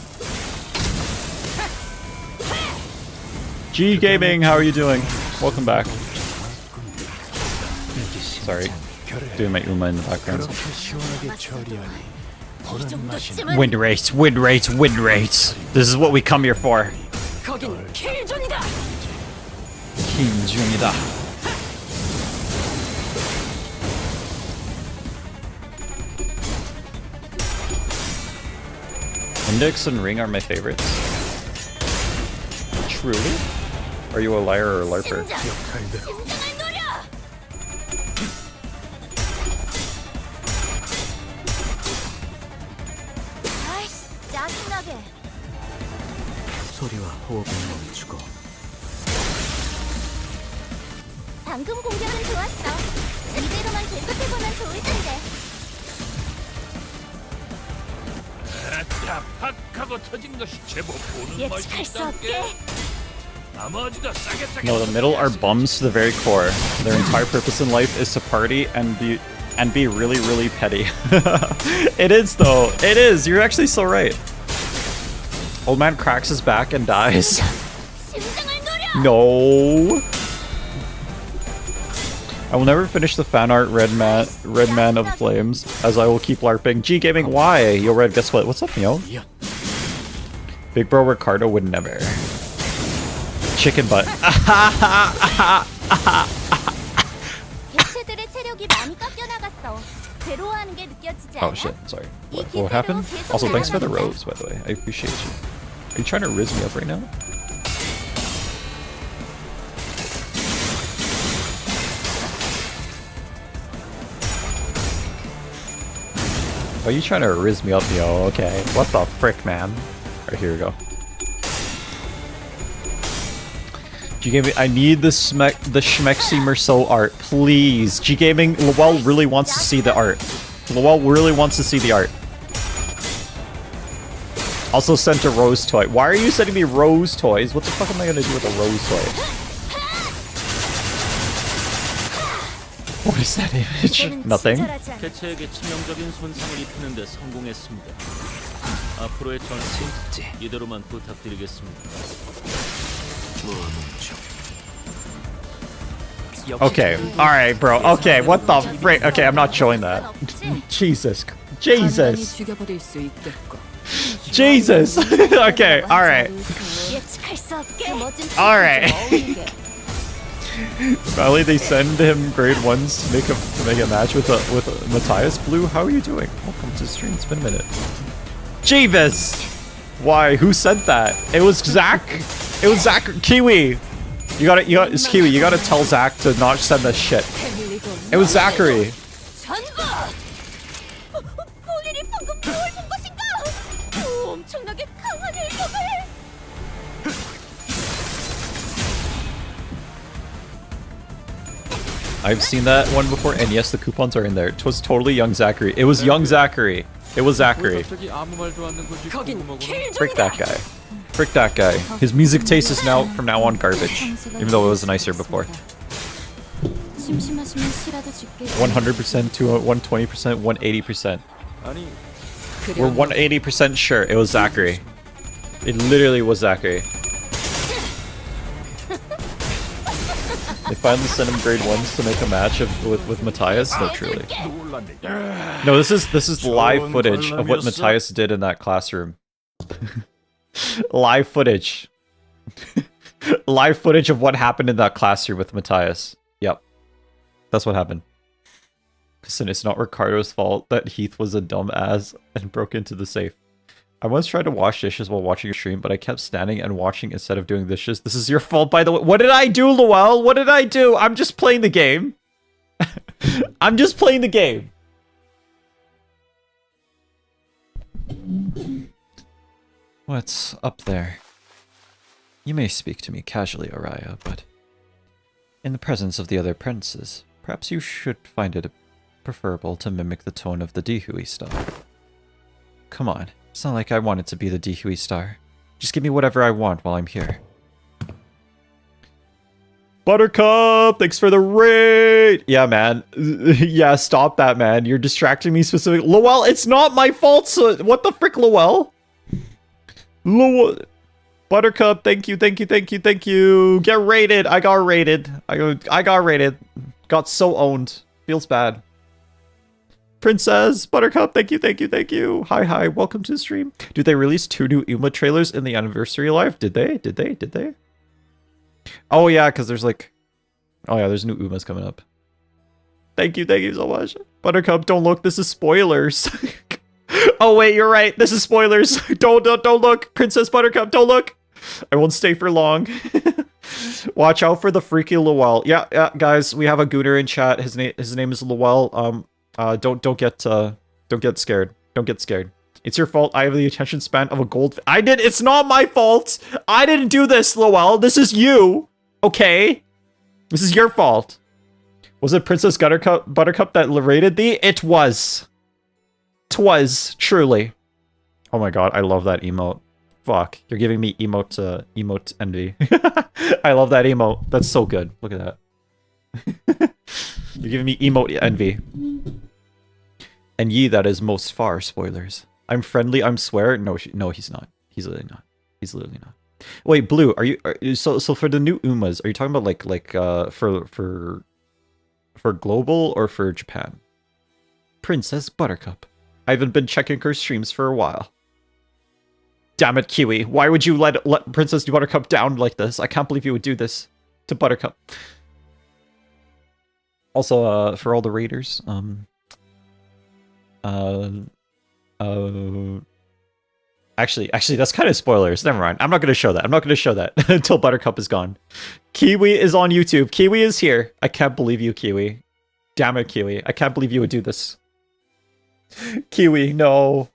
G Gaming, how are you doing? Welcome back. Sorry, doing my Uma in the background. 그렇게 시원하게 처리하니 보는 맛이 Win rates, win rates, win rates. This is what we come here for. 거긴 킬존이다. 김중이다. Index and Ring are my favorites. Truly? Are you a liar or a larper? 역할대로 심장을 노려. 아이씨, 짜증나게. 소리와 호흡을 멈추고 방금 공격은 좋았어. 이대로만 계속해보면 좋을 텐데. 아따 팍하고 터진 것이 제법 보는 예측할 맛이 수 없게. 나머지도 싸게 No, the middle are bums to the very core. Their entire purpose in life is to party and be really, really petty. It is though. It is. You're actually so right. Old man cracks his back and dies. 심장을 노려. No. I will never finish the fan art Red Man of Flames, as I will keep LARPing. G Gaming, why? Yo, Red, guess what? What's up, yo? Big bro Ricardo would never. Chicken butt. 개체들의 체력이 많이 깎여 나갔어. 괴로워하는 게 느껴지지 않아? Oh shit, sorry. What happened? Also, thanks for the rose, by the way. I appreciate you. Are you trying to riz me up right now? Are you trying to riz me up, yo? Okay. What the frick, man? Alright, here we go. G-Gaming, I need the Schmexy Merceau art, please. G-Gaming, Lowell really wants to see the art. Lowell really wants to see the art. Also sent a rose toy. Why are you sending me rose toys? What the fuck am I gonna do with a rose toy? What is that image? Nothing. 개체에게 치명적인 손상을 입히는 데 성공했습니다. 앞으로의 전신 이대로만 부탁드리겠습니다. Okay, alright, bro. Okay, what the frick? Okay, I'm not showing that. Jesus. Jesus. 죽여버릴 수 있겠고. Jesus. Okay, alright. 예측할 수 없게. 멋진 Alright. 어울리게. Finally, they send him grade ones to make a match with Matthias. Blue, how are you doing? Welcome to the stream. It's been a minute. Jeeves! Why? Who sent that? It was Zach. It was Zach. Kiwi. It's Kiwi. You gotta tell Zach to not send this shit. It was Zachary. 전부! 본인이 방금 뭘 본 것인가? 엄청나게 강한 일격을! I've seen that one before, and yes, the coupons are in there. It was totally young Zachary. It was young Zachary. It was Zachary. Frick that guy. Frick that guy. His music taste is from now on garbage, even though it was nicer before. 100% to 120%, 180%. We're 180% sure it was Zachary. It literally was Zachary. They finally sent him grade ones to make a match with Matthias. No, truly. No, this is live footage of what Matthias did in that classroom. Live footage. Live footage of what happened in that classroom with Matthias. Yep. That's what happened. Listen, it's not Ricardo's fault that Heath was a dumb ass and broke into the safe. I once tried to wash dishes while watching a stream, but I kept standing and watching instead of doing dishes. This is your fault, by the way. What did I do, Luel? What did I do? I'm just playing the game. I'm just playing the game. What's up there? You may speak to me casually, Araya, but in the presence of the other princes, perhaps you should find it preferable to mimic the tone of the Dihui star. Come on, it's not like I want it to be the Dihui star. Just give me whatever I want while I'm here. Buttercup, thanks for the raid! Yeah, man. Yeah, stop that, man. You're distracting me specifically. Lowell, it's not my fault, so what the frick, Lowell? Lowell... Buttercup, thank you, thank you, thank you, thank you. Get raided. I got raided. I got raided. Got so owned. Feels bad. Princess, Buttercup, thank you, thank you, thank you. Hi, hi, welcome to the stream. Did they release 2 new Uma trailers in the anniversary live? Did they? Did they? Did they? Oh, yeah, because there's like... Oh, yeah, there's new Umas coming up. Thank you so much. Buttercup, don't look. This is spoilers. Oh, wait, you're right. This is spoilers. Don't look. Princess Buttercup, don't look. I won't stay for long. Watch out for the freaky Lowell. Yeah, guys, we have a gooner in chat. His name is Lowell. Don't get scared. Don't get scared. It's your fault. I have the attention span of a gold. It's not my fault. I didn't do this, Lowell. This is you. Okay? This is your fault. Was it Princess Buttercup that raided thee? It was. 'Twas, truly. Oh my god, I love that emote. Fuck, you're giving me emote envy. I love that emote. That's so good. Look at that. You're giving me emote envy. And ye that is most far, spoilers. I'm friendly, I'm swear. No, he's not. He's literally not. He's literally not. Wait, Blue, are you so for the new Umas, are you talking about like for global or for Japan? Princess Buttercup. I haven't been checking her streams for a while. Damn it, Kiwi. Why would you let Princess Buttercup down like this? I can't believe you would do this to Buttercup. Also, for all the raiders, actually, that's kind of spoilers. Never mind. I'm not going to show that. I'm not going to show that until Buttercup is gone. Kiwi is on YouTube. Kiwi is here. I can't believe you, Kiwi. Damn it, Kiwi. I can't believe you would do this. Kiwi, no.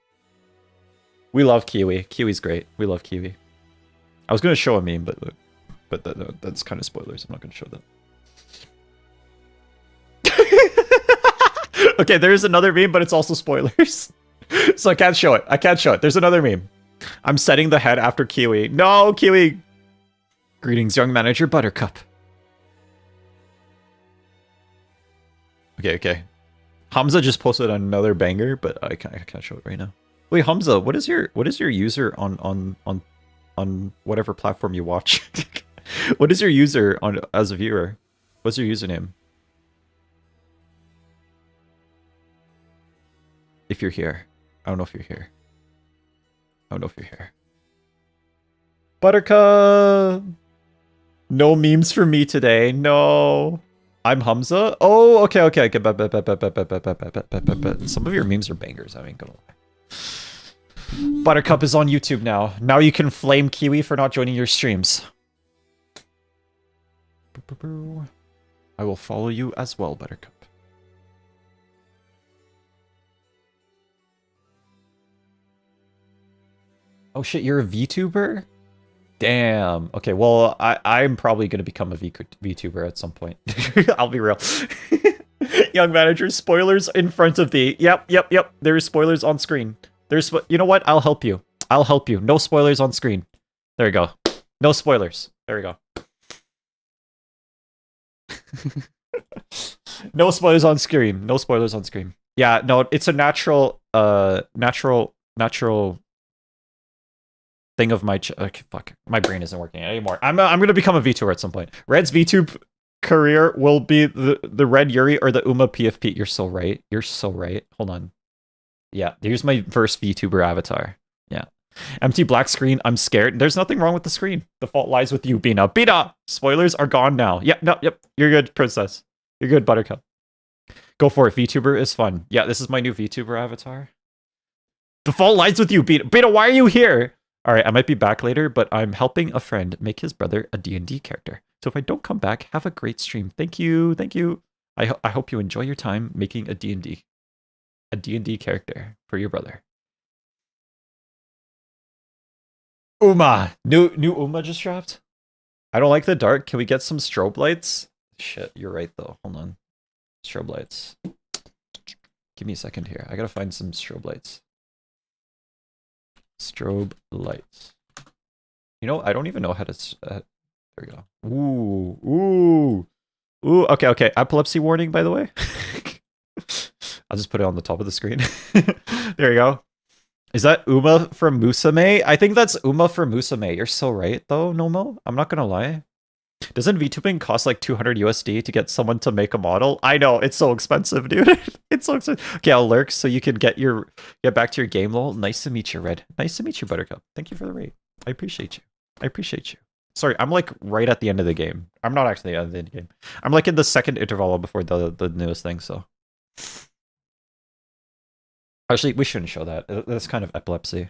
We love Kiwi. Kiwi's great. We love Kiwi. I was going to show a meme, but that's kind of spoilers. I'm not going to show that. Okay, there's another meme, but it's also spoilers. So I can't show it. I can't show it. There's another meme. I'm setting the head after Kiwi. No, Kiwi. Greetings, young manager Buttercup. Okay. Hamza just posted another banger, but I can't show it right now. Wait, Hamza, what is your user on whatever platform you watch? What is your user on as a viewer? What's your username? If you're here. I don't know if you're here. I don't know if you're here. Buttercup! No memes for me today. No. I'm Hamza? Oh, okay. Some of your memes are bangers, I ain't gonna lie. Buttercup is on YouTube now. Now you can flame Kiwi for not joining your streams. I will follow you as well, Buttercup. Oh shit, you're a VTuber? Damn. Okay, well, I'm probably going to become a VTuber at some point. I'll be real. Young manager, spoilers in front of thee. Yep. There's spoilers on screen. You know what? I'll help you. No spoilers on screen. There you go. No spoilers. There we go. No spoilers on screen. Yeah, no, it's a natural thing of my okay, fuck, my brain isn't working anymore. I'm gonna become a VTuber at some point. Red's VTube career will be the Red Yuri or the Uma PFP. You're so right. Hold on. Yeah, here's my first VTuber avatar. Yeah. Empty black screen. I'm scared. There's nothing wrong with the screen. The fault lies with you, Bina. Bina! Spoilers are gone now. Yep. You're good, Princess. You're good, Buttercup. Go for it. VTuber is fun. Yeah, this is my new VTuber avatar. The fault lies with you, Bina. Bina, why are you here? All right, I might be back later, but I'm helping a friend make his brother a D&D character. So if I don't come back, have a great stream. Thank you. I hope you enjoy your time making a D&D character for your brother. Uma! New Uma just dropped? I don't like the dark. Can we get some strobe lights? Shit, you're right though. Hold on. Strobe lights. Give me a second here. I gotta find some strobe lights. Strobe lights. You know, I don't even know how to... there we go. Ooh. Okay. Epilepsy warning, by the way. I'll just put it on the top of the screen. There you go. Is that Uma from Musume? I think that's Uma from Musume. You're so right, though, Nomo. I'm not gonna lie. Doesn't VTubing cost like 200 USD to get someone to make a model? I know, it's so expensive, dude. It's so expensive. Okay, I'll lurk so you can get back to your game, lol. Nice to meet you, Red. Nice to meet you, Buttercup. Thank you for the raid. I appreciate you. Sorry, I'm like right at the end of the game. I'm not actually at the end of the game. I'm like in the second interval before the newest thing, so. Actually, we shouldn't show that. That's kind of epilepsy.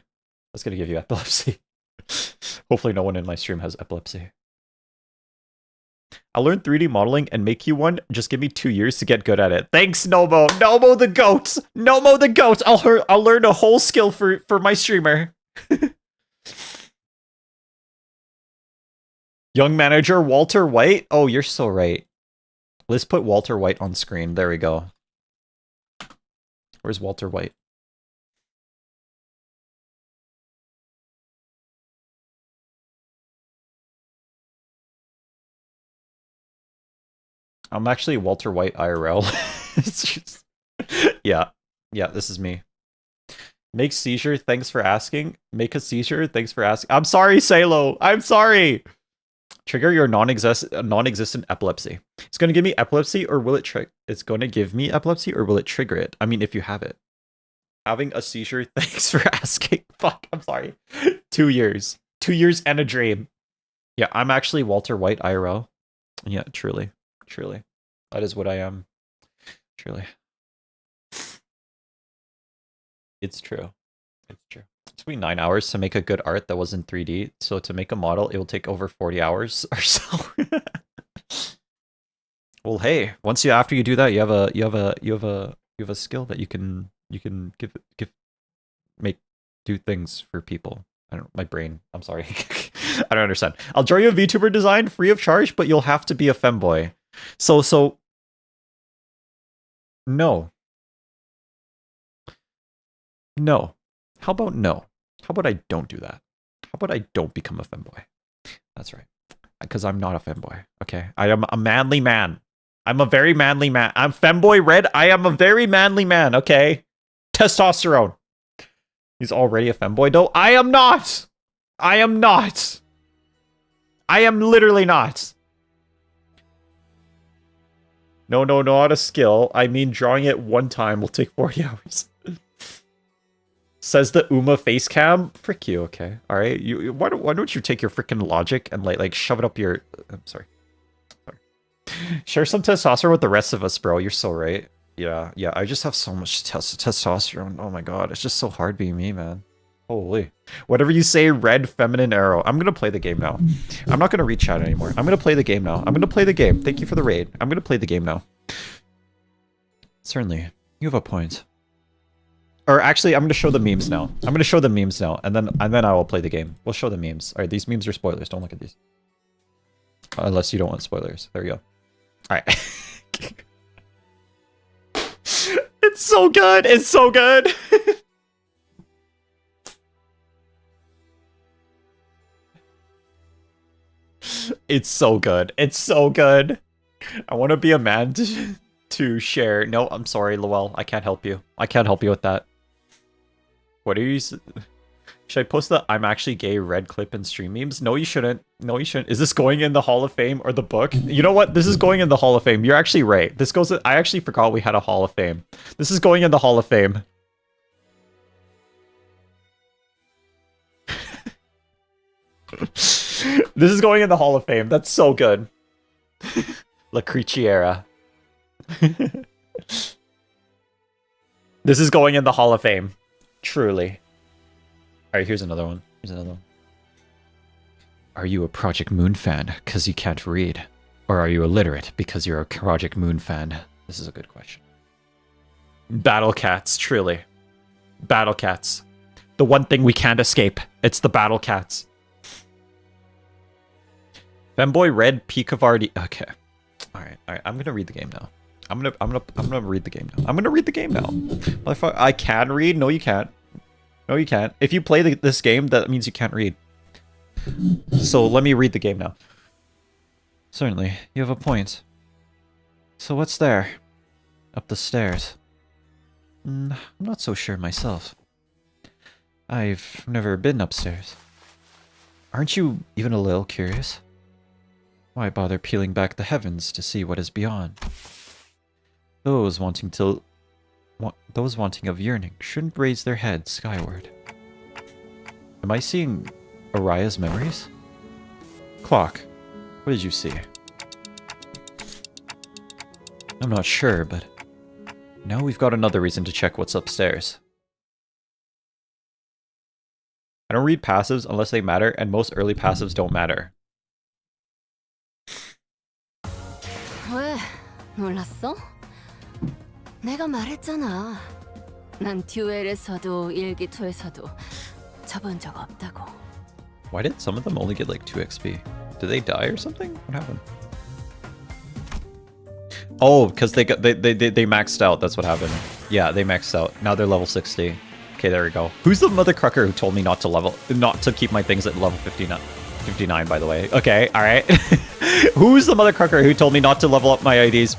That's gonna give you epilepsy. Hopefully no one in my stream has epilepsy. I'll learn 3D modeling and make you one. Just give me 2 years to get good at it. Thanks, Nomo. Nomo the goat. Nomo the goat. I'll learn a whole skill for my streamer. Young manager Walter White. Oh, you're so right. Let's put Walter White on screen. There we go. Where's Walter White? I'm actually Walter White IRL. It's just... Yeah, this is me. Make seizure, thanks for asking. Make a seizure, thanks for asking. I'm sorry, Salo. I'm sorry. Trigger your non-existent epilepsy. It's going to give me epilepsy, or will it It's going to give me epilepsy, or will it trigger it? I mean, if you have it. Having a seizure, thanks for asking. Fuck, I'm sorry. 2 years. 2 years and a dream. Yeah, I'm actually Walter White IRL. Yeah, truly. That is what I am. Truly. It's true. It took me 9 hours to make a good art that was in 3D. So to make a model, it will take over 40 hours or so. Well, hey, after you do that, you have a skill that you can do things for people. I don't know, my brain. I'm sorry. I don't understand. I'll draw you a VTuber design free of charge, but you'll have to be a femboy. So no. How about no? How about I don't do that? How about I don't become a femboy? That's right. Because I'm not a femboy. Okay. I am a manly man. I'm a very manly man. I'm femboy Red. I am a very manly man. Okay. Testosterone. He's already a femboy though. I am not. I am literally not. No, not a skill. I mean, drawing it one time will take 40 hours. Says the Uma face cam. Frick you, okay. Alright, why don't you take your freaking logic and like shove it up your... I'm sorry. Share some testosterone with the rest of us, bro. You're so right. Yeah, I just have so much testosterone. Oh my god, it's just so hard being me, man. Holy. Whatever you say, Red Feminine Arrow. I'm gonna play the game now. I'm not gonna read chat anymore. I'm gonna play the game now. I'm gonna play the game. Thank you for the raid. I'm gonna play the game now. Certainly. You have a point. Or actually, I'm gonna show the memes now. And then I will play the game. We'll show the memes. Alright, these memes are spoilers. Don't look at these. Unless you don't want spoilers. There we go. Alright. It's so good. It's so good. It's so good. It's so good. I want to be a man to share. No, I'm sorry, Lowell. I can't help you. I can't help you with that. What are you... Should I post the I'm actually gay red clip and stream memes? No, you shouldn't. No, you shouldn't. Is this going in the Hall of Fame or the book? You know what? This is going in the Hall of Fame. You're actually right. This goes... I actually forgot we had a Hall of Fame. This is going in the Hall of Fame. This is going in the Hall of Fame. That's so good. La Criciera. This is going in the Hall of Fame. Truly. Alright, here's another one. Are you a Project Moon fan because you can't read? Or are you illiterate because you're a Project Moon fan? This is a good question. Battle cats, truly. Battle cats. The one thing we can't escape. It's the battle cats. Femboy Red Peak of already. Okay. Alright. I'm gonna read the game now. I'm gonna read the game now. I'm gonna read the game now. I can read? No, you can't. No, you can't. If you play this game, that means you can't read. So let me read the game now. Certainly, you have a point. So what's there? Up the stairs. I'm not so sure myself. I've never been upstairs. Aren't you even a little curious? Why bother peeling back the heavens to see what is beyond? Those wanting of yearning shouldn't raise their heads skyward. Am I seeing Araya's memories? Clock, what did you see? I'm not sure, but now we've got another reason to check what's upstairs. I don't read passives unless they matter, and most early passives don't matter. 왜? 놀랐어? 내가 말했잖아. 난 듀엘에서도 일기토에서도 접은 적 없다고. Why did some of them only get like 2 XP? Did they die or something? What happened? Oh, because they maxed out. That's what happened. Yeah, they maxed out. Now they're level 60. Okay, there we go. Who's the mother crucker who told me not to keep my things at level 59? 59, by the way. Okay, all right. Who's the mother crucker who told me not to level up my IDs,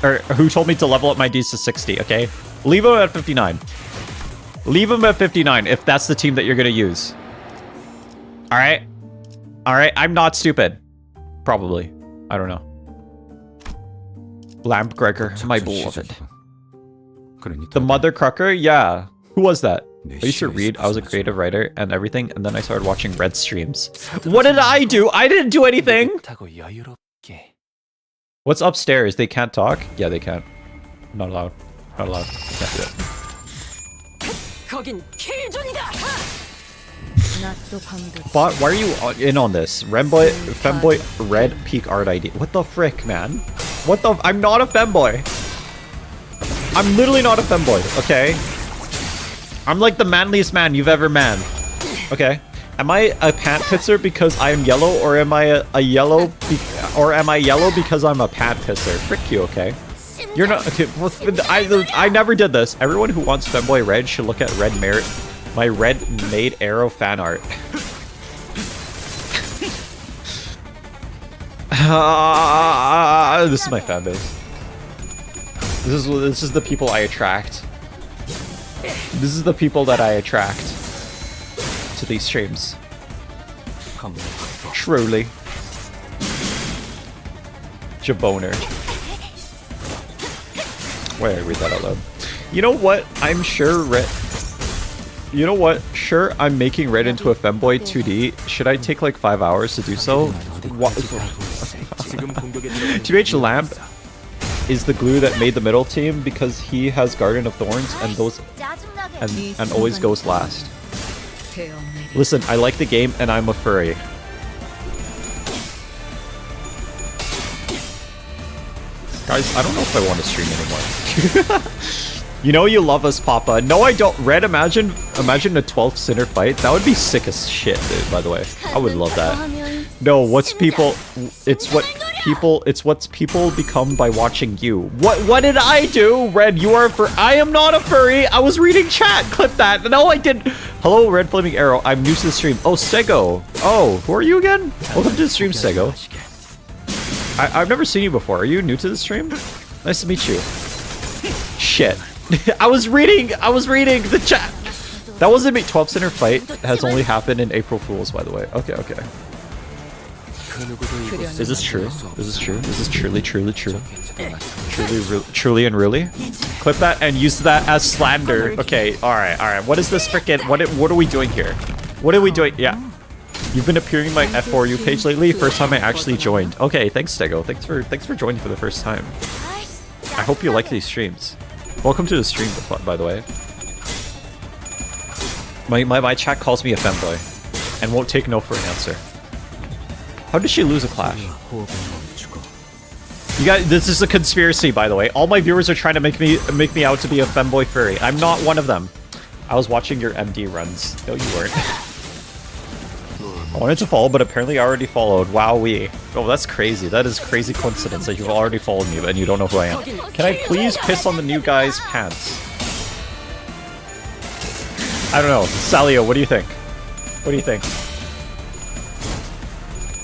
or who told me to level up my IDs to 60? Okay, leave them at 59. Leave them at 59 if that's the team that you're gonna use. All right, all right. I'm not stupid. Probably. I don't know. Lamp Gregor, my beloved. The mother crucker? Yeah. Who was that? I used to read. I was a creative writer and everything, and then I started watching Red streams. What did I do? I didn't do anything. What's upstairs? They can't talk? Yeah, they can't. Not allowed. Not allowed. Can't do it. Bot, why are you in on this? Femboy Red Peak Art ID. What the frick, man? What the? I'm not a femboy. I'm literally not a femboy, okay? I'm like the manliest man you've ever man. Okay. Am I a pant pisser because I'm yellow, or am I a yellow because I'm a pant pisser? Frick you, okay? You're not. Okay, well, I never did this. Everyone who wants femboy Red should look at my Red Made Arrow fan art. This is my fan base. This is the people I attract. This is the people that I attract to these streams. Truly. Jaboner. Why did I read that out loud? You know what? I'm sure Red... You know what? Sure, I'm making Red into a femboy 2D. Should I take like 5 hours to do so? TBH Lamp is the glue that made the middle team because he has Garden of Thorns and those and always goes last. Listen, I like the game and I'm a furry. Guys, I don't know if I want to stream anymore. You know you love us, Papa. No, I don't. Red, imagine a 12th Sinner fight. That would be sick as shit, dude, by the way. I would love that. No, what's people... It's what people become by watching you. What did I do? Red, you are for... I am not a furry. I was reading chat. Clip that. No, I didn't. Hello, Red Flaming Arrow. I'm new to the stream. Oh, Sego. Oh, who are you again? Welcome to the stream, Sego. I've never seen you before. Are you new to the stream? Nice to meet you. Shit. I was reading the chat. That wasn't me. 12 Sinner fight has only happened in April Fools, by the way. Okay, okay. Is this true? Is this true? Is this truly true? Truly and really? Clip that and use that as slander. Okay, alright. What is this frickin'? What are we doing here? What are we doing? Yeah. You've been appearing in my F4U page lately. First time I actually joined. Okay, thanks, Stego. Thanks for joining for the first time. I hope you like these streams. Welcome to the stream, by the way. My chat calls me a femboy and won't take no for an answer. How did she lose a clash? You guys, this is a conspiracy, by the way. All my viewers are trying to make me out to be a femboy furry. I'm not one of them. I was watching your MD runs. No, you weren't. I wanted to follow, but apparently I already followed. Wowee. Oh, that's crazy. That is crazy coincidence that you've already followed me, and you don't know who I am. Can I please piss on the new guy's pants? I don't know. Salio, what do you think? What do you think?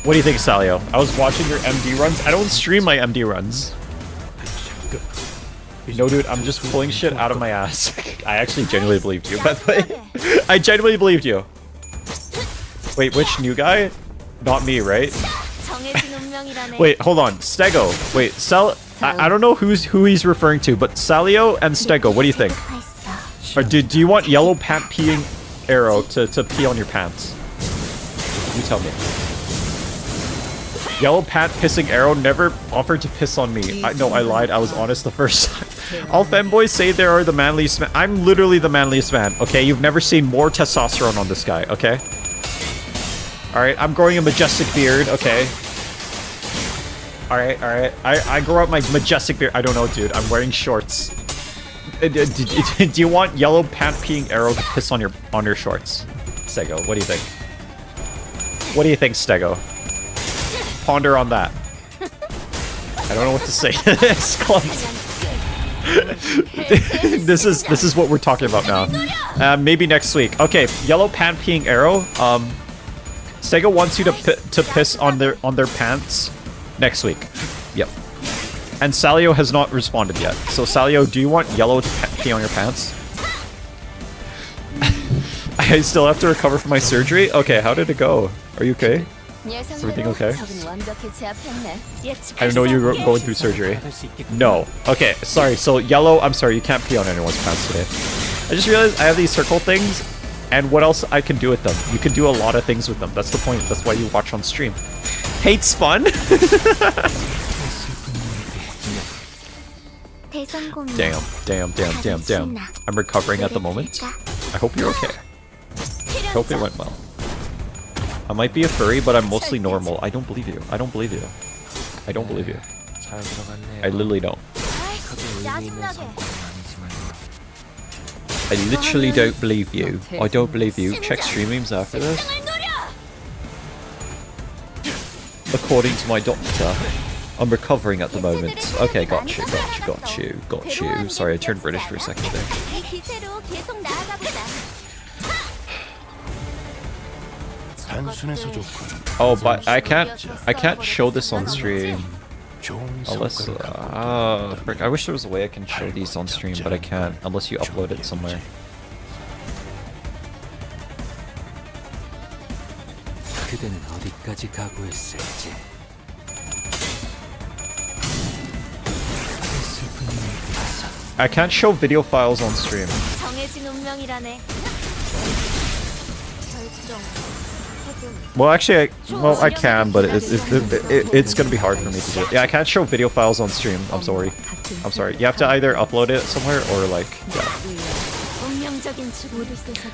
What do you think, Salio? I was watching your MD runs. I don't stream my MD runs. No, dude, I'm just pulling shit out of my ass. I actually genuinely believed you, by the way. I genuinely believed you. Wait, which new guy? Not me, right? Wait, hold on. Stego. Wait, I don't know who he's referring to, but Salio and Stego, what do you think? Or do you want yellow pant peeing arrow to pee on your pants? You tell me. Yellow pant pissing arrow never offered to piss on me. No, I lied. I was honest the first time. All femboys say they are the manliest man. I'm literally the manliest man, okay? You've never seen more testosterone on this guy, okay? Alright, I'm growing a majestic beard, okay? Alright. I grow out my majestic beard. I don't know, dude. I'm wearing shorts. Do you want yellow pant peeing arrow to piss on your shorts? Stego, what do you think? What do you think, Stego? Ponder on that. I don't know what to say to this. This is what we're talking about now. Maybe next week. Okay, yellow pant peeing arrow. Stego wants you to piss on their pants next week. Yep. And Salio has not responded yet. So Salio, do you want yellow to pee on your pants? I still have to recover from my surgery? Okay, how did it go? Are you okay? Is everything okay? I know you're going through surgery. No. Okay, sorry. So yellow, I'm sorry, you can't pee on anyone's pants today. I just realized I have these circle things, and what else I can do with them? You can do a lot of things with them. That's the point. That's why you watch on stream. Hate's fun? Damn. I'm recovering at the moment. I hope you're okay. I hope it went well. I might be a furry, but I'm mostly normal. I don't believe you. I don't believe you. I don't believe you. I literally don't. I literally don't believe you. I don't believe you. Check streamings after this. According to my doctor, I'm recovering at the moment. Okay, got you. Sorry, I turned British for a second there. Oh, but I can't show this on stream. Unless, frick, I wish there was a way I can show these on stream, but I can't, unless you upload it somewhere. I can't show video files on stream. Well, actually, I can, but it's gonna be hard for me to do it. Yeah, I can't show video files on stream. I'm sorry. You have to either upload it somewhere or like, yeah.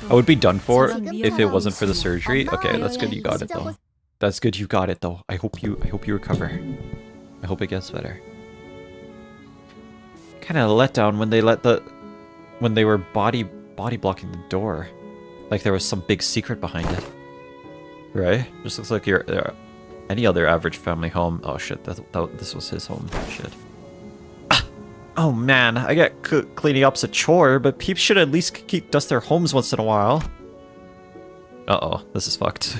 I would be done for if it wasn't for the surgery. Okay, that's good. You got it though. That's good. You got it though. I hope you recover. I hope it gets better. Kind of let down when they were body blocking the door, like there was some big secret behind it. Right? Just looks like your any other average family home. Oh shit, this was his home. Shit. Oh man, I get cleaning up's a chore, but peeps should at least dust their homes once in a while. Uh-oh, this is fucked.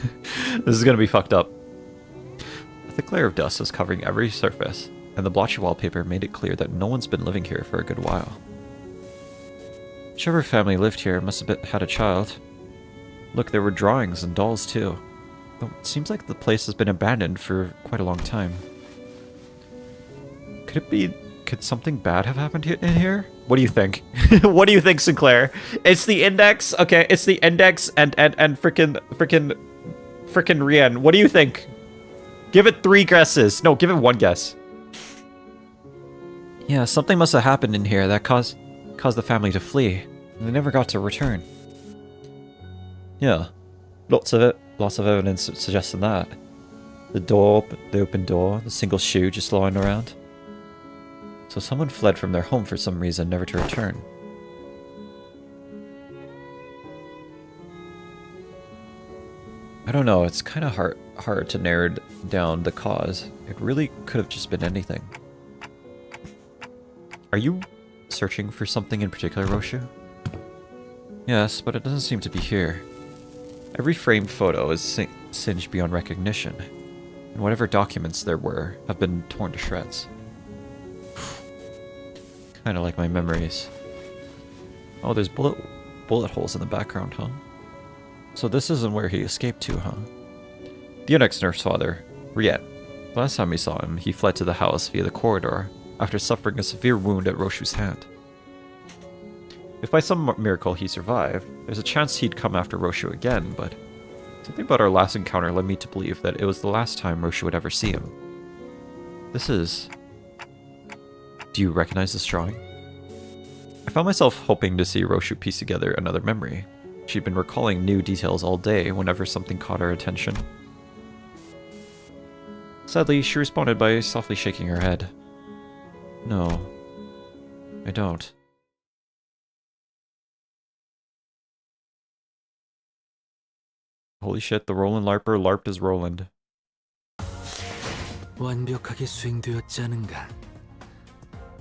This is gonna be fucked up. A thick layer of dust was covering every surface, and the blotchy wallpaper made it clear that no one's been living here for a good while. Whichever family lived here must have had a child. Look, there were drawings and dolls too. Though it seems like the place has been abandoned for quite a long time. Could something bad have happened in here? What do you think? What do you think, Sinclair? It's the index. Okay, it's the index and frickin' Rien. What do you think? Give it 3 guesses. No, give it 1 guess. Yeah, something must have happened in here that caused the family to flee. And they never got to return. Yeah, lots of evidence suggesting that. The open door, the single shoe just lying around. So someone fled from their home for some reason, never to return. I don't know, it's kind of hard to narrow down the cause. It really could have just been anything. Are you searching for something in particular, Roshu? Yes, but it doesn't seem to be here. Every framed photo is singed beyond recognition, and whatever documents there were have been torn to shreds. Kind of like my memories. Oh, there's bullet holes in the background, huh? So this isn't where he escaped to, huh? The Unix nurse father, Riet. Last time we saw him, he fled to the house via the corridor after suffering a severe wound at Roshu's hand. If by some miracle he survived, there's a chance he'd come after Roshu again, but something about our last encounter led me to believe that it was the last time Roshu would ever see him. This is... Do you recognize this drawing? I found myself hoping to see Roshu piece together another memory. She'd been recalling new details all day whenever something caught her attention. Sadly, she responded by softly shaking her head. No, I don't. Holy shit, the Roland Larper larped as Roland. 완벽하게 수행되었지 않은가?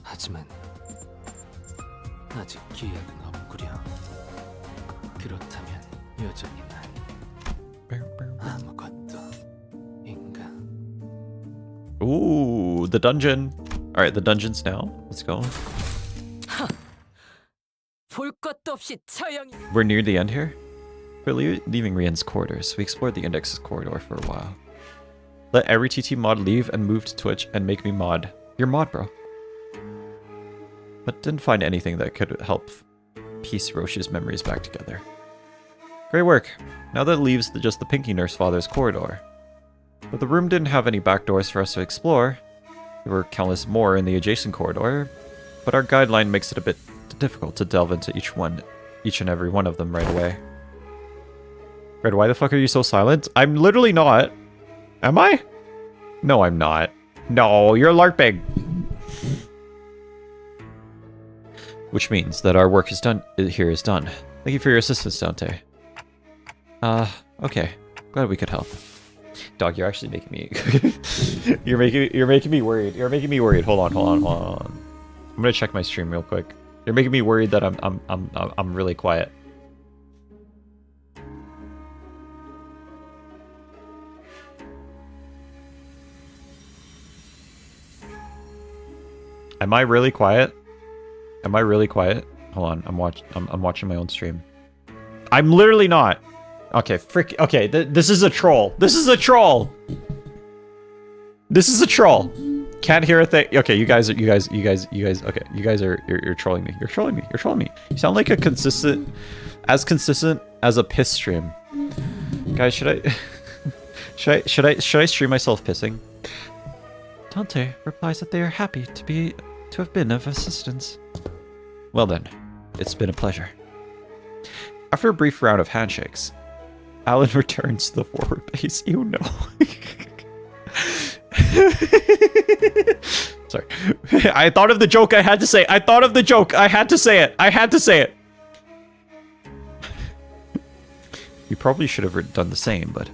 하지만 아직 기약은 없구려. 그렇다면 여전히 난 아무것도 인가? Ooh, the dungeon. Alright, the dungeon's now. Let's go. 볼 것도 없이 처형이. We're near the end here. We're leaving Rien's quarters. We explored the Index's corridor for a while. Let every TT mod leave and move to Twitch and make me mod. You're mod, bro. But didn't find anything that could help piece Roshu's memories back together. Great work. Now that leaves just the Pinky Nurse Father's corridor. But the room didn't have any back doors for us to explore. There were countless more in the adjacent corridor, but our guideline makes it a bit difficult to delve into each and every one of them right away. Red, why the fuck are you so silent? I'm literally not. Am I? No, I'm not. No, you're LARPing. Which means that our work is done. Here is done. Thank you for your assistance, Dante. Okay. Glad we could help. Dog, you're actually making me. you're making me worried. You're making me worried. Hold on. I'm gonna check my stream real quick. You're making me worried that I'm really quiet. Am I really quiet? Am I really quiet? Hold on, I'm watching my own stream. I'm literally not. Okay, okay, this is a troll. This is a troll. This is a troll. Can't hear a thing. Okay, you guys. Okay, you guys are you're trolling me. You're trolling me. You sound like a consistent as a piss stream. Guys, should I stream myself pissing? Dante replies that they are happy to have been of assistance. Well then, it's been a pleasure. After a brief round of handshakes, Alan returns to the forward base. You know. Sorry. I thought of the joke I had to say. I thought of the joke. I had to say it. You probably should have done the same, but...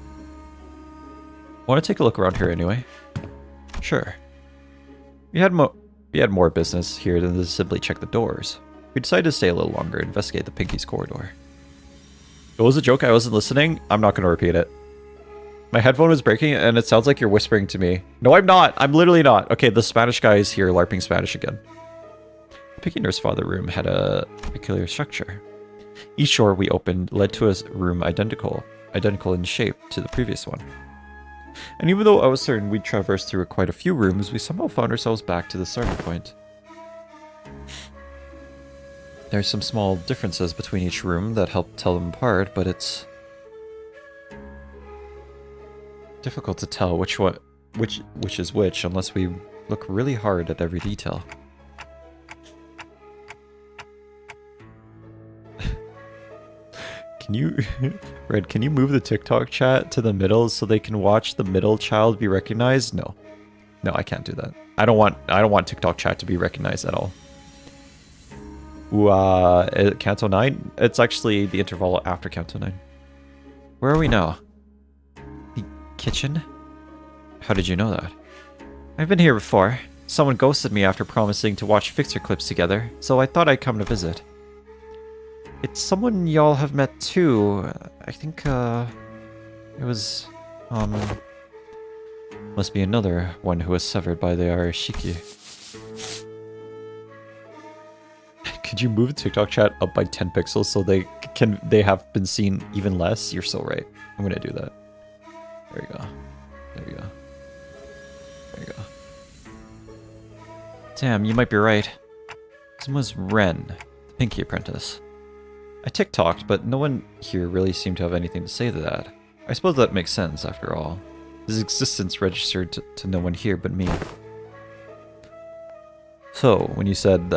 Want to take a look around here anyway? Sure. We had more business here than to simply check the doors. We decided to stay a little longer and investigate the Pinky's corridor. It was a joke, I wasn't listening. I'm not going to repeat it. My headphone was breaking and it sounds like you're whispering to me. No, I'm not. I'm literally not. Okay, the Spanish guy is here LARPing Spanish again. The Pinky Nurse Father room had a peculiar structure. Each door we opened led to a room identical in shape to the previous one. And even though I was certain we'd traversed through quite a few rooms, we somehow found ourselves back to the starting point. There's some small differences between each room that help tell them apart, but it's difficult to tell which is which unless we look really hard at every detail. Can you, Red, can you move the TikTok chat to the middle so they can watch the middle child be recognized? No. No, I can't do that. I don't want TikTok chat to be recognized at all. Ooh, Canto 9? It's actually the interval after Canto 9. Where are we now? The kitchen? How did you know that? I've been here before. Someone ghosted me after promising to watch Fixer clips together, so I thought I'd come to visit. It's someone y'all have met too. I think, it was, must be another one who was severed by the Arashiki. Could you move TikTok chat up by 10 pixels so they have been seen even less? You're so right. I'm gonna do that. There you go. There you go. There you go. Damn, you might be right. This was Ren, the Pinky Apprentice. I TikToked, but no one here really seemed to have anything to say to that. I suppose that makes sense, after all. His existence registered to no one here but me. So, when you said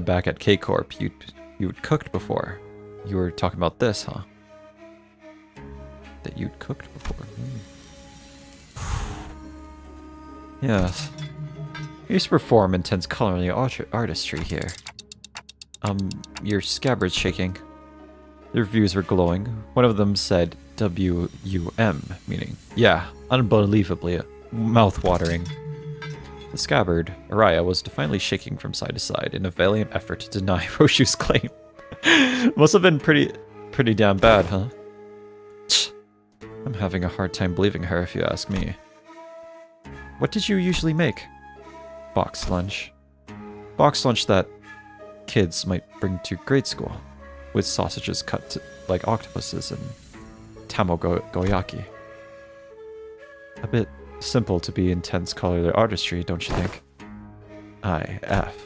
back at K-Corp you'd cooked before, you were talking about this, huh? That you'd cooked before. Yes. I used to perform intense culinary artistry here. Your scabbard's shaking. The reviews were glowing. One of them said W-U-M, meaning, yeah, unbelievably mouth-watering. The scabbard, Araya, was defiantly shaking from side to side in a valiant effort to deny Roshu's claim. Must have been pretty damn bad, huh? I'm having a hard time believing her, if you ask me. What did you usually make? Box lunch. Box lunch that kids might bring to grade school, with sausages cut like octopuses and tamagoyaki. A bit simple to be intense culinary artistry, don't you think? I.F.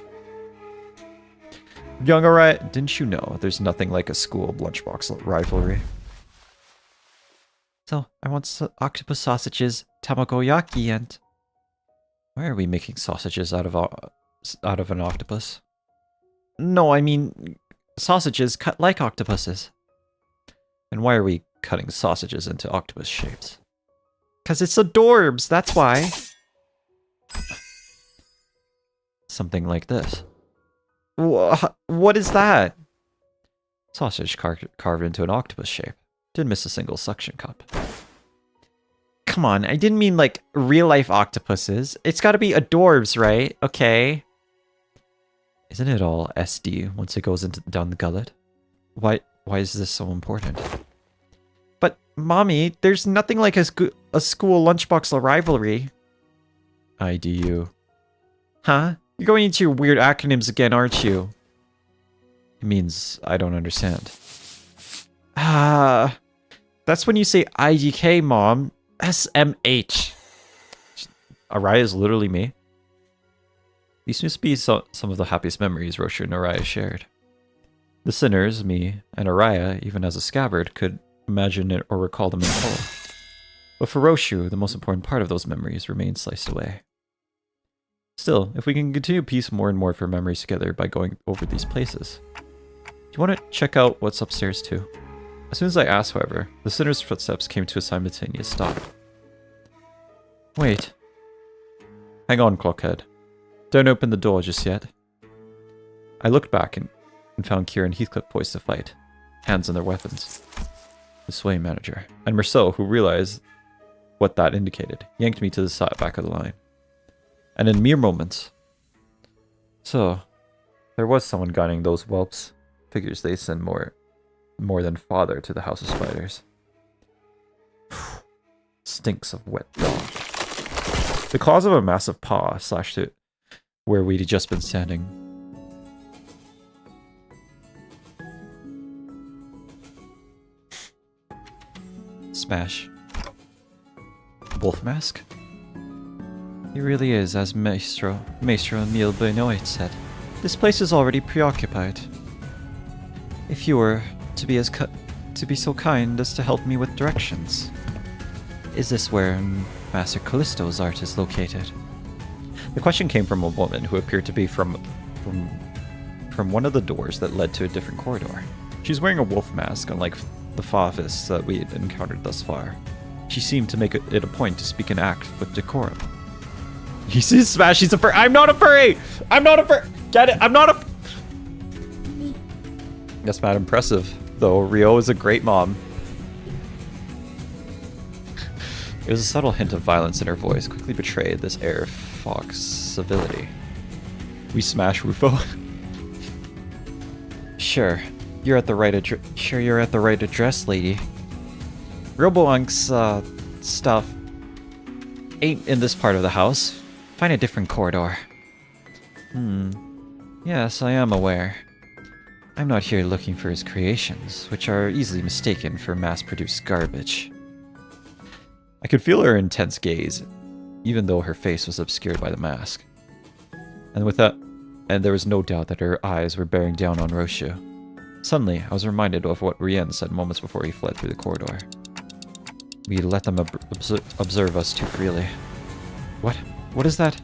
Young Araya, didn't you know there's nothing like a school lunchbox rivalry? So, I want octopus sausages, tamagoyaki, and... Why are we making sausages out of an octopus? No, I mean sausages cut like octopuses. And why are we cutting sausages into octopus shapes? Because it's adorbs, that's why. Something like this. What is that? Sausage carved into an octopus shape. Didn't miss a single suction cup. Come on, I didn't mean like real-life octopuses. It's gotta be adorbs, right? Okay. Isn't it all SD once it goes down the gullet? Why is this so important? But, Mommy, there's nothing like a school lunchbox rivalry. IDU. Huh? You're going into your weird acronyms again, aren't you? It means I don't understand. That's when you say IDK, Mom. SMH. Araya is literally me. These must be some of the happiest memories Roshu and Araya shared. The sinners, me, and Araya, even as a scabbard, could imagine it or recall them in full. But for Roshu, the most important part of those memories remained sliced away. Still, if we can continue to piece more and more of our memories together by going over these places. Do you want to check out what's upstairs too? As soon as I asked, however, the sinner's footsteps came to a simultaneous stop. Wait. Hang on, Clockhead. Don't open the door just yet. I looked back and found Kira and Heathcliff poised to fight, hands on their weapons. The sway manager, and Merceau, who realized what that indicated, yanked me to the side back of the line. And in mere moments... So, there was someone guiding those whelps. Figures they send more than father to the House of Spiders. Stinks of wet dog. The claws of a massive paw slashed it where we'd just been standing. Smash. Wolf mask? He really is, as Maestro Emile Benoit said. This place is already preoccupied. If you were to be so kind as to help me with directions. Is this where Master Callisto's art is located? The question came from a woman who appeared to be from one of the doors that led to a different corridor. She's wearing a wolf mask, unlike the Favists that we had encountered thus far. She seemed to make it a point to speak and act with decorum. He sees Smash. He's a furry. I'm not a furry. I'm not a furry. Get it? I'm not a. Yes, Matt. Impressive, though. Rio is a great mom. It was a subtle hint of violence in her voice, quickly betrayed this air of fox civility. We smash Rufo. Sure, you're at the right address, lady. Robounk's stuff ain't in this part of the house. Find a different corridor. Yes, I am aware. I'm not here looking for his creations, which are easily mistaken for mass-produced garbage. I could feel her intense gaze, even though her face was obscured by the mask. And there was no doubt that her eyes were bearing down on Roshu. Suddenly, I was reminded of what Rien said moments before he fled through the corridor. We let them observe us too freely. What? What is that?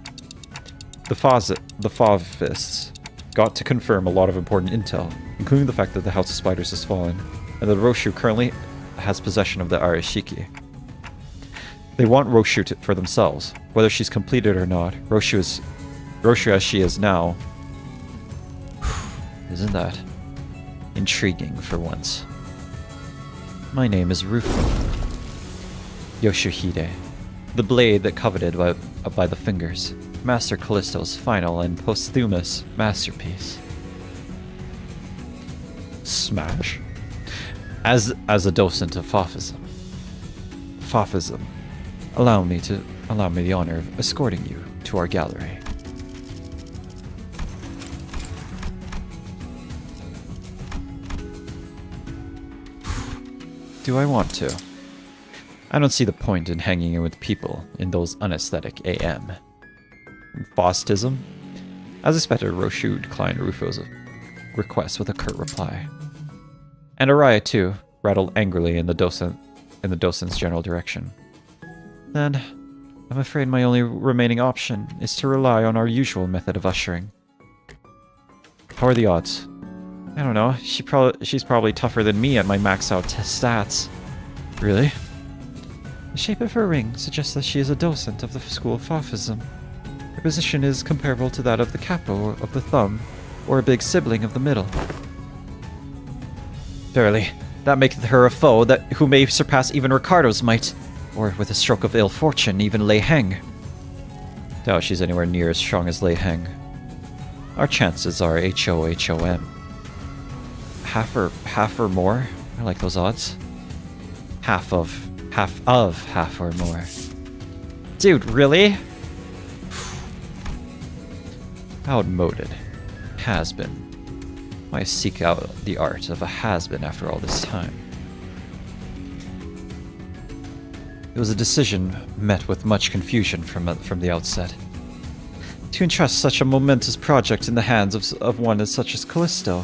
The Favists got to confirm a lot of important intel, including the fact that the House of Spiders has fallen, and that Roshu currently has possession of the Arashiki. They want Roshu for themselves, whether she's completed or not. Roshu as she is now. Isn't that intriguing for once? My name is Rufo Yoshihide, the blade that coveted by the fingers, Master Callisto's final and posthumous masterpiece. Smash. As a docent of Fafism, allow me the honor of escorting you to our gallery. Do I want to? I don't see the point in hanging in with people in those unaesthetic AM. Faustism? As expected, Roshu declined Rufo's request with a curt reply. And Araya, too, rattled angrily in the docent's general direction. Then, I'm afraid my only remaining option is to rely on our usual method of ushering. How are the odds? I don't know. She's probably tougher than me at my max out stats. Really? The shape of her ring suggests that she is a docent of the School of Fafism. Her position is comparable to that of the capo of the thumb, or a big sibling of the middle. Verily, that maketh her a foe who may surpass even Ricardo's might, or with a stroke of ill fortune, even Lei Heng. Doubt she's anywhere near as strong as Lei Heng. Our chances are HOHOM. Half or more? I like those odds. Half of half or more. Dude, really? Outmoded. Has-been. Why seek out the art of a has-been after all this time? It was a decision met with much confusion from the outset. To entrust such a momentous project in the hands of one as such as Callisto,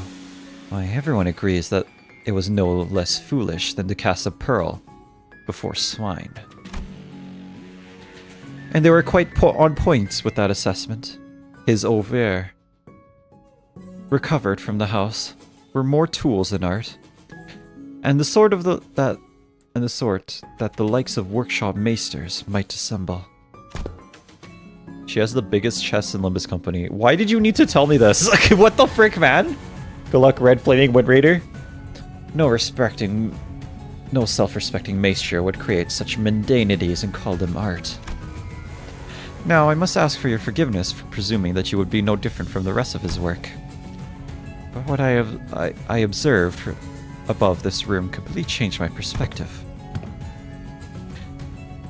why, everyone agrees that it was no less foolish than to cast a pearl before swine. And they were quite on point with that assessment. His oeuvre, recovered from the house, were more tools than art, and the sort that the likes of workshop maesters might assemble. She has the biggest chest in Limbus Company. Why did you need to tell me this? Like, what the frick, man? Good luck, Red Flaming Wind Raider. No self-respecting maester would create such mundanities and call them art. Now, I must ask for your forgiveness for presuming that you would be no different from the rest of his work. But what I observed above this room completely changed my perspective.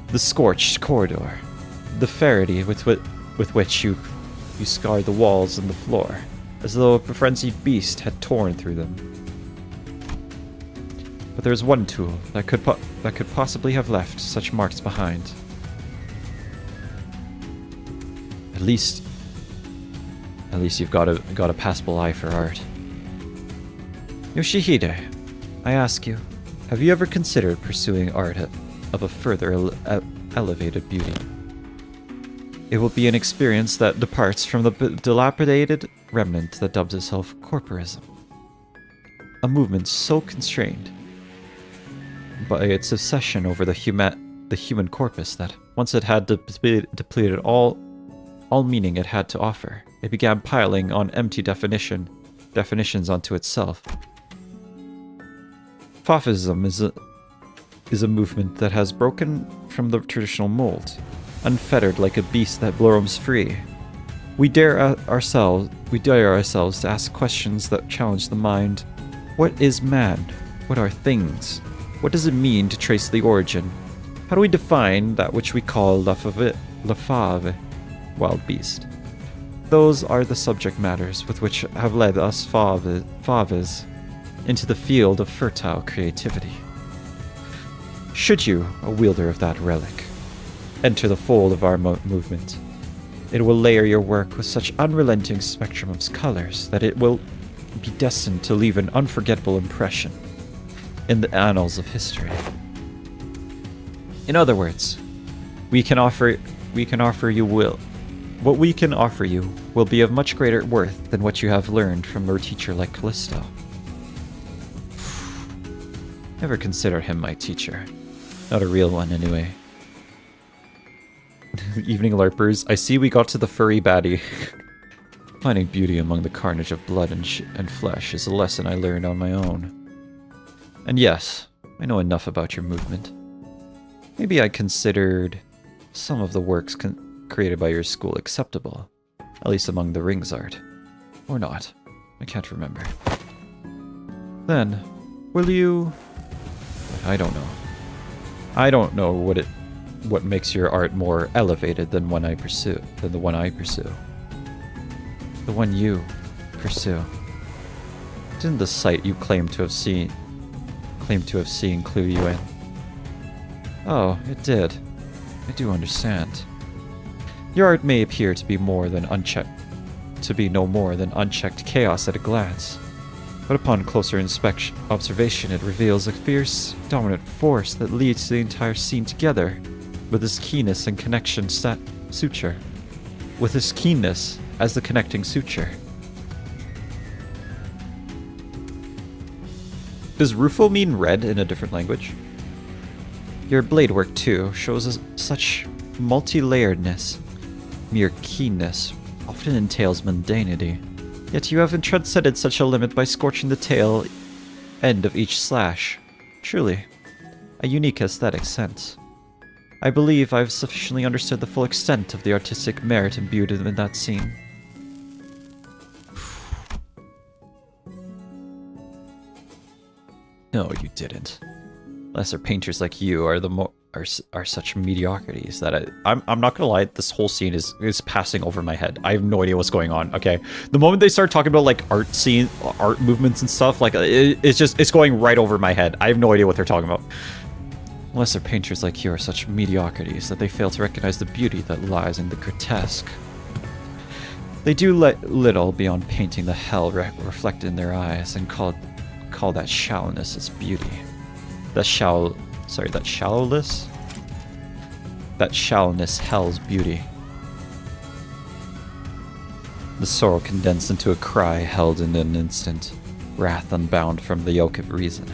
The scorched corridor, the ferocity with which you scarred the walls and the floor, as though a frenzied beast had torn through them. But there is one tool that could possibly have left such marks behind. At least you've got a passable eye for art. Yoshihide, I ask you, have you ever considered pursuing art of a further elevated beauty? It will be an experience that departs from the dilapidated remnant that dubs itself corporism. A movement so constrained by its obsession over the human corpus that once it had depleted all all meaning it had to offer. It began piling on empty definitions onto itself. Fafism is a movement that has broken from the traditional mold, unfettered like a beast that roams free. We dare ourselves to ask questions that challenge the mind. What is man? What are things? What does it mean to trace the origin? How do we define that which we call la fave, wild beast? Those are the subject matters with which have led us faves into the field of fertile creativity. Should you, a wielder of that relic, enter the fold of our movement, it will layer your work with such unrelenting spectrum of colors that it will be destined to leave an unforgettable impression in the annals of history. In other words, what we can offer you will be of much greater worth than what you have learned from your teacher like Callisto. Never consider him my teacher. Not a real one, anyway. Evening LARPers, I see we got to the furry baddie. Finding beauty among the carnage of blood and flesh is a lesson I learned on my own. And yes, I know enough about your movement. Maybe I considered some of the works created by your school acceptable, at least among the rings art. Or not. I can't remember. Then, will you... I don't know. I don't know what makes your art more elevated than the one I pursue. The one you pursue. Didn't the sight you claim to have seen clue you in? Oh, it did. I do understand. Your art may appear to be no more than unchecked chaos at a glance, but upon closer observation it reveals a fierce, dominant force that leads the entire scene together with its keenness and connection suture. With its keenness as the connecting suture. Does Rufo mean red in a different language? Your blade work, too, shows such multi-layeredness. Mere keenness often entails mundanity. Yet you have transcended such a limit by scorching the tail end of each slash. Truly, a unique aesthetic sense. I believe I've sufficiently understood the full extent of the artistic merit imbued in that scene. No, you didn't. Lesser painters like you are are such mediocrities that I'm not gonna lie, this whole scene is passing over my head. I have no idea what's going on. Okay, the moment they start talking about like art movements and stuff, like it's going right over my head. I have no idea what they're talking about. Lesser painters like you are such mediocrities that they fail to recognize the beauty that lies in the grotesque. They do little beyond painting the hell reflected in their eyes and call that shallowness its beauty. That shallowness hell's beauty. The sorrow condensed into a cry held in an instant, wrath unbound from the yoke of reason,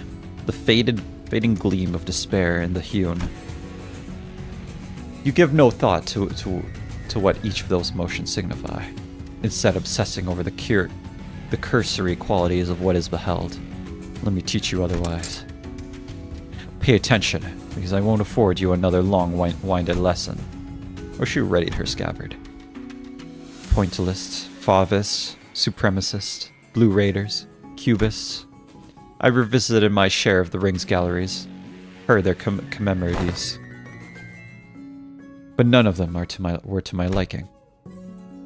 the fading gleam of despair in the hewn. You give no thought to what each of those motions signify, instead obsessing over the cursory qualities of what is beheld. Let me teach you otherwise. Pay attention, because I won't afford you another long-winded lesson. Or she readied her scabbard. Pointillists, Favists, Supremacists, Blue Raiders, Cubists. I revisited my share of the Rings galleries, heard their commemoratives, but none of them were to my liking.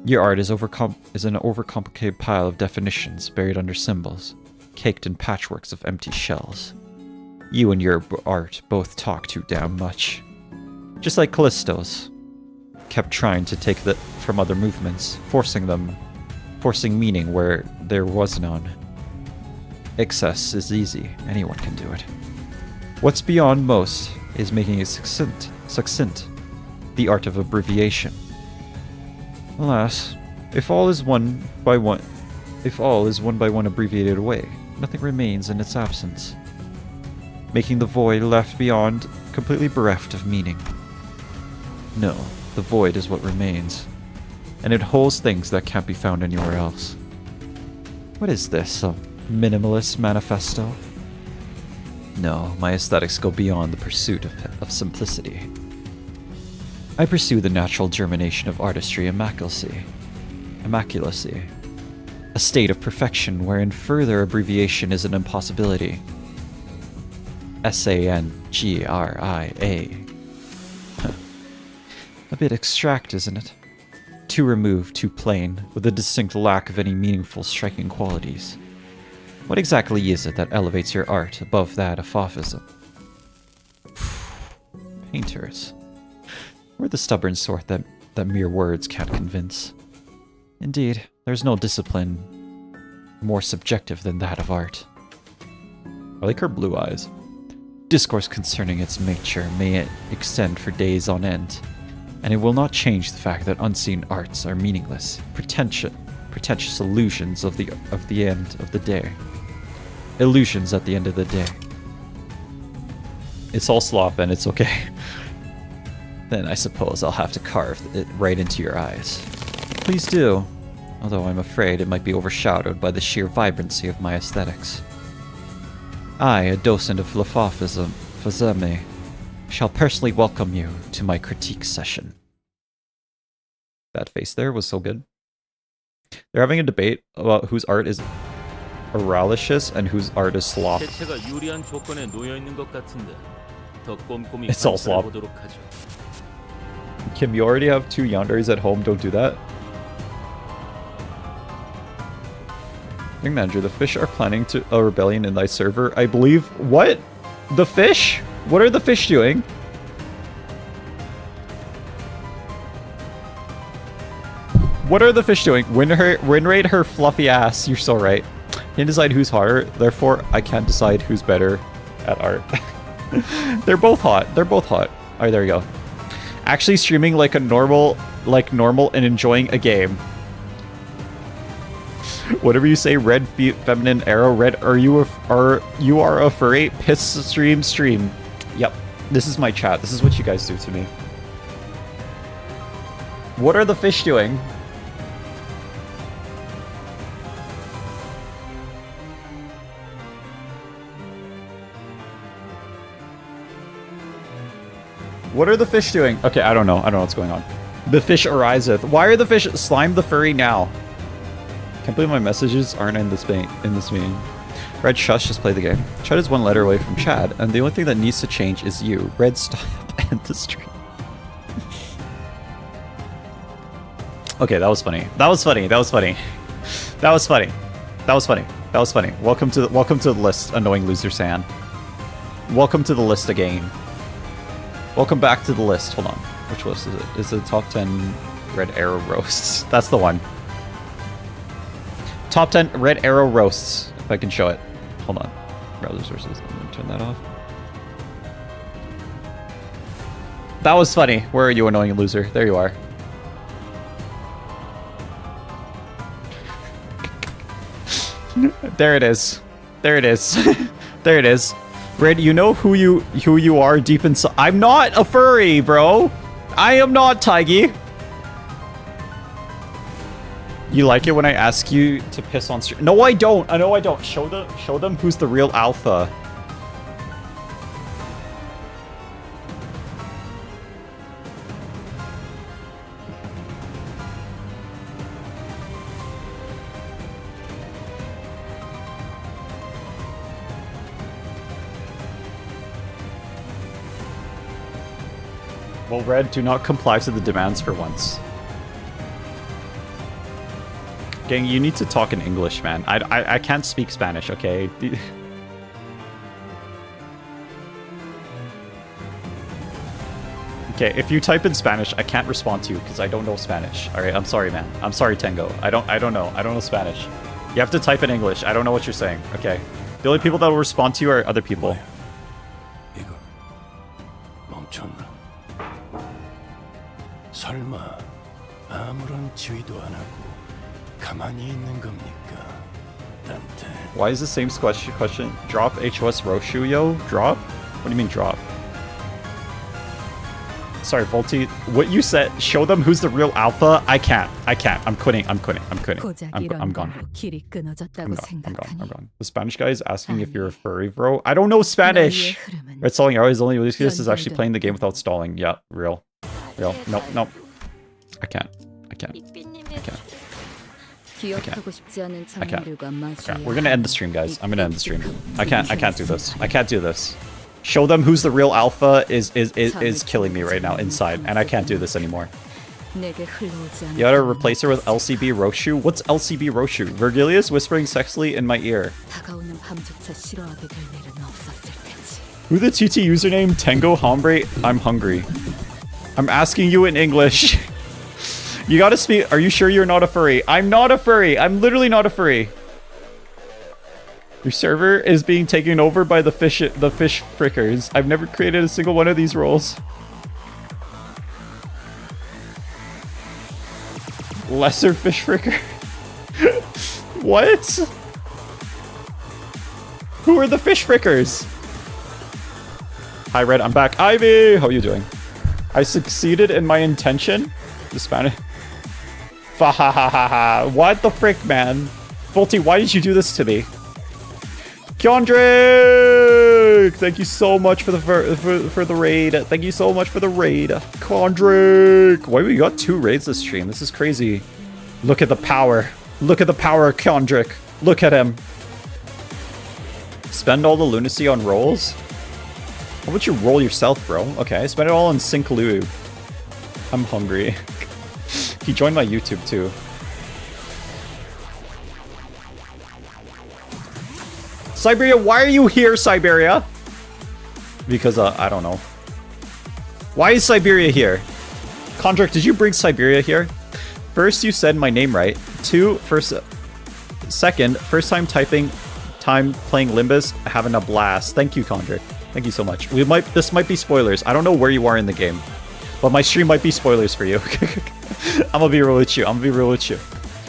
Your art is an overcomplicated pile of definitions buried under symbols, caked in patchworks of empty shells. You and your art both talk too damn much. Just like Callisto's. Kept trying to take from other movements, forcing meaning where there was none. Excess is easy, anyone can do it. What's beyond most is making it succinct, the art of abbreviation. Alas, if all is one by one abbreviated away, nothing remains in its absence, making the void left beyond completely bereft of meaning. No, the void is what remains. and it holds things that can't be found anywhere else. What is this, a minimalist manifesto? No, my aesthetics go beyond the pursuit of simplicity. I pursue the natural germination of artistry immaculacy. A state of perfection wherein further abbreviation is an impossibility. SANGRIA. A bit extract, isn't it? Too removed, too plain, with a distinct lack of any meaningful, striking qualities. What exactly is it that elevates your art above that of sophism? Painters. We're the stubborn sort that mere words can't convince. Indeed, there's no discipline more subjective than that of art. I like her blue eyes. Discourse concerning its nature may extend for days on end, and it will not change the fact that unseen arts are meaningless, pretentious illusions of the end of the day. Illusions at the end of the day. It's all slop and it's okay. Then I suppose I'll have to carve it right into your eyes. Please do, although I'm afraid it might be overshadowed by the sheer vibrancy of my aesthetics. I, a docent of philosophism, shall personally welcome you to my critique session. That face there was so good. They're having a debate about whose art is Auralicious and whose art is slop. 대체가 유리한 조건에 놓여 있는 것 같은데 더 꼼꼼히 It's all slop. 보도록 하죠. Kim, you already have 2 yanderis at home, don't do that. Ring manager, the fish are planning a rebellion in thy server, I believe. What? The fish? What are the fish doing? What are the fish doing? Win rate her fluffy ass. You're so right. Can't decide who's hotter, therefore I can't decide who's better at art. They're both hot. They're both hot. Alright, there you go. Actually streaming like normal and enjoying a game. Whatever you say, red feminine arrow, red, you are a furry, piss stream. Yep. This is my chat. This is what you guys do to me. What are the fish doing? What are the fish doing? Okay, I don't know. I don't know what's going on. The fish ariseth. Why are the fish slime the furry now? Can't believe my messages aren't in this meeting. Red, shush, just play the game. Chad is 1 letter away from Chad, and the only thing that needs to change is you. Red, stop and the stream. Okay, that was funny. That was funny. That was funny. That was funny. That was funny. That was funny. Welcome to the list, annoying loser San. Welcome to the list again. Welcome back to the list. Hold on. Which list is it? Is it top 10 red arrow roasts? That's the one. Top 10 red arrow roasts. If I can show it. Hold on. Browser sources. I'm gonna turn that off. That was funny. Where are you, annoying loser? There you are. There it is. There it is. There it is. Red, you know who you are deep inside. I'm not a furry, bro. I am not, Tiggy. You like it when I ask you to piss on stream? No, I don't. I know I don't. Show them who's the real alpha. Well, Red, do not comply to the demands for once. Gang, you need to talk in English, man. I can't speak Spanish, okay? Okay, if you type in Spanish, I can't respond to you because I don't know Spanish. All right, I'm sorry, man. I'm sorry, Tango. I don't know. I don't know Spanish. You have to type in English. I don't know what you're saying. Okay. The only people that will respond to you are other people. 이거 멈췄나? 설마 아무런 지휘도 안 하고 가만히 있는 겁니까? 단테. Why is the same question? Drop HOS Roshu, yo? Drop? What do you mean drop? Sorry, Volty. What you said, show them who's the real alpha. I can't. I'm quitting. I'm gone. I'm gone. I'm gone. The Spanish guy is asking if you're a furry, bro. I don't know Spanish. Red stalling hours only. This is actually playing the game without stalling. Yeah, real. Nope. I can't. Okay. We're gonna end the stream, guys. I'm gonna end the stream. I can't do this. Show them who's the real alpha is killing me right now inside, and I can't do this anymore. You gotta replace her with LCB Roshu? What's LCB Roshu? Virgilius whispering sexily in my ear. Who the TT username? Tango Hombre? I'm hungry. I'm asking you in English. You gotta speak. Are you sure you're not a furry? I'm not a furry. I'm literally not a furry. Your server is being taken over by the fish frickers. I've never created a single one of these roles. Lesser fish fricker. What? Who are the fish frickers? Hi Red, I'm back. Ivy, how are you doing? I succeeded in my intention. The Spanish. What the frick, man? Volty, why did you do this to me? Kendrick! Thank you so much for the raid. Thank you so much for the raid. Kendrick! Why we got 2 raids this stream? This is crazy. Look at the power. Look at the power of Kendrick. Look at him. Spend all the lunacy on rolls? How about you roll yourself, bro? Okay, spend it all on Sinkaloo. I'm hungry. He joined my YouTube too. Siberia, why are you here, Siberia? Because, I don't know. Why is Siberia here? Condrick, did you bring Siberia here? First, you said my name right. Second, first time playing Limbus, having a blast. Thank you, Condrick. Thank you so much. This might be spoilers. I don't know where you are in the game, but my stream might be spoilers for you. I'm gonna be real with you.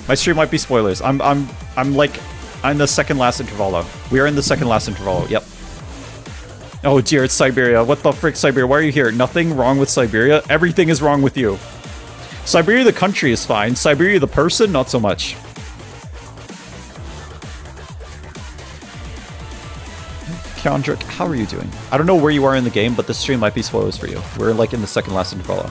My stream might be spoilers. I'm the second last intervalo. We are in the second last intervalo. Yep. Oh dear, it's Siberia. What the frick, Siberia? Why are you here? Nothing wrong with Siberia. Everything is wrong with you. Siberia the country is fine. Siberia the person, not so much. Kendrick, how are you doing? I don't know where you are in the game, but the stream might be spoilers for you. We're like in the second last intervalo.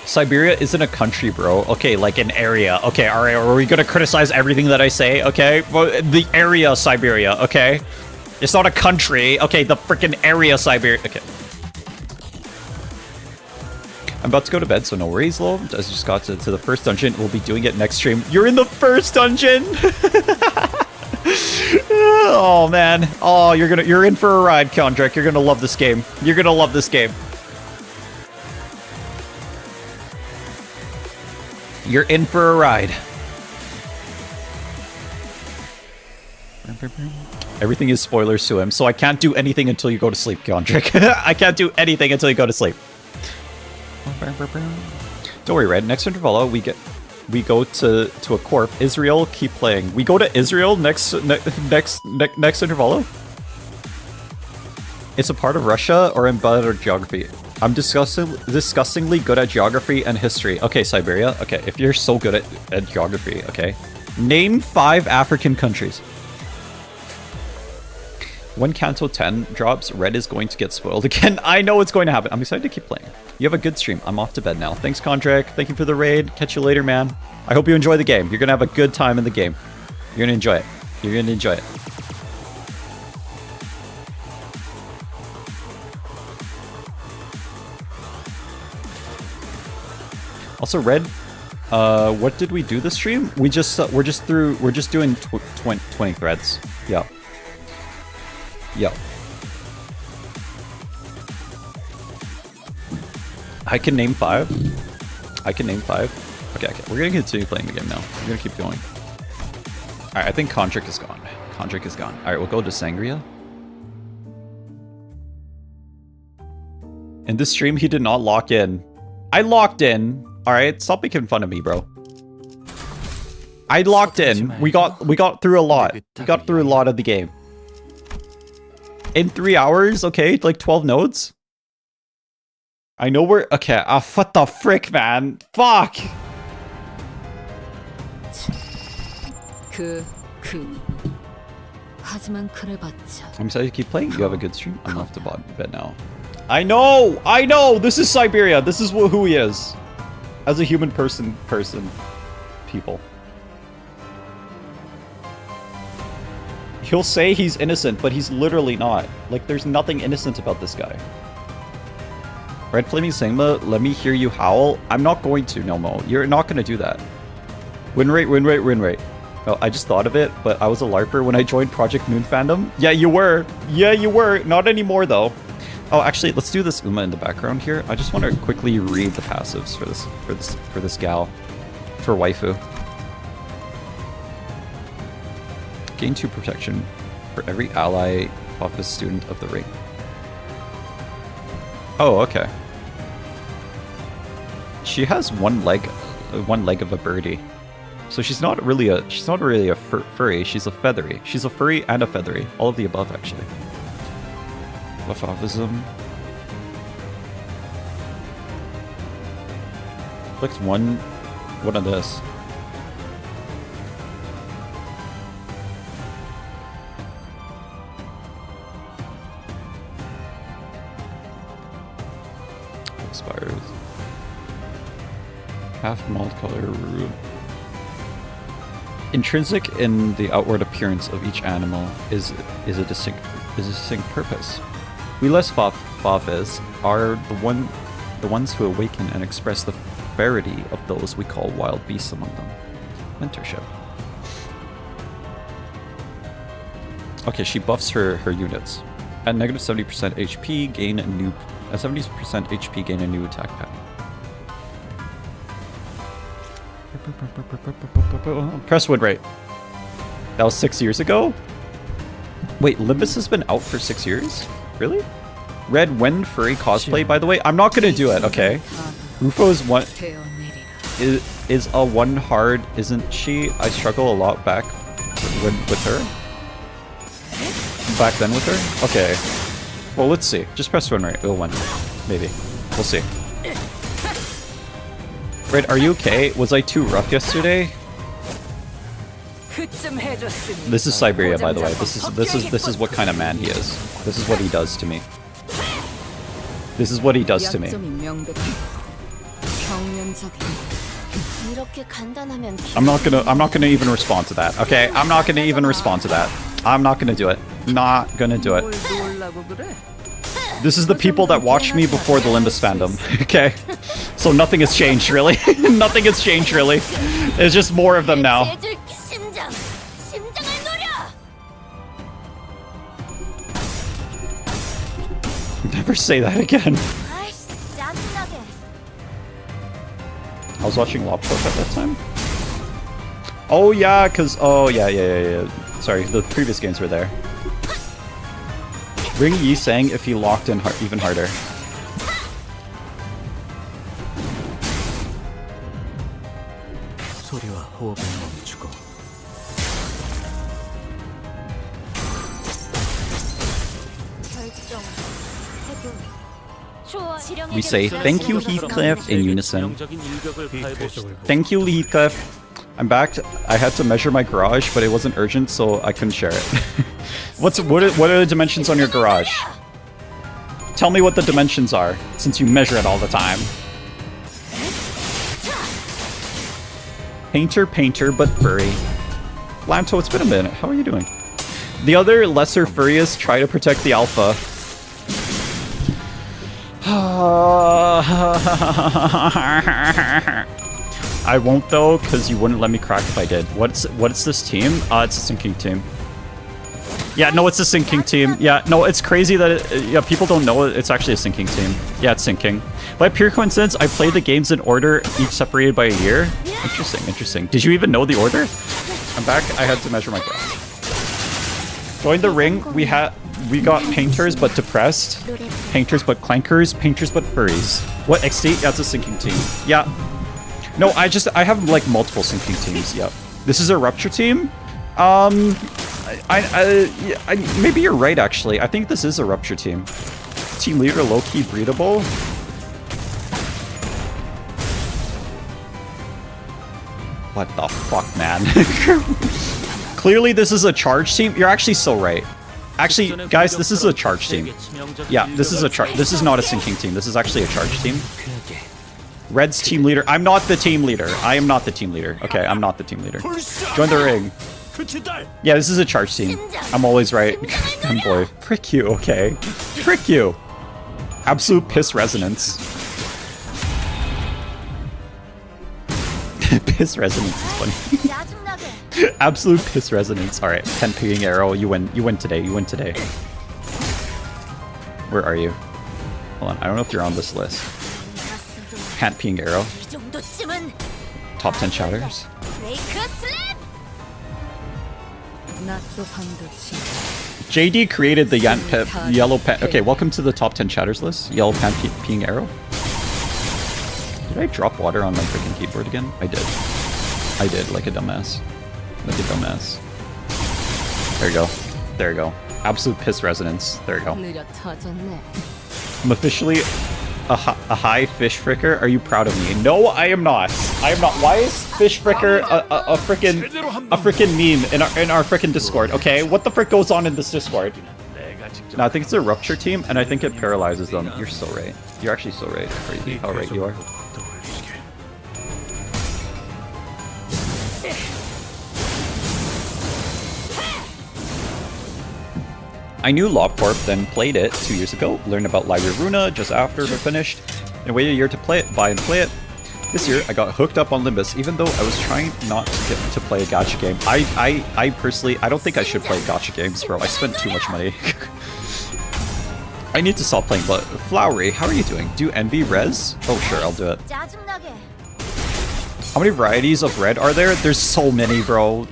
Siberia isn't a country, bro. Okay, like an area. Okay, alright, are we gonna criticize everything that I say? Okay, well, the area Siberia, okay? It's not a country. Okay, the freaking area Siberia. Okay. I'm about to go to bed, so no worries, lol. I just got to the first dungeon. We'll be doing it next stream. You're in the first dungeon! Oh, man. Oh, you're in for a ride, Kendrick. You're gonna love this game. You're gonna love this game. You're in for a ride. Everything is spoilers to him, so I can't do anything until you go to sleep, Kendrick. I can't do anything until you go to sleep. Don't worry, Red. Next intervalo, we go to a corp. Israel, keep playing. We go to Israel next intervalo. It's a part of Russia or in better geography. I'm disgustingly good at geography and history. Okay, Siberia. Okay, if you're so good at geography, okay. Name 5 African countries. When Kanto 10 drops, Red is going to get spoiled again. I know it's going to happen. I'm excited to keep playing. You have a good stream. I'm off to bed now. Thanks, Contract. Thank you for the raid. Catch you later, man. I hope you enjoy the game. You're going to have a good time in the game. You're going to enjoy it. You're going to enjoy it. Also, Red, what did we do this stream? We're just doing 20 threads. Yeah. Yo. I can name 5. Okay. We're gonna continue playing the game now. We're gonna keep going. Alright, I think Contract is gone. Alright, we'll go to Sangria. In this stream, he did not lock in. I locked in. Alright, stop making fun of me, bro. I locked in. We got through a lot. We got through a lot of the game. In 3 hours, okay, like 12 nodes. I know we're okay. What the frick, man? Fuck. 하지만 그래봤자 I'm excited to keep playing. You have a good stream. I'm off to bed now. I know. This is Siberia. This is who he is, as a human person, people. He'll say he's innocent, but he's literally not. Like, there's nothing innocent about this guy. Red Flaming Sigma, let me hear you howl. I'm not going to, Nomo. You're not going to do that. Win rate. Well, I just thought of it, but I was a LARPer when I joined Project Moon fandom. Yeah, you were. Not anymore, though. Oh, actually, let's do this Uma in the background here. I just want to quickly read the passives for this gal, for waifu. Gain 2 protection for every ally office student of the ring. Oh, okay. She has one leg of a birdie. So she's not really a furry, she's a feathery. She's a furry and a feathery. All of the above, actually. Lefafism. Clicked one of this. Expires. Half multicolor root. Intrinsic in the outward appearance of each animal is a distinct purpose. We less Fafes are the ones who awaken and express the ferocity of those we call wild beasts among them. Mentorship. Okay, she buffs her units. At negative 70% HP, gain a new 70% HP, gain a new attack pattern. Press win rate. That was 6 years ago? Wait, Limbus has been out for 6 years? Really? Red Wen furry cosplay, by the way? I'm not gonna do it, okay? Rufo's one is a one hard, isn't she? I struggle a lot back with her. Back then with her? Okay. Well, let's see. Just press win rate. We'll win. Maybe. We'll see. Red, are you okay? Was I too rough yesterday? This is Siberia, by the way. This is what kind of man he is. This is what he does to me. This is what he does to me. I'm not gonna even respond to that. Okay, I'm not gonna even respond to that. I'm not gonna do it. Not gonna do it. This is the people that watched me before the Limbus fandom. Okay, so nothing has changed really. Nothing has changed really. There's just more of them now. Never say that again. I was watching Larp at that time. Oh yeah, cause yeah. Sorry, the previous games were there. Ring Yi sang if he locked in even harder. 소리와 호흡을 멈추고 We say thank you, Heathcliff, in unison. Thank you, Heathcliff. I'm back. I had to measure my garage, but it wasn't urgent, so I couldn't share it. What are the dimensions on your garage? Tell me what the dimensions are, since you measure it all the time. Painter, but furry. Lanto, it's been a minute. How are you doing? The other lesser furries try to protect the alpha. I won't though, because you wouldn't let me crack if I did. What's this team? It's a sinking team. Yeah, no, it's a sinking team. Yeah, no, it's crazy that people don't know it's actually a sinking team. Yeah, it's sinking. By pure coincidence, I played the games in order, each separated by a year. Interesting. Did you even know the order? I'm back. I had to measure my graph. Join the ring. We got painters but depressed, painters but clankers, painters but furries. What XT? That's a sinking team. Yeah. No, I have like multiple sinking teams. Yep. This is a rupture team. Maybe you're right, actually. I think this is a Rupture team. Team leader, low-key breedable. What the fuck, man? Clearly, this is a charge team. You're actually so right. Actually, guys, this is a charge team. Yeah, this is a charge. This is not a sinking team. This is actually a charge team. Red's team leader. I'm not the team leader. I am not the team leader. Okay, I'm not the team leader. Join the ring. Yeah, this is a charge team. I'm always right. Damn boy. Frick you, okay. Frick you. Absolute piss resonance. Piss resonance is funny. Absolute piss resonance. Alright, 10 pinging arrow. You win. You win today. You win today. Where are you? Hold on. I don't know if you're on this list. Can't ping arrow. Top 10 shouters. JD created the yellow pen. Okay, welcome to the top 10 chatters list. Yellow pen peeing arrow. Did I drop water on my freaking keyboard again? I did. I did, like a dumbass. Like a dumbass. There you go. There you go. Absolute piss resonance. There you go. I'm officially a high fish fricker. Are you proud of me? No, I am not. I am not. Why is fish fricker a freaking meme in our freaking Discord? Okay, what the frick goes on in this Discord? No, I think it's a Rupture team, and I think it paralyzes them. You're so right. You're actually so right. Crazy how right you are. I knew Larp, then played it 2 years ago, learned about Library Runa just after it finished, and waited a year to play it, buy and play it. This year, I got hooked up on Limbus, even though I was trying not to get to play a gacha game. I personally, I don't think I should play gacha games, bro. I spent too much money. I need to stop playing, but Flowery, how are you doing? Do you envy res? Oh, sure, I'll do it. How many varieties of red are there? There's so many, bro.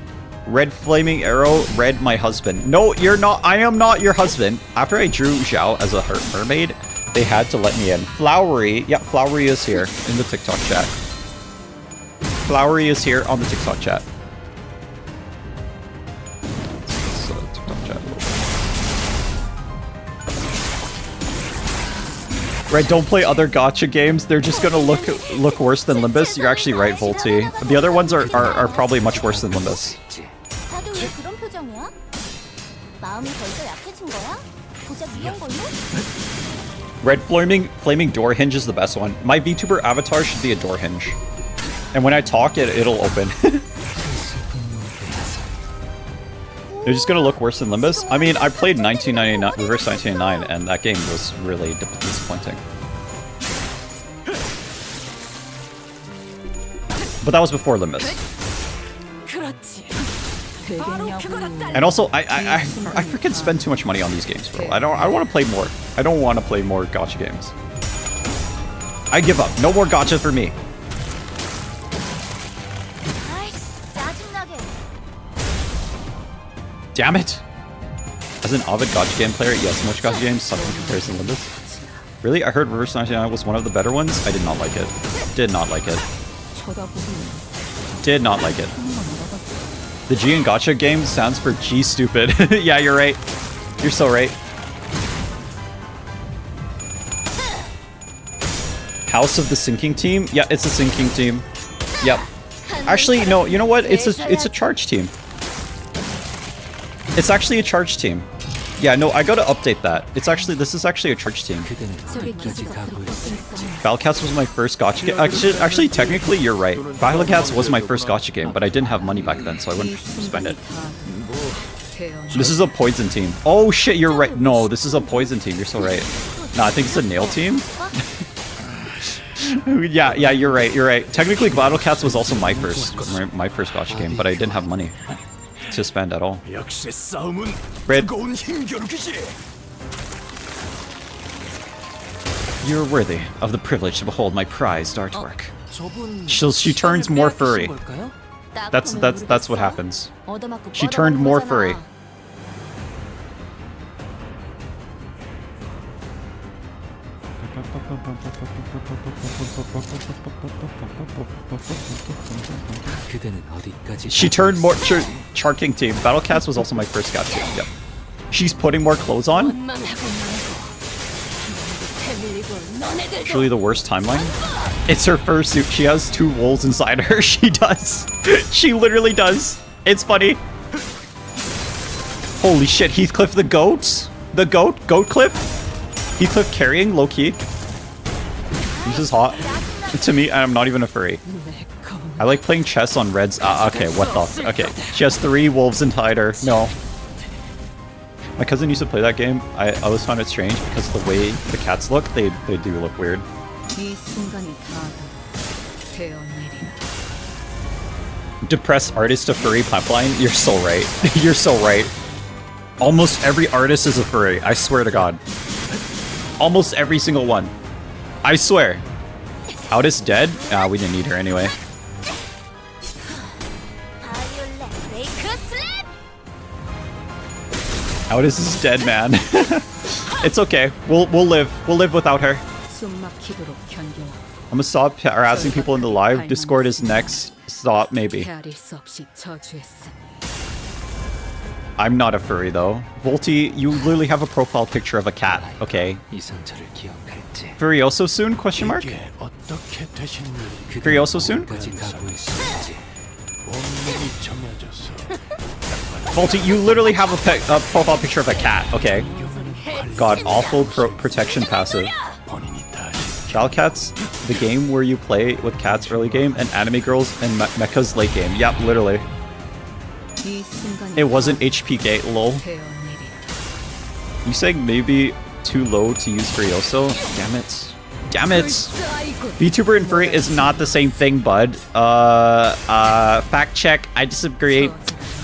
Red flaming arrow, red my husband. No, you're not. I am not your husband. After I drew Zhao as a mermaid, they had to let me in. Flowery, yeah, Flowery is here in the TikTok chat. Flowery is here on the TikTok chat. TikTok chat. Red, don't play other gacha games. They're just gonna look worse than Limbus. You're actually right, Volty. The other ones are probably much worse than Limbus. Red flaming door hinge is the best one. My VTuber avatar should be a door hinge. And when I talk, it'll open. They're just gonna look worse than Limbus. I mean, I played 1999, Reverse 1999, and that game was really disappointing. But that was before Limbus. And also, I freaking spend too much money on these games, bro. I want to play more. I don't want to play more gacha games. I give up. No more gacha for me. Damn it! As an avid gacha game player, yes, most gacha games suck in comparison to Limbus. Really? I heard Reverse 99 was one of the better ones? I did not like it. Did not like it. Did not like it. The G in gacha game stands for G stupid. Yeah, you're right. You're so right. House of the Sinking Team? Yeah, it's a sinking team. Yep. Actually, no, you know what? It's a charge team. It's actually a charge team. Yeah, no, I gotta update that. This is actually a charge team. Battlecats was my first gacha game. Actually, technically, you're right. Battlecats was my first gacha game, but I didn't have money back then, so I wouldn't spend it. This is a poison team. Oh shit, you're right. No, this is a poison team. You're so right. No, I think it's a nail team. Yeah, you're right. You're right. Technically, Battlecats was also my first gacha game, but I didn't have money to spend at all. Red. You're worthy of the privilege to behold my prized artwork. She turns more furry. That's what happens. She turned more furry. 그대는 어디까지 She turned more Char King team. Battle Cats was also my first cat team. Yep. She's putting more clothes on. 원망하고 말고 패밀리고 너네들도 Truly the worst timeline. It's her fursuit. She has 2 wolves inside her. She does. She literally does. It's funny. Holy shit, Heathcliff the goat? The goat? Goat Cliff? Heathcliff carrying, low-key. This is hot. To me, I'm not even a furry. I like playing chess on reds. Okay, what the? Okay, she has 3 wolves inside her. No. My cousin used to play that game. I always found it strange because the way the cats look, they do look weird. 이 순간이 다다 태어내리라. Depress artist to furry pipeline? You're so right. You're so right. Almost every artist is a furry. I swear to God. Almost every single one. I swear. Outist dead? Ah, we didn't need her anyway. 바이올렛 브레이크 슬랩. Outist is dead, man. It's okay. We'll live. We'll live without her. 숨막히도록 견뎌. I'm gonna stop harassing people in the live. Discord is next. Stop, maybe. 헤아릴 수 없이 저주했으니. I'm not a furry though. Volty, you literally have a profile picture of a cat. Okay. 이 상처를 기억할지. Furioso soon? Question mark? 이게 어떻게 되신 일이 Furioso soon? 어디까지 각오했을지. 온몸이 점여져서 Volty, you literally have a profile picture of a cat. Okay. God, awful protection passive. 본인이 다 Child Cats, the game where you play with cats early game and anime girls and mechas late game. Yep, literally. 이 순간이 It wasn't HP gate, lol. 태어내리라. You saying maybe too low to use Furioso? Damn it. Damn it! VTuber and furry is not the same thing, bud. Fact check. I disagree.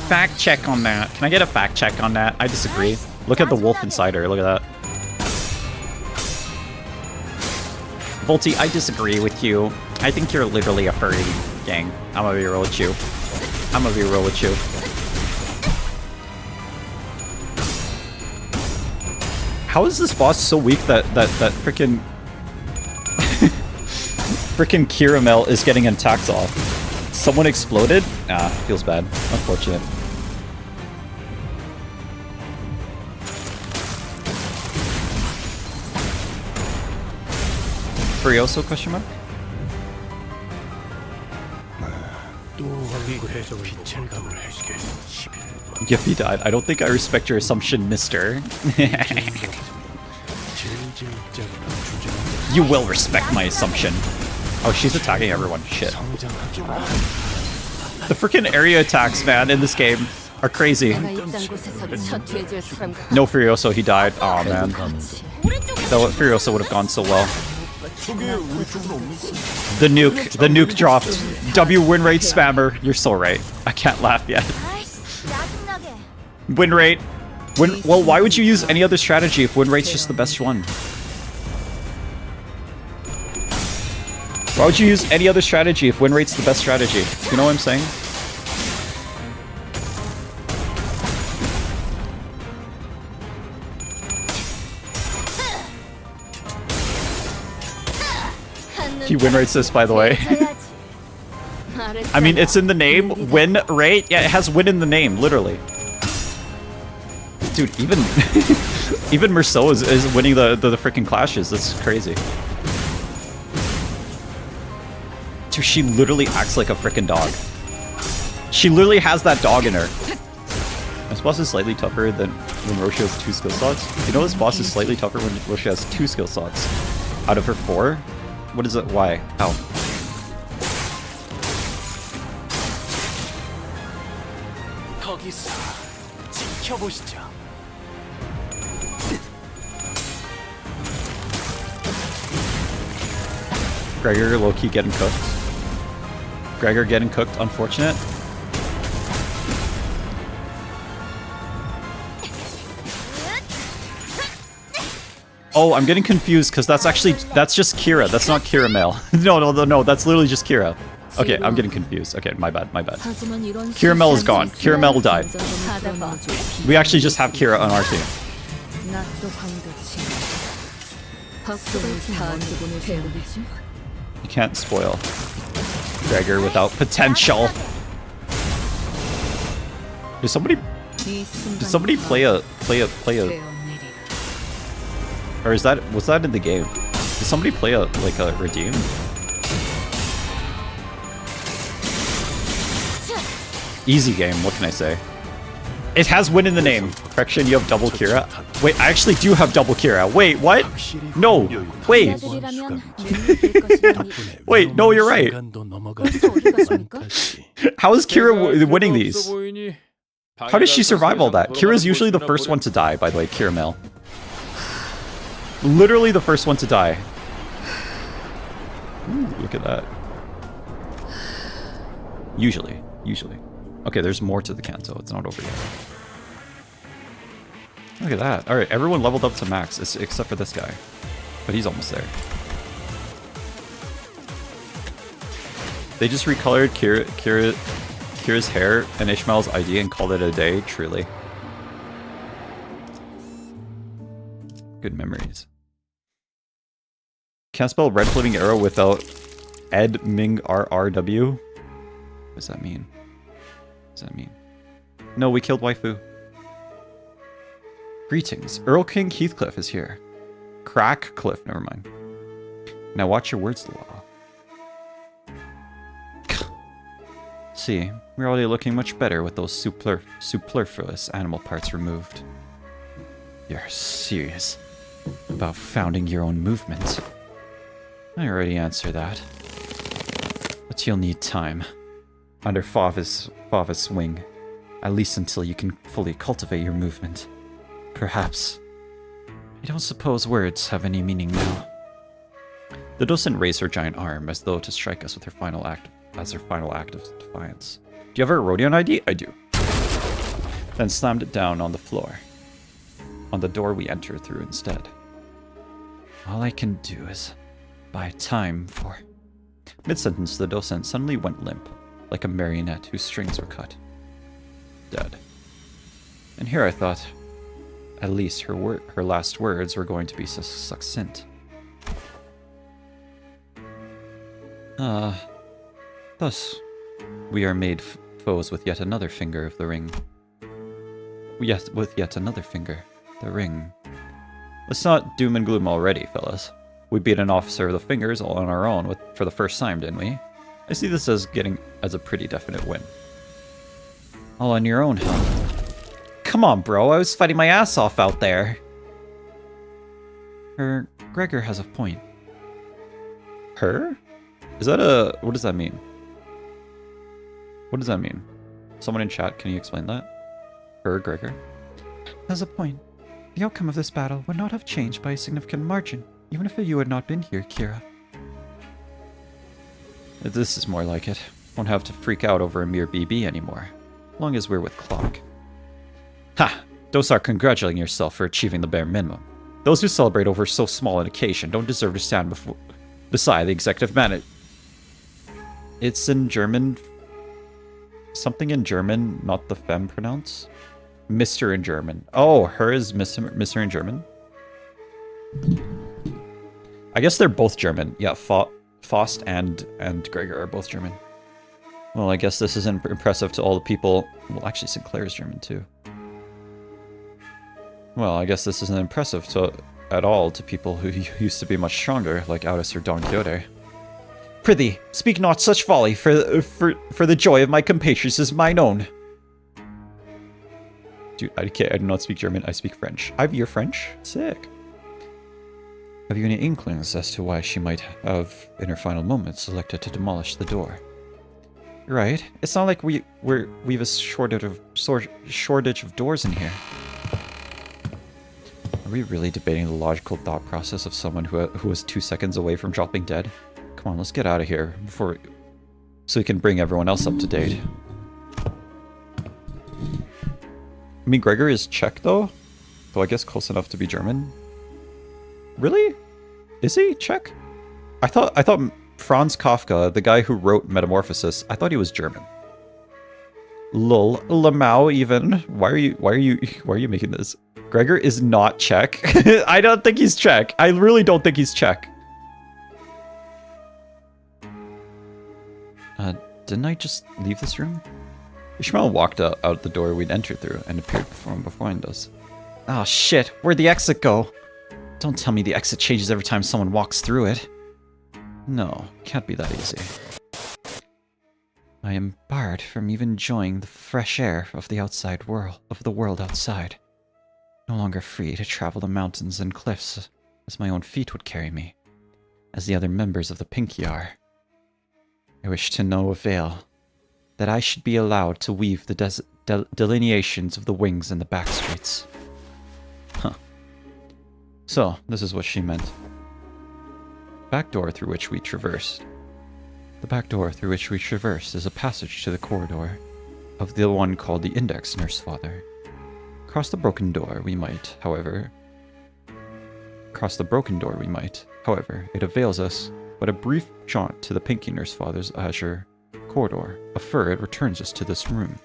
Fact check on that. Can I get a fact check on that? I disagree. Look at the wolf inside her. Look at that. Volty, I disagree with you. I think you're literally a furry, gang. I'm gonna be real with you. I'm gonna be real with you. How is this boss so weak that freaking freaking Kiramel is getting attacks off? Someone exploded? Ah, feels bad. Unfortunate. Furioso question mark? 또 얼굴에 빛을 가물게 11번 Yep, he died. I don't think I respect your assumption, mister. 질질적으로 주저하는 You will respect my assumption. Oh, she's attacking everyone. Shit. 성장하지 마. The freaking area attacks, man, in this game are crazy. 내가 이딴 곳에서 처치해줄 사람 No Furioso, he died. Oh man. That Furioso would have gone so well. The nuke dropped. W win rate spammer. You're so right. I can't laugh yet. 아이씨, 짜증나게. Win rate. Well, why would you use any other strategy if win rate's just the best one? Why would you use any other strategy if win rate's the best strategy? You know what I'm saying? He win rates this, by the way. I mean, it's in the name. Win rate? Yeah, it has win in the name, literally. Dude, even even Merceau is winning the freaking clashes. That's crazy. Dude, she literally acts like a freaking dog. She literally has that dog in her. This boss is slightly tougher than when Roshi has 2 skill slots. You know this boss is slightly tougher when Roshi has 2 skill slots out of her 4? What is it? Why? How? 거기서 지켜보시죠. Gregor low-key getting cooked. Gregor getting cooked, unfortunate. Oh, I'm getting confused because that's just Kira. That's not Kiramel. No, that's literally just Kira. Okay, I'm getting confused. Okay, my bad. Kiramel is gone. Kiramel died. We actually just have Kira on our team. 학생을 다 보내주지. You can't spoil Gregor without potential. Did somebody play a or was that in the game? Did somebody play a redeem? Easy game, what can I say? It has win in the name. Correction, you have double Kira. Wait, I actually do have double Kira. Wait, what? No, wait. Wait, no, you're right. How is Kira winning these? How does she survive all that? Kira's usually the first one to die, by the way, Kira Mel. Literally the first one to die. Ooh, look at that. Usually. Okay, there's more to the Kanto. It's not over yet. Look at that. Alright, everyone leveled up to max, except for this guy. But he's almost there. They just recolored Kira's hair and Ishmael's ID and called it a day, truly. Good memories. Can't spell red floating arrow without Ed Ming RRW. What does that mean? What does that mean? No, we killed waifu. Greetings. Earl King Heathcliff is here. Crack Cliff, never mind. Now watch your words, Law. See, we're already looking much better with those superfluous animal parts removed. You're serious about founding your own movement? I already answered that. But you'll need time. Under Fava's wing. At least until you can fully cultivate your movement. Perhaps. I don't suppose words have any meaning now. The docent raised her giant arm as though to strike us with her final act of defiance. Do you have a Rodion ID? I do. Then slammed it down on the floor. On the door we enter through instead. All I can do is buy time for... Mid-sentence, the docent suddenly went limp, like a marionette whose strings were cut. Dead. And here I thought, at least her last words were going to be succinct. Thus, we are made foes with yet another finger of the ring. With yet another finger, the ring. Let's not doom and gloom already, fellas. We beat an officer of the fingers all on our own for the first time, didn't we? I see this as a pretty definite win. All on your own, huh? Come on, bro. I was fighting my ass off out there. Gregor has a point. Her? Is that a... What does that mean? What does that mean? Someone in chat, can you explain that? Her, Gregor? Has a point. The outcome of this battle would not have changed by a significant margin, even if you had not been here, Kira. This is more like it. Won't have to freak out over a mere BB anymore, as long as we're with Clock. Ha! Don't start congratulating yourself for achieving the bare minimum. Those who celebrate over so small an occasion don't deserve to stand beside the executive manager. It's in German. Something in German, not the fem pronounce. Mr. in German. Oh, her is Mr. in German. I guess they're both German. Yeah, Faust and Gregor are both German. Well, I guess this isn't impressive to all the people... Well, actually, Sinclair's German, too. Well, I guess this isn't impressive at all to people who used to be much stronger, like Aldous or Don Quixote. Prithee, speak not such folly, for the joy of my compatriots is mine own. Dude, I do not speak German, I speak French. You're French? Sick. Have you any inklings as to why she might have, in her final moments, selected to demolish the door? Right. It's not like we've a shortage of doors in here. Are we really debating the logical thought process of someone who was 2 seconds away from dropping dead? Come on, let's get out of here so we can bring everyone else up to date. I mean, Gregor is Czech though, I guess close enough to be German. Really? Is he Czech? I thought Franz Kafka, the guy who wrote Metamorphosis, I thought he was German. Lol, Lamau even. Why are you making this? Gregor is not Czech. I don't think he's Czech. I really don't think he's Czech. Didn't I just leave this room? Ishmael walked out the door we'd entered through and appeared behind us. Oh shit, where'd the exit go? Don't tell me the exit changes every time someone walks through it. No, can't be that easy. I am barred from even enjoying the fresh air of the outside world, of the world outside. No longer free to travel the mountains and cliffs as my own feet would carry me, as the other members of the Pinky are. I wish to no avail that I should be allowed to weave the delineations of the wings and the back streets. Huh. So, this is what she meant. Back door through which we traversed. The back door through which we traversed is a passage to the corridor of the one called the Index Nurse Father. Across the broken door we might, however, it avails us but a brief jaunt to the Pinky Nurse Father's azure corridor. Afer, it returns us to this room.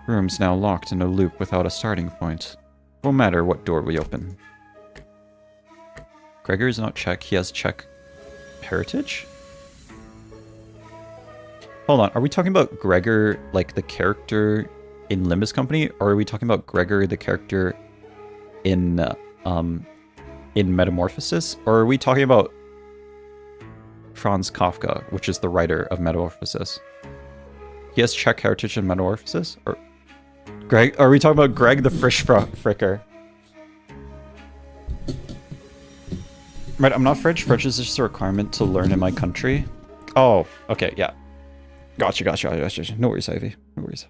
Room's now locked in a loop without a starting point. Won't matter what door we open. Gregor is not Czech. He has Czech heritage? Hold on. Are we talking about Gregor, like the character in Limbus Company? Or are we talking about Gregor, the character in Metamorphosis? Or are we talking about Franz Kafka, which is the writer of Metamorphosis? He has Czech heritage in Metamorphosis? Or Greg? Are we talking about Greg the Fricker? Right, I'm not French. French is just a requirement to learn in my country. Oh, okay, yeah. Gotcha. No worries, Ivy. No worries.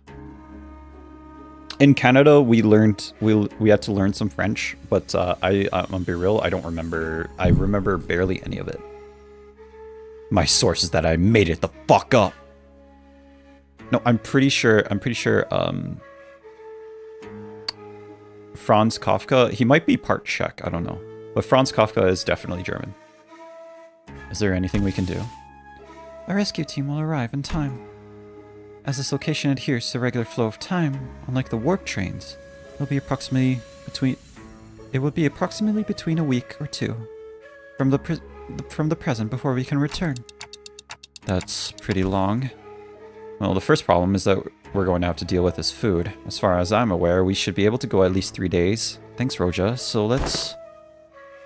In Canada, we had to learn some French, but I'm gonna be real, I don't remember. I remember barely any of it. My source is that I made it the fuck up. No, I'm pretty sure, Franz Kafka, he might be part Czech, I don't know. But Franz Kafka is definitely German. Is there anything we can do? A rescue team will arrive in time. As this location adheres to the regular flow of time, unlike the warp trains, it will be approximately between a week or two from the present before we can return. That's pretty long. Well, the first problem is that we're going to have to deal with is food. As far as I'm aware, we should be able to go at least 3 days. Thanks, Roja. So let's...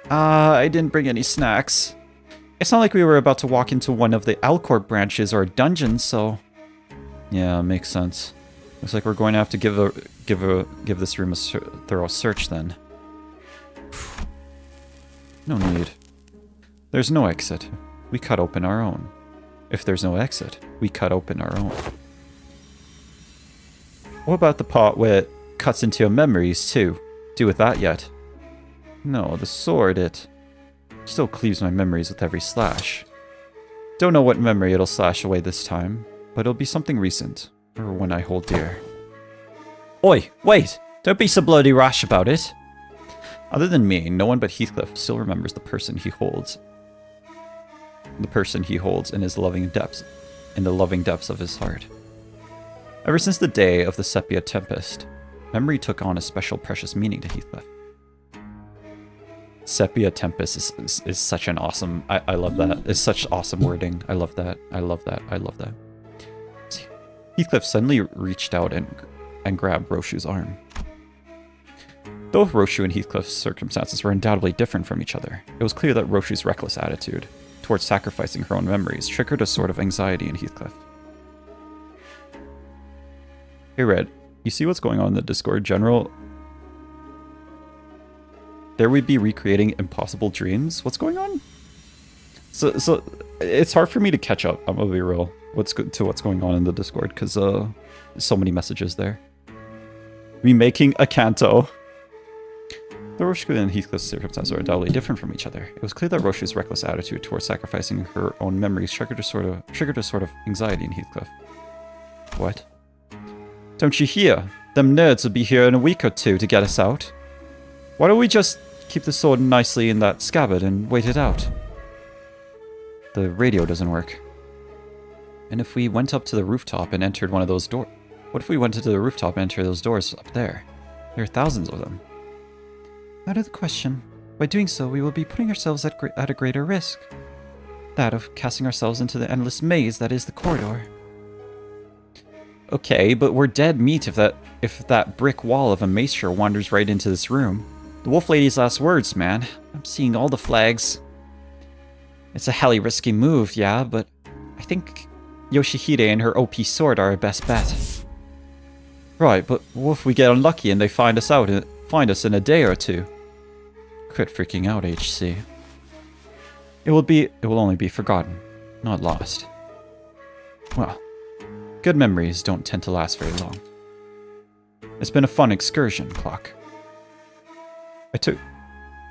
I didn't bring any snacks. It's not like we were about to walk into one of the Alcorp branches or a dungeon, so... Yeah, makes sense. Looks like we're going to have to give this room a thorough search then. No need. There's no exit. We cut open our own. If there's no exit, we cut open our own. What about the part where it cuts into your memories too? Do with that yet? No, the sword, it still cleaves my memories with every slash. Don't know what memory it'll slash away this time, but it'll be something recent, or one I hold dear. Oi, wait! Don't be so bloody rash about it! Other than me, no one but Heathcliff still remembers the person he holds. The person he holds in his loving depths, in the loving depths of his heart. Ever since the day of the Sepia Tempest, memory took on a special precious meaning to Heathcliff. Sepia Tempest is such an awesome... I love that. It's such awesome wording. I love that. I love that. I love that. Heathcliff suddenly reached out and grabbed Roshu's arm. Though Roshu and Heathcliff's circumstances were undoubtedly different from each other, it was clear that Roshu's reckless attitude towards sacrificing her own memories triggered a sort of anxiety in Heathcliff. Hey Red, you see what's going on in the Discord General? There we'd be recreating impossible dreams? What's going on? So it's hard for me to catch up, I'm gonna be real, what's going on in the Discord, because so many messages there. Remaking a canto. Though Roshu and Heathcliff's circumstances were undoubtedly different from each other, it was clear that Roshu's reckless attitude towards sacrificing her own memories triggered a sort of anxiety in Heathcliff. What? Don't you hear? Them nerds will be here in a week or two to get us out. Why don't we just keep the sword nicely in that scabbard and wait it out? The radio doesn't work. And if we went up to the rooftop and entered one of those doors? What if we went to the rooftop and entered those doors up there? There are thousands of them. Out of the question. By doing so, we will be putting ourselves at a greater risk. That of casting ourselves into the endless maze that is the corridor. Okay, but we're dead meat if that brick wall of a maestro wanders right into this room. The Wolf Lady's last words, man. I'm seeing all the flags. It's a helly risky move, yeah, but I think Yoshihide and her OP sword are our best bet. Right, but what if we get unlucky and they find us in a day or two? Quit freaking out, HC. It will only be forgotten, not lost. Well, good memories don't tend to last very long. It's been a fun excursion, Clock.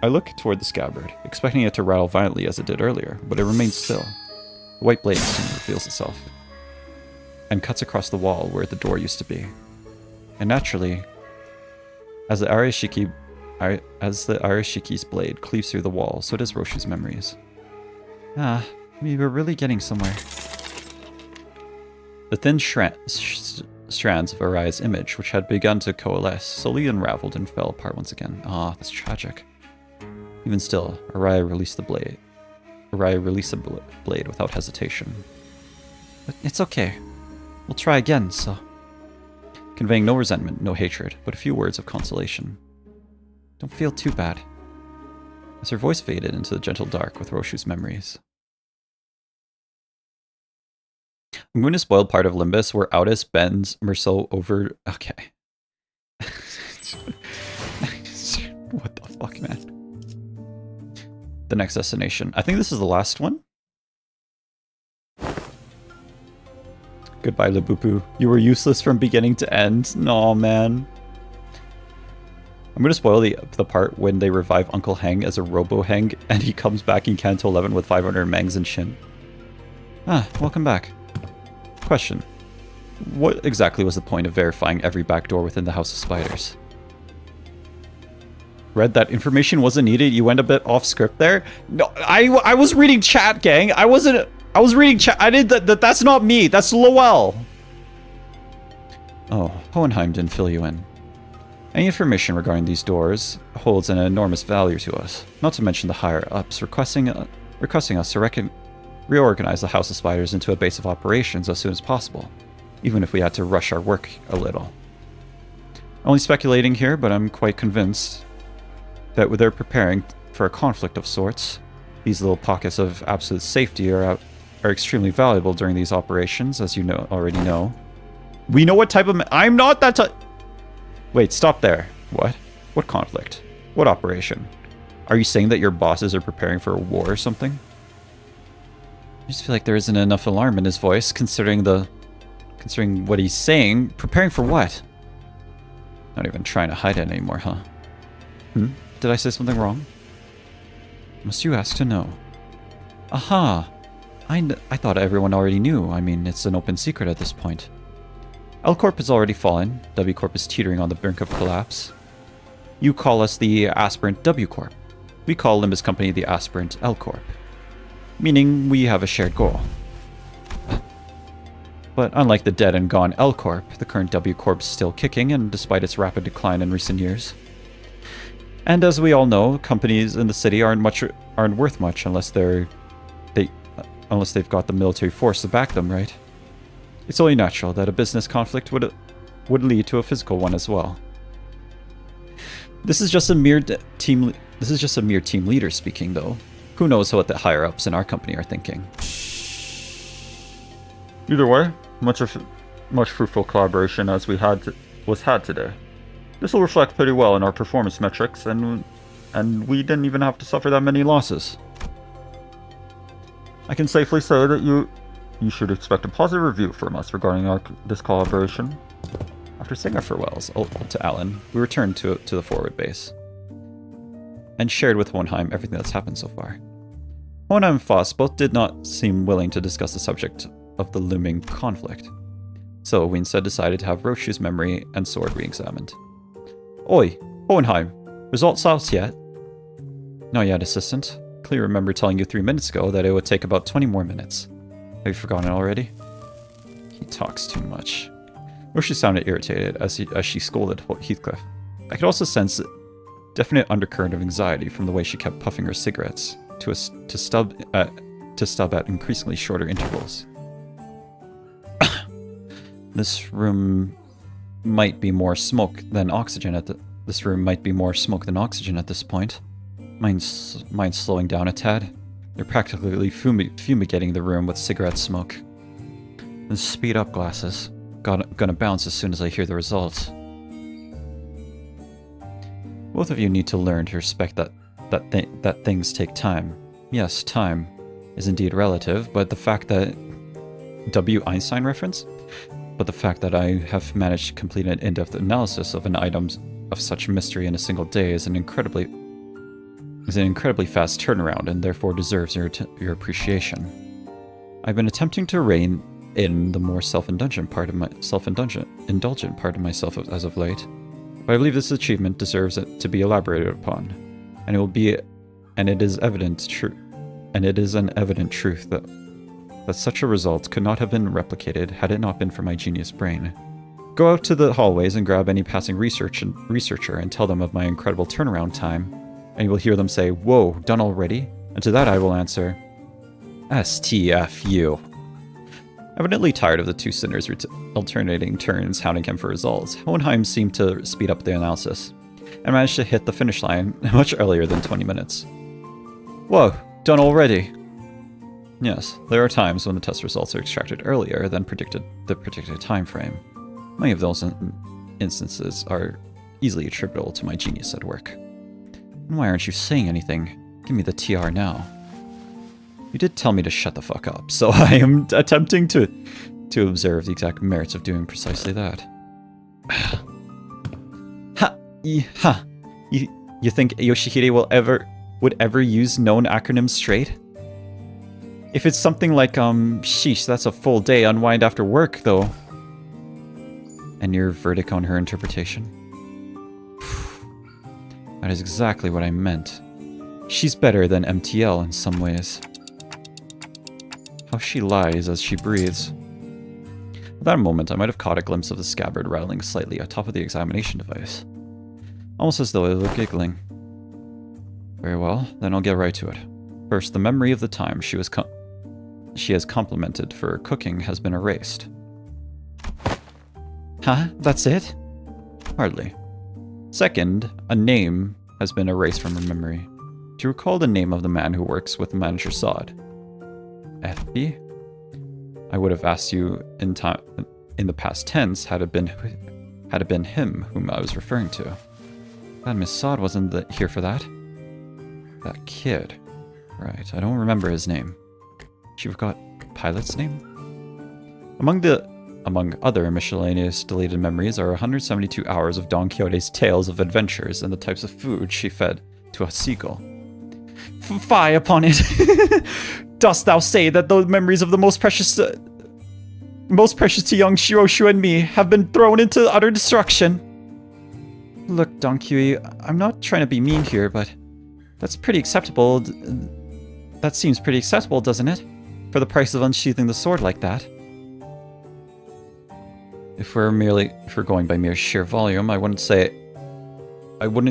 I look toward the scabbard, expecting it to rattle violently as it did earlier, but it remains still. The white blade soon reveals itself, and cuts across the wall where the door used to be. And naturally, as the Arashiki's blade cleaves through the wall, so does Roshu's memories. We were really getting somewhere. The thin strands of Araya's image, which had begun to coalesce, slowly unraveled and fell apart once again. That's tragic. Even still, Araya released the blade. Araya released the blade without hesitation. But it's okay. We'll try again, so... Conveying no resentment, no hatred, but a few words of consolation. Don't feel too bad. As her voice faded into the gentle dark with Roshu's memories. I'm going to spoil part of Limbus where Aldous bends Merceau over... Okay. What the fuck, man? The next destination. I think this is the last one. Goodbye, Labupu. You were useless from beginning to end. No, man. I'm going to spoil the part when they revive Uncle Heng as a Robo-Heng and he comes back in Kanto 11 with 500 Mangs and Shin. Welcome back. Question. What exactly was the point of verifying every back door within the House of Spiders? Read that information wasn't needed. You went a bit off script there. No, I was reading chat, gang. I was reading chat. I did that. That's not me. That's Lowell. Oh, Hohenheim didn't fill you in. Any information regarding these doors holds an enormous value to us. Not to mention the higher ups requesting us to reorganize the House of Spiders into a base of operations as soon as possible, even if we had to rush our work a little. Only speculating here, but I'm quite convinced that they're preparing for a conflict of sorts. These little pockets of absolute safety are extremely valuable during these operations, as you already know. We know what type of... I'm not that type... Wait, stop there. What? What conflict? What operation? Are you saying that your bosses are preparing for a war or something? I just feel like there isn't enough alarm in his voice, considering what he's saying. Preparing for what? Not even trying to hide it anymore, huh? Did I say something wrong? Must you ask to know? Aha! I thought everyone already knew. I mean, it's an open secret at this point. L Corp has already fallen. W Corp is teetering on the brink of collapse. You call us the aspirant W Corp. We call Limbus Company the aspirant L Corp. Meaning we have a shared goal. But unlike the dead and gone L Corp, the current W Corp is still kicking, and despite its rapid decline in recent years. And as we all know, companies in the city aren't worth much unless they've got the military force to back them, right? It's only natural that a business conflict would lead to a physical one as well. This is just a mere team leader speaking, though. Who knows what the higher ups in our company are thinking? Either way, much fruitful collaboration as was had today. This will reflect pretty well in our performance metrics, and we didn't even have to suffer that many losses. I can safely say that you should expect a positive review from us regarding this collaboration. After saying our farewells to Alan, we returned to the forward base and shared with Hohenheim everything that's happened so far. Hohenheim and Foss both did not seem willing to discuss the subject of the looming conflict, so we instead decided to have Roshu's memory and sword re-examined. Oi, Hohenheim, results out yet? Not yet, assistant. Clearly remember telling you 3 minutes ago that it would take about 20 more minutes. Have you forgotten already? He talks too much. Roshu sounded irritated as she scolded Heathcliff. I could also sense definite undercurrent of anxiety from the way she kept puffing her cigarettes to stub at increasingly shorter intervals. This room might be more smoke than oxygen at this point. Mine's slowing down a tad. They're practically fumigating the room with cigarette smoke. The speed up glasses. Gonna bounce as soon as I hear the results. Both of you need to learn to respect that things take time. Yes, time is indeed relative, but the fact that W. Einstein reference? But the fact that I have managed to complete an in-depth analysis of an item of such mystery in a single day is an incredibly fast turnaround, and therefore deserves your appreciation. I've been attempting to rein in the more self-indulgent part of myself as of late, but I believe this achievement deserves it to be elaborated upon, and it is an evident truth that such a result could not have been replicated had it not been for my genius brain. Go out to the hallways and grab any passing researcher and tell them of my incredible turnaround time, and you will hear them say, "Whoa, done already?" And to that I will answer, STFU. Evidently tired of the two sinners' alternating turns hounding him for results, Hohenheim seemed to speed up the analysis, and managed to hit the finish line much earlier than 20 minutes. Whoa, done already? Yes, there are times when the test results are extracted earlier than the predicted time frame. Many of those instances are easily attributable to my genius at work. And why aren't you saying anything? Give me the TR now. You did tell me to shut the fuck up, so I am attempting to observe the exact merits of doing precisely that. You think Yoshihide would ever use known acronyms straight? If it's something like, sheesh, that's a full day, unwind after work, though. And your verdict on her interpretation? That is exactly what I meant. She's better than MTL in some ways. How she lies as she breathes. At that moment, I might have caught a glimpse of the scabbard rattling slightly atop of the examination device. Almost as though it were giggling. Very well, then I'll get right to it. First, the memory of the time she has complimented for cooking has been erased. Huh? That's it? Hardly. Second, a name has been erased from her memory. Do you recall the name of the man who works with Manager Sod? FB? I would have asked you in the past tense had it been him whom I was referring to. Glad Miss Sod wasn't here for that. That kid. Right, I don't remember his name. She forgot Pilot's name? Among other miscellaneous deleted memories are 172 hours of Don Quixote's tales of adventures and the types of food she fed to a seagull. Fie upon it! Dost thou say that the memories of the most precious to young Shiroshu and me have been thrown into utter destruction? Look, Don Quixote, I'm not trying to be mean here, but that's pretty acceptable. That seems pretty acceptable, doesn't it? For the price of unsheathing the sword like that. If we're going by mere sheer volume, I wouldn't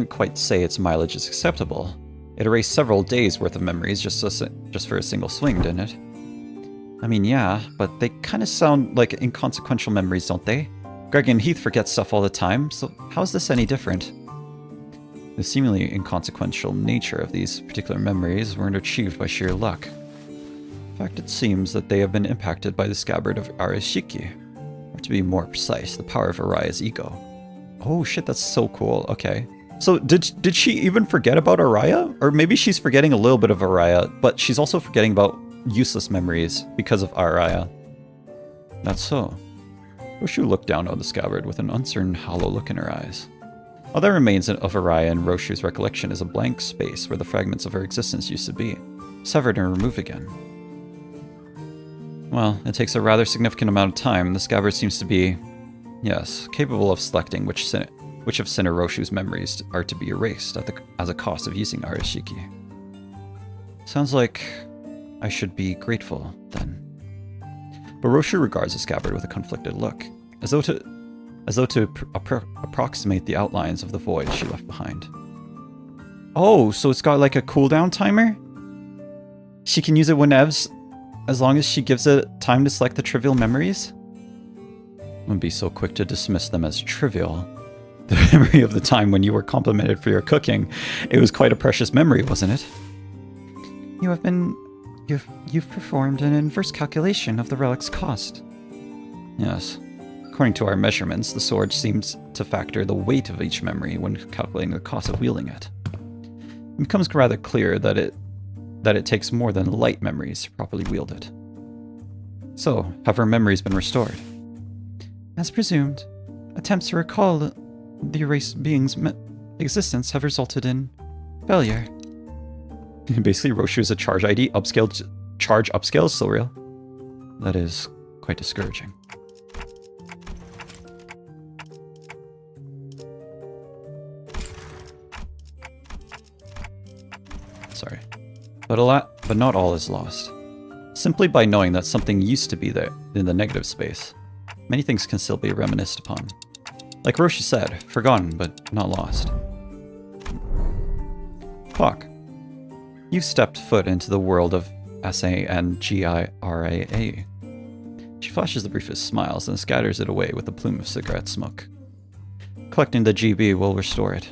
quite say its mileage is acceptable. It erased several days' worth of memories just for a single swing, didn't it? I mean, yeah, but they kind of sound like inconsequential memories, don't they? Greg and Heath forget stuff all the time, so how is this any different? The seemingly inconsequential nature of these particular memories weren't achieved by sheer luck. In fact, it seems that they have been impacted by the scabbard of Arashiki. Or to be more precise, the power of Araya's ego. Oh shit, that's so cool. Okay. So did she even forget about Araya? Or maybe she's forgetting a little bit of Araya, but she's also forgetting about useless memories because of Araya. That's so. Roshu looked down on the scabbard with an uncertain, hollow look in her eyes. All that remains of Araya in Roshu's recollection is a blank space where the fragments of her existence used to be, severed and removed again. Well, it takes a rather significant amount of time. The scabbard seems to be, yes, capable of selecting which of Sinner Roshu's memories are to be erased as a cost of using Arashiki. Sounds like I should be grateful, then. But Roshu regards the scabbard with a conflicted look, as though to approximate the outlines of the void she left behind. Oh, so it's got like a cooldown timer? She can use it whenever, as long as she gives it time to select the trivial memories? I wouldn't be so quick to dismiss them as trivial. The memory of the time when you were complimented for your cooking. It was quite a precious memory, wasn't it? You've performed an inverse calculation of the relic's cost. Yes. According to our measurements, the sword seems to factor the weight of each memory when calculating the cost of wielding it. It becomes rather clear that it takes more than light memories to properly wield it. So, have her memories been restored? As presumed, attempts to recall the erased being's existence have resulted in failure. Basically, Roshu is a charge ID, charge upscale, so real. That is quite discouraging. Sorry. But not all is lost. Simply by knowing that something used to be there in the negative space, many things can still be reminisced upon. Like Roshi said, forgotten but not lost. Fuck. You've stepped foot into the world of S-A-N-G-I-R-A-A. She flashes the briefest smiles and scatters it away with a plume of cigarette smoke. Collecting the GB will restore it.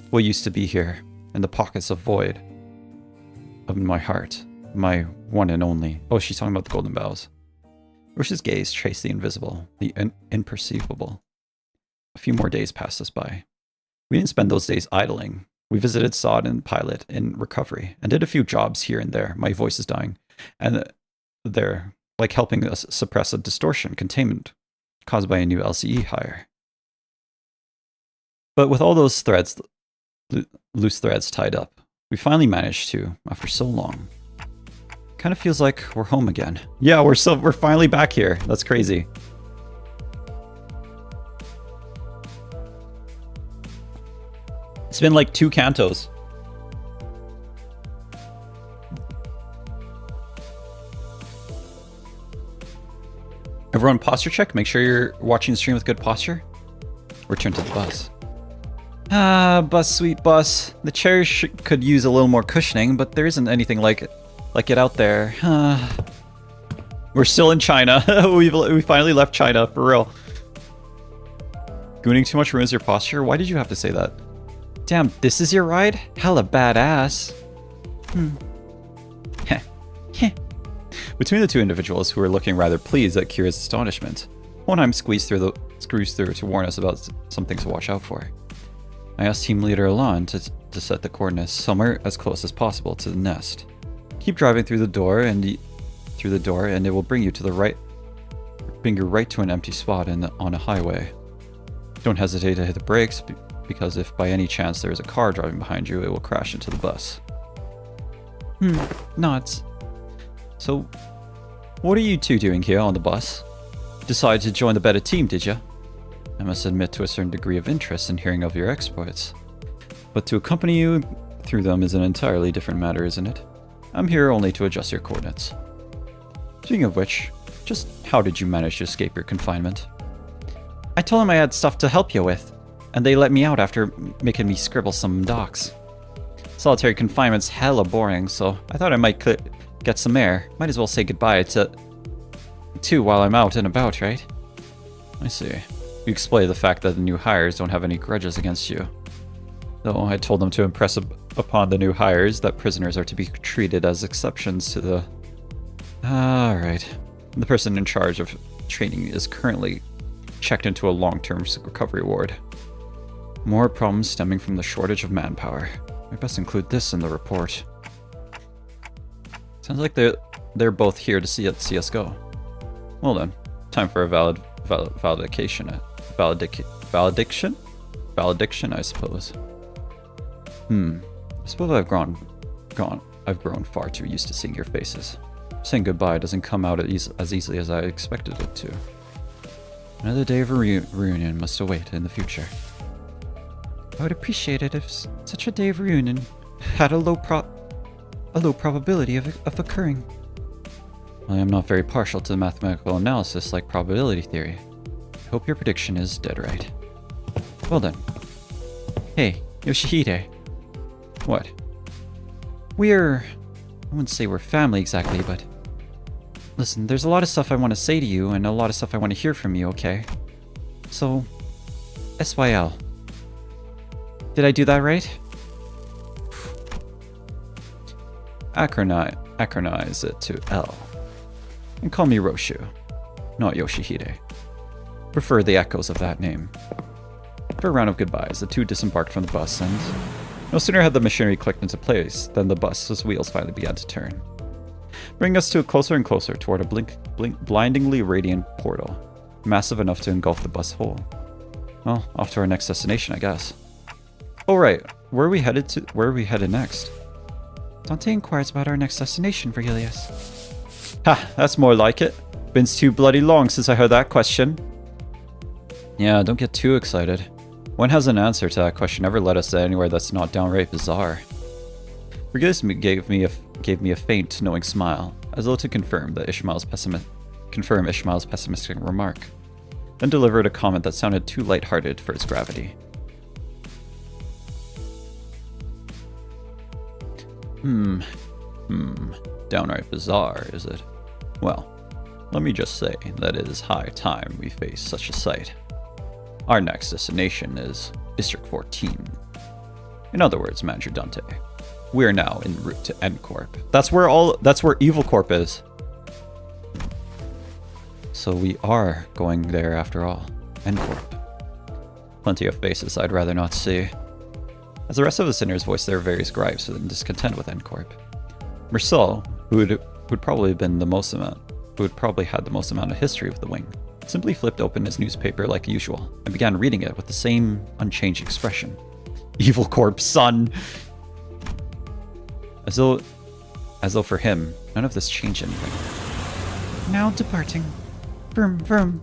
What used to be here, in the pockets of void of my heart, my one and only. Oh, she's talking about the golden boughs. Roshi's gaze traced the invisible, the imperceivable. A few more days passed us by. We didn't spend those days idling. We visited Sod and Pilot in recovery, and did a few jobs here and there. My voice is dying. And they're like helping us suppress a distortion containment caused by a new LCE hire. But with all those threads, loose threads tied up, we finally managed to, after so long. Kind of feels like we're home again. Yeah, we're finally back here. That's crazy. It's been like 2 cantos. Everyone, posture check. Make sure you're watching the stream with good posture. Return to the bus. Ah, bus, sweet bus. The chairs could use a little more cushioning, but there isn't anything like it out there. We're still in China. we finally left China, for real. Gooning too much ruins your posture? Why did you have to say that? Damn, this is your ride? Hella badass. Between the two individuals who were looking rather pleased at Kira's astonishment, Hohenheim screws through to warn us about some things to watch out for. I asked team leader Elan to set the coordinates somewhere as close as possible to the nest. Keep driving through the door and it will bring you to the right, bring you right to an empty spot on a highway. Don't hesitate to hit the brakes, because if by any chance there is a car driving behind you, it will crash into the bus. Nods. So, what are you two doing here on the bus? Decided to join the better team, did you? I must admit to a certain degree of interest in hearing of your exploits. But to accompany you through them is an entirely different matter, isn't it? I'm here only to adjust your coordinates. Speaking of which, just how did you manage to escape your confinement? I told them I had stuff to help you with, and they let me out after making me scribble some docs. Solitary confinement's hella boring, so I thought I might get some air. Might as well say goodbye to while I'm out and about, right? I see. You explain the fact that the new hires don't have any grudges against you. Though I told them to impress upon the new hires that prisoners are to be treated as exceptions to the... Alright. The person in charge of training is currently checked into a long-term recovery ward. More problems stemming from the shortage of manpower. I best include this in the report. Sounds like they're both here to see us go. Well then, time for a valediction, I suppose. I suppose I've grown far too used to seeing your faces. Saying goodbye doesn't come out as easily as I expected it to. Another day of reunion must await in the future. I would appreciate it if such a day of reunion had a low probability of occurring. I am not very partial to mathematical analysis like probability theory. I hope your prediction is dead right. Well then. Hey, Yoshihide. What? I wouldn't say we're family exactly, but... Listen, there's a lot of stuff I want to say to you, and a lot of stuff I want to hear from you, okay? So... SYL. Did I do that right? Acronize it to L. And call me Roshu, not Yoshihide. Prefer the echoes of that name. For a round of goodbyes, the two disembarked from the bus, and no sooner had the machinery clicked into place than the bus's wheels finally began to turn, bringing us to closer and closer toward a blindingly radiant portal, massive enough to engulf the bus whole. Well, off to our next destination, I guess. Oh right, where are we headed next? Dante inquires about our next destination, Virgilius. Ha, that's more like it. Been too bloody long since I heard that question. Yeah, don't get too excited. When has an answer to that question ever led us to anywhere that's not downright bizarre? Virgilius gave me a faint, knowing smile, as though to confirm Ishmael's pessimistic remark, then delivered a comment that sounded too light-hearted for its gravity. Downright bizarre, is it? Well, let me just say that it is high time we face such a sight. Our next destination is District 14. In other words, Manager Dante, we are now en route to N Corp. That's where Evil Corp is. So we are going there after all. N Corp. Plenty of faces I'd rather not see. As the rest of the sinners voiced their various gripes and discontent with N Corp, Marcel, who would probably had the most amount of history of the wing, simply flipped open his newspaper like usual and began reading it with the same unchanged expression. Evil Corp, son! As though for him, none of this changed anything. Now departing. Vroom, vroom.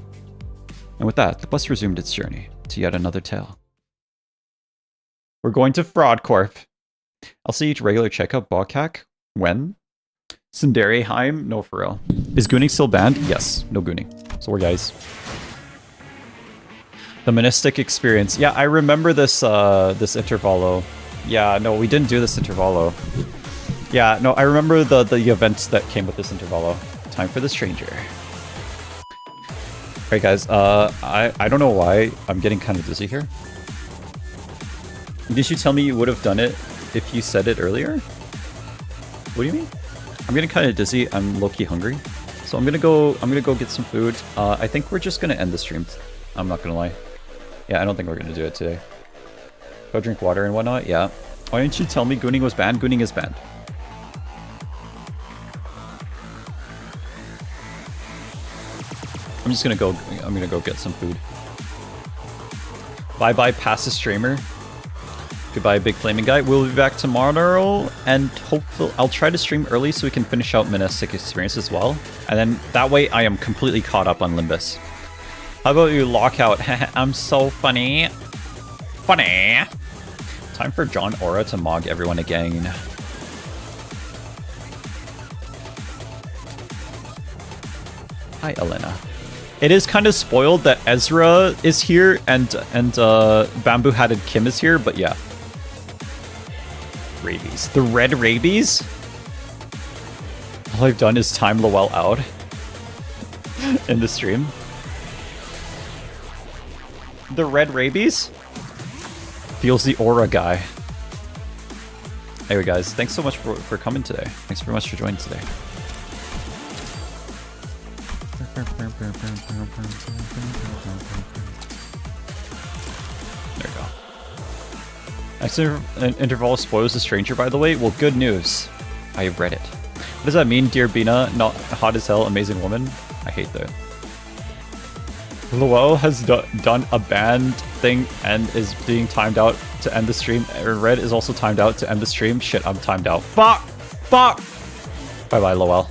And with that, the bus resumed its journey to yet another tale. We're going to Fraud Corp. I'll see each regular checkup Bokak. When? Sundareheim? No, for real. Is gooning still banned? Yes. No gooning. So we're guys. The Monistic Experience. Yeah, I remember this this intervallo. Yeah, no, we didn't do this intervallo. Yeah, no, I remember the events that came with this intervallo. Time for the stranger. Alright guys, I don't know why I'm getting kind of dizzy here. Did you tell me you would have done it if you said it earlier? What do you mean? I'm getting kind of dizzy. I'm low-key hungry. So I'm gonna go get some food. I think we're just gonna end the stream. I'm not gonna lie. Yeah, I don't think we're gonna do it today. Go drink water and whatnot, yeah. Why didn't you tell me gooning was banned? Gooning is banned. I'm gonna go get some food. Bye-bye, pass the streamer. Goodbye, big flaming guy. We'll be back tomorrow, and hopefully I'll try to stream early so we can finish out Monastic Experience as well. And then that way I am completely caught up on Limbus. How about you lockout? I'm so funny. Funny. Time for John Aura to mog everyone again. Hi, Elena. It is kind of spoiled that Ezra is here and Bamboo-Hatted Kim is here, but yeah. Rabies. The red rabies? All I've done is time Lowell out in the stream. The red rabies? Feels the aura guy. Anyway guys, thanks so much for coming today. Thanks very much for joining today. There we go. Next interval spoils the stranger, by the way. Well, good news. I read it. What does that mean, dear Bina? Not hot as hell, amazing woman? I hate that. Lowell has done a banned thing and is being timed out to end the stream. Red is also timed out to end the stream. Shit, I'm timed out. Fuck! Fuck! Bye-bye, Lowell.